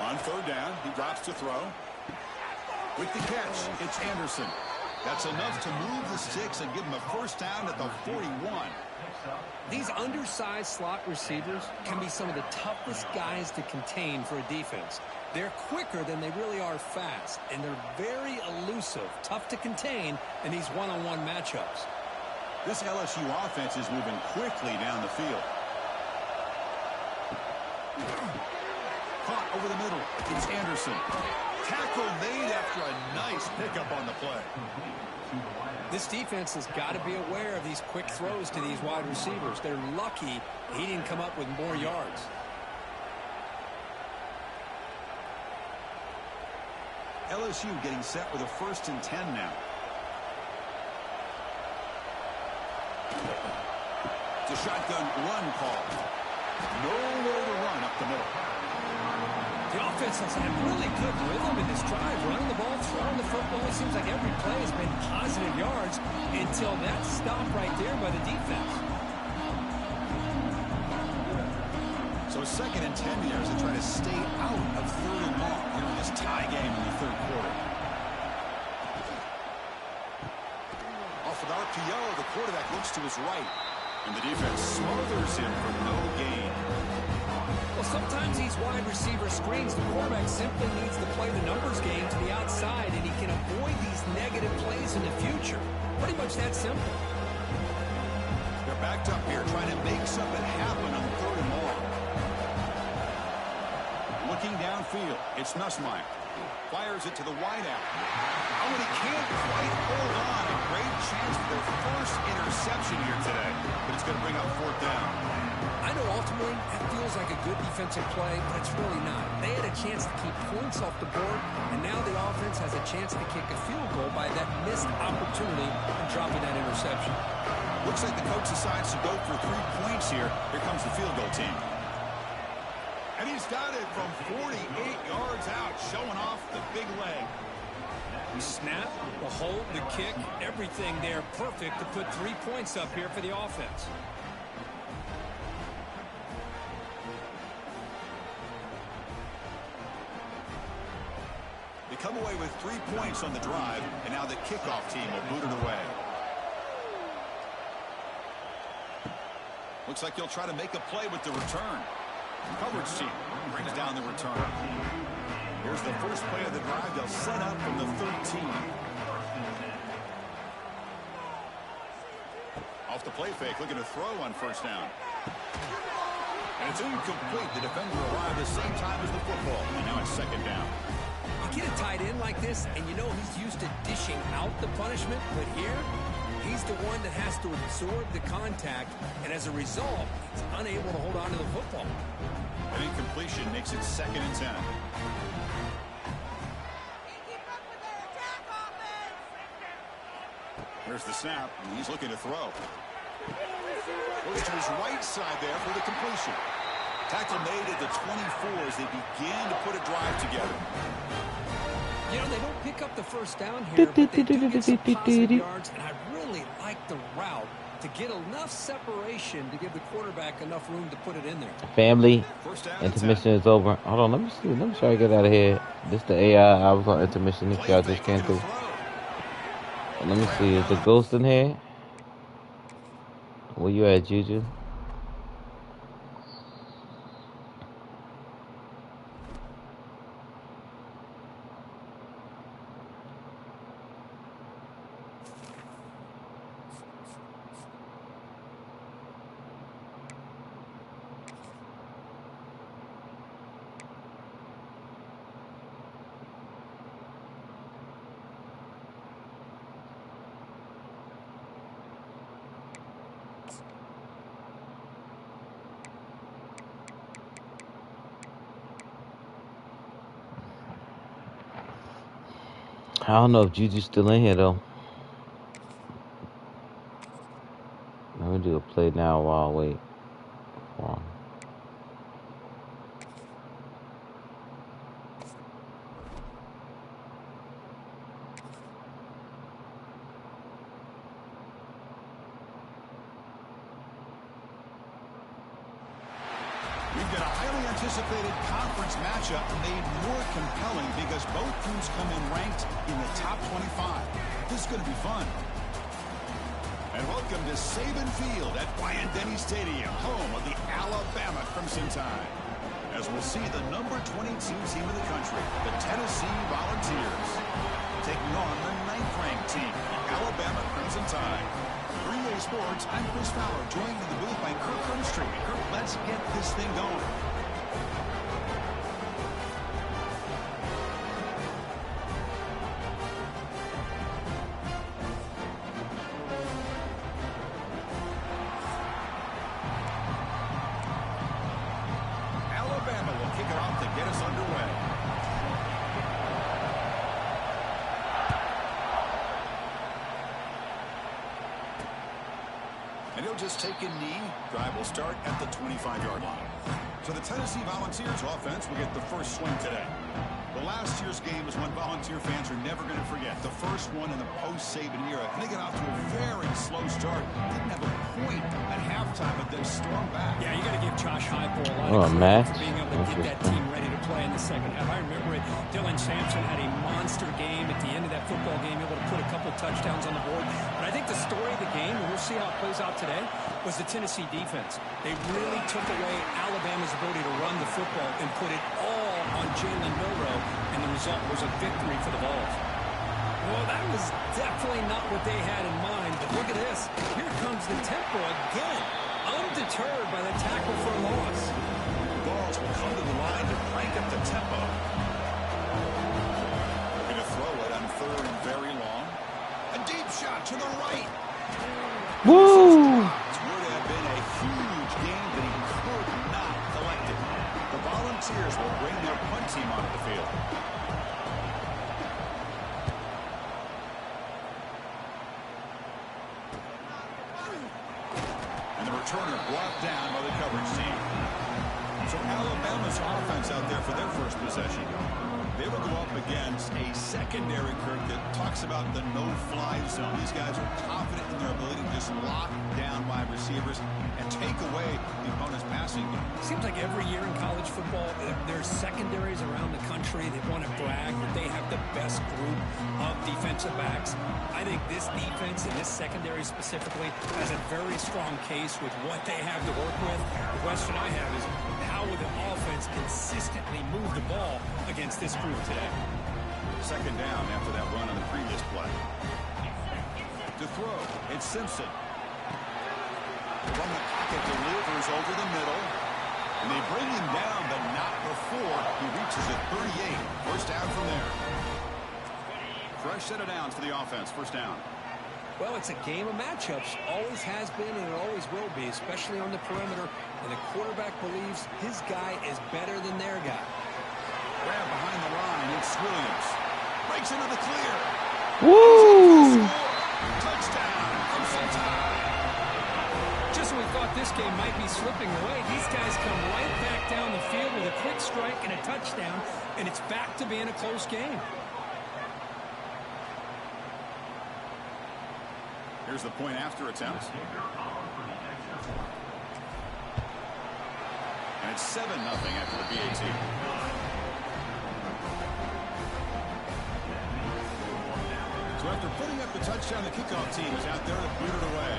On third down, he drops to throw. With the catch, it's Anderson. That's enough to move the sticks and give him a first down at the 41. These undersized slot receivers can be some of the toughest guys to contain for a defense. They're quicker than they really are fast, and they're very elusive, tough to contain in these one-on-one matchups. This LSU offense is moving quickly down the field. Caught over the middle. It's Anderson. Tackle made after a nice pickup on the play. This defense has got to be aware of these quick throws to these wide receivers. They're lucky he didn't come up with more yards. LSU getting set with a 1st and 10 now. It's a shotgun run call. Nowhere to run up the middle. The offense has had really good rhythm in this drive, running the ball, throwing the football. It seems like every play has been positive yards until that stop right there by the defense. So 2nd and 10 here as they try to stay out of 3rd and long here in this tie game in the 3rd quarter. Off an RPO, the quarterback looks to his right, and the defense smothers him for no gain. Well, sometimes these wide receiver screens, the quarterback simply needs to play the numbers game to the outside, and he can avoid these negative plays in the future. Pretty much that simple. They're backed up here trying to make something happen on 3rd and long. Looking downfield, it's Nussmeier. Fires it to the wideout. Oh, and he can't quite hold on. A great chance for their first interception here today, but it's going to bring up 4th down. I know ultimately that feels like a good defensive play, but it's really not. They had a chance to keep points off the board, and now the offense has a chance to kick a field goal by that missed opportunity and dropping that interception. Looks like the coach decides to go for 3 points here. Here comes the field goal team. And he's got it from 48 yards out, showing off the big leg. The snap, the hold, the kick, everything there perfect to put 3 points up here for the offense. They come away with 3 points on the drive, and now the kickoff team will boot it away. Looks like he'll try to make a play with the return. Coverage team brings down the return. Here's the first play of the drive. They'll set up from the 13. Off the play fake, looking to throw on 1st down. And it's incomplete. The defender arrived the same time as the football, and now it's 2nd down. You get a tight end like this, and you know he's used to dishing out the punishment, but here, he's the one that has to absorb the contact, and as a result, he's unable to hold on to the football. An incompletion makes it 2nd and 10. Here's the snap, and he's looking to throw. Goes to his right side there for the completion. Tackle made at the 24 as they begin to put a drive together. You know, they don't pick up the 1st down here, but they do get some positive yards, and I really like the route to get enough separation to give the quarterback enough room to put it in there. Family, intermission is over. Hold on, let me see. Let me try to get out of here. This the AI. I was on intermission. This guy just came through. Let me see. Is the ghost in here? Where you at, Juju? I don't know if Juju's still in here though. Let me do a play now while I wait. Hold on. We've got a highly anticipated conference matchup made more compelling because both teams come in ranked in the top 25. This is going to be fun. And welcome to Saban Field at Bryant-Denny Stadium, home of the Alabama Crimson Tide. As we'll see the number 22 team in the country, the Tennessee Volunteers, taking on the 9th-ranked team, the Alabama Crimson Tide. 3A Sports, I'm Chris Fowler, joined in the booth by Kirk Herbstreit. Kirk, let's get this thing going. they'll just take a knee. Drive will start at the 25-yard line. So the Tennessee Volunteers offense will get the first swing today. Well, last year's game is one Volunteer fans are never going to forget. The first one in the post-Saban era. And they got off to a very slow start. Didn't have a point at halftime, but then stormed back. Yeah, you got to give Josh Heupel a lot of credit for being able to get that team ready to play in the second half. I remember it. Dylan Sampson had a monster game at the end of that football game, able to put a couple touchdowns on the board. But I think the story of the game, and we'll see how it plays out today, was the Tennessee defense. They really took away Alabama's ability to run the football and put it all on Jalen Milroe, and the result was a victory for the Vols. Well, that was definitely not what they had in mind, but look at this. Here comes the tempo again, undeterred by the tackle for a loss. The Vols will come to the line to crank up the tempo. They're going to throw it on third and very long. A deep shot to the right. Woo! It would have been a huge game that he could not collect it. The Volunteers will bring their punt team onto the field. And the returner brought down by the coverage team. So Alabama's offense out there for their first possession. They will go up against a secondary, Kirk, that talks about the no-fly zone. These guys are confident in their ability to just lock down wide receivers and take away the opponent's passing game. Seems like every year in college football, there's secondaries around the country that want to brag that they have the best group of defensive backs. I think this defense and this secondary specifically has a very strong case with what they have to work with. The question I have is, how will the offense consistently move the ball against this group today? Second down after that run on the previous play. To throw, it's Simpson. From the pocket, delivers over the middle. And they bring him down, but not before he reaches at 38. First down from there. Fresh set of downs for the offense. First down. Well, it's a game of matchups. Always has been and it always will be, especially on the perimeter. And the quarterback believes his guy is better than their guy. Grab behind the line. It's Williams. Breaks into the clear. Woo! Touchdown. Crimson Tide. Just when we thought this game might be slipping away, these guys come right back down the field with a quick strike and a touchdown, and it's back to being a close game. Here's the point after attempt. And it's 7-0 after the BAT. So after putting up the touchdown, the kickoff team is out there to boot it away.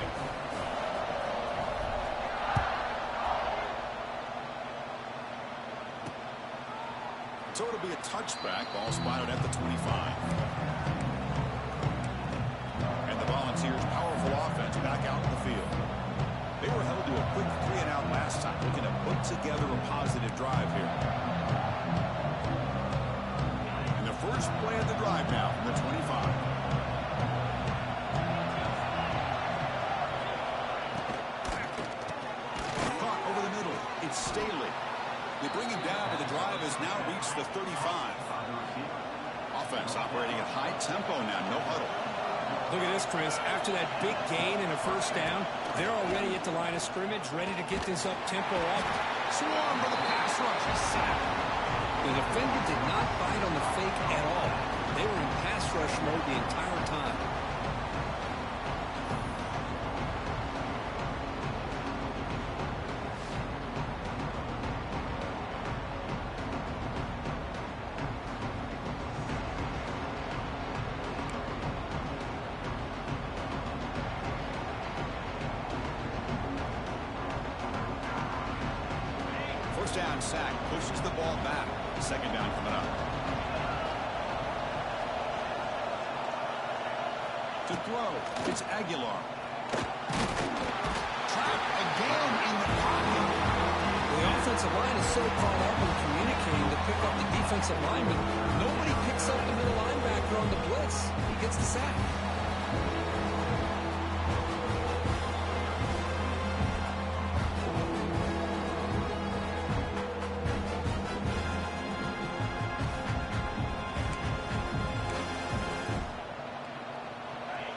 So it'll be a touchback. Ball spotted at the 25. And the Volunteers' powerful offense back out in the field. They were held to a quick 3-and-out last time, looking to put together a positive drive here. And the first play of the drive now from the 25. Caught over the middle. It's Staley. They bring him down, but the drive has now reached the 35. Offense operating at high tempo now, no huddle. Look at this, Chris. After that big gain and a first down, they're already at the line of scrimmage, ready to get this up-tempo up. Swarm for the pass rush. Sack. The defender did not bite on the fake at all. They were in pass rush mode the entire time. Down sack pushes the ball back. Second down coming up. To throw, it's Aguilar. Trapped again in the pocket. The offensive line is so caught up in communicating to pick up the defensive lineman. Nobody picks up the middle linebacker on the blitz. He gets the sack.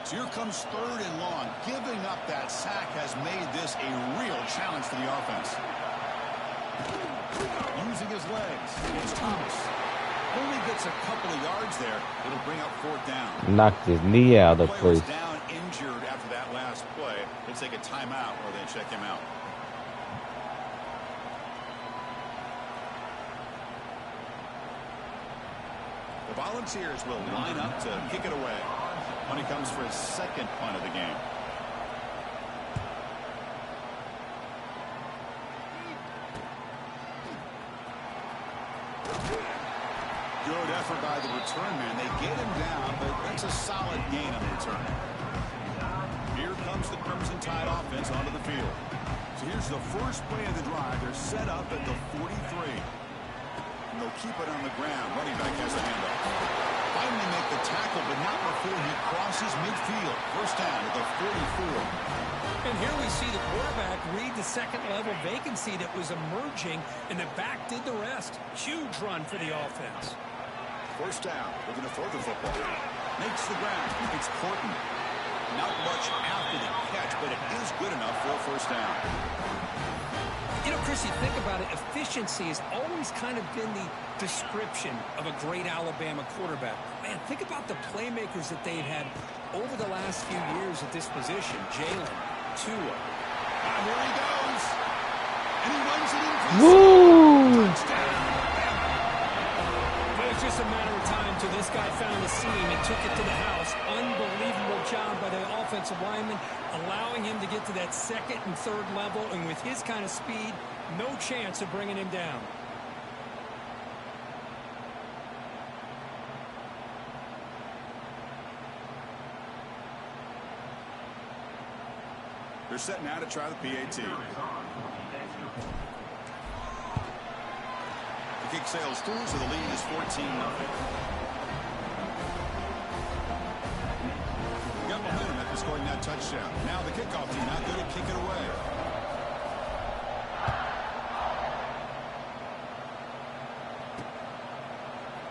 So here comes 3rd and long. Giving up that sack has made this a real challenge for the offense. Using his legs. It's Thomas. Only gets a couple of yards there. It'll bring up 4th down. Knocked his knee out of The player was place. down injured after that last play. They'll take a timeout or they check him out. The Volunteers will line up to kick it away. When he comes for his 2nd punt of the game. Good effort by the return man. They get him down, but that's a solid gain on the return. Here comes the Crimson Tide offense onto the field. So here's the first play of the drive. They're set up at the 43. And they'll keep it on the ground. Running back has a handoff. Finally make the tackle, but not before he crosses midfield. First down at the 44. And here we see the quarterback read the second-level vacancy that was emerging, and the back did the rest. Huge run for the offense. First down. Looking to throw the football. Makes the ground. It's Horton. Not much after the catch, but it is good enough for a first down. You know, Chris, you think about it, efficiency has always kind of been the description of a great Alabama quarterback. Man, think about the playmakers that they've had over the last few years at this position. Jalen, Tua. And here he goes. And he runs it in for the Woo! touchdown. It was just a matter of time till this guy found the seam and took it to the house. Unbelievable job by the offensive lineman, allowing him to get to that 2nd and 3rd level, and with his kind of speed, no chance of bringing him down. They're set now to try the PAT. The kick sails through, so the lead is 14-0. Got momentum after scoring that touchdown. Now the kickoff team not good at kicking away.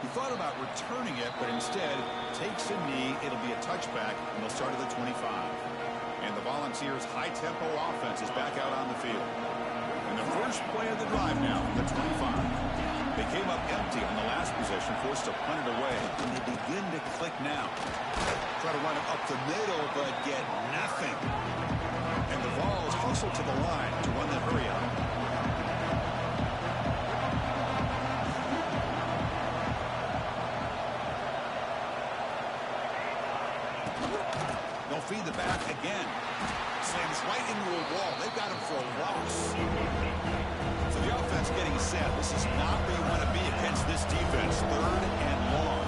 He thought about returning it, but instead takes a knee. It'll be a touchback, and they'll start at the 25. And the Volunteers' high-tempo offense is back out on the field. And the first play of the drive now from the 25. They came up empty on the last possession, forced to punt it away, and they begin to click now. Try to run it up the middle, but get nothing. And the Vols hustle to the line to run the hurry out. They'll feed the back again. Slams right into a wall. They've got him for a loss. So the offense getting set. This is not where you want to be against this defense. 3rd and long.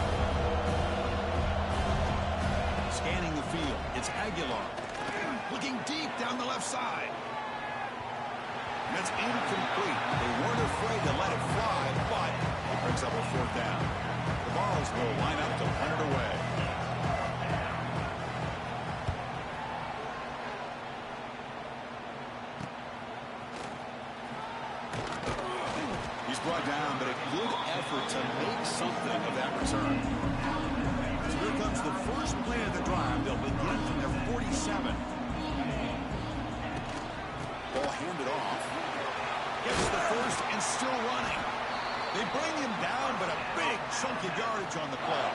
Scanning the field. It's Aguilar. Looking deep down the left side. That's incomplete. They weren't afraid to let it fly, but it brings up a 4th down. The Vols will line up to punt it away. Brought down, but a good effort to make something of that return. So here comes the first play of the drive. They'll begin from their 47. Ball handed off. Gets the first and still running. They bring him down, but a big chunk of yardage on the play.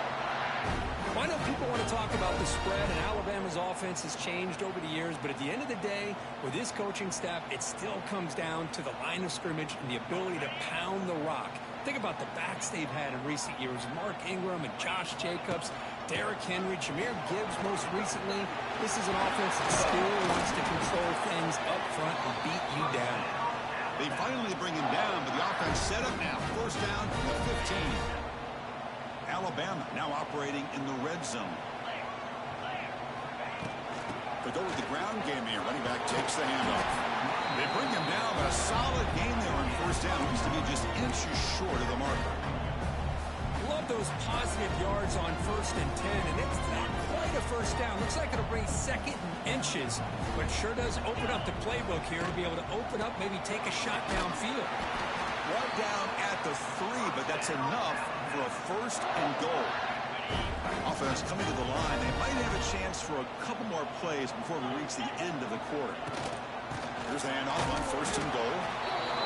I know people want to talk about the spread, and Alabama's offense has changed over the years, but at the end of the day, with this coaching staff, it still comes down to the line of scrimmage and the ability to pound the rock. Think about the backs they've had in recent years. Mark Ingram and Josh Jacobs, Derrick Henry, Jahmyr Gibbs most recently. This is an offense that still wants to control things up front and beat you down. They finally bring him down, but the offense set up now. First down from the 15. Alabama now operating in the red zone. They go with the ground game here. Running back takes the handoff. They bring him down, but a solid game there on first down. Looks to be just inches short of the marker. Love those positive yards on 1st and 10, and it's not quite a first down. Looks like it'll bring 2nd and inches, but sure does open up the playbook here to be able to open up, maybe take a shot downfield. One down at the 3, but that's enough for a 1st and goal. Offense coming to the line. They might have a chance for a couple more plays before we reach the end of the quarter. Here's a handoff on 1st and goal.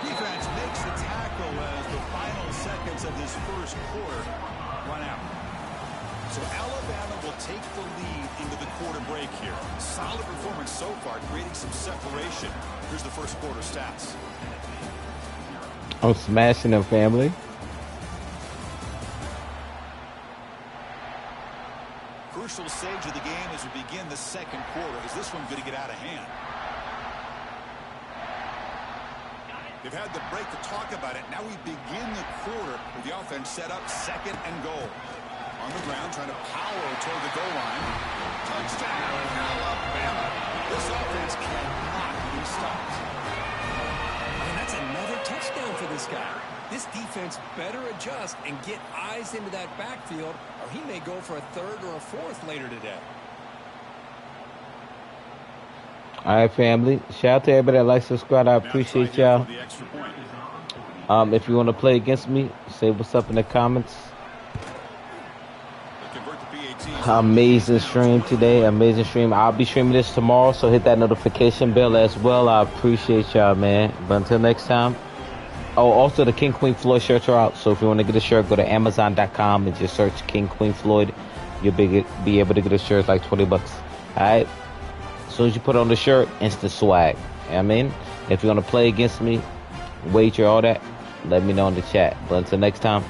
Defense makes the tackle as the final seconds of this first quarter run out. So Alabama will take the lead into the quarter break here. Solid performance so far, creating some separation. Here's the first quarter stats. I'm smashing them, family. Crucial stage of the game as we begin the second quarter. Is this one going to get out of hand? They've had the break to talk about it. Now we begin the quarter with the offense set up 2nd and goal. On the ground, trying to power toward the goal line. Touchdown, Alabama. This offense cannot be stopped. And that's another touchdown for this guy. This defense better adjust and get eyes into that backfield, or he may go for a 3rd or a 4th later today. All right, family. Shout out to everybody that likes, subscribe. I appreciate y'all. If you want to play against me, say what's up in the comments. Amazing stream today. Amazing stream. I'll be streaming this tomorrow, so hit that notification bell as well. I appreciate y'all, man. But until next time. Oh, also the King Queen Floyd shirts are out. So if you want to get a shirt, go to Amazon.com and just search King Queen Floyd. You'll be able to get a shirt like $20. All right. As soon as you put on the shirt, instant swag. You know what I mean? If you want to play against me, wager, all that, let me know in the chat. But until next time.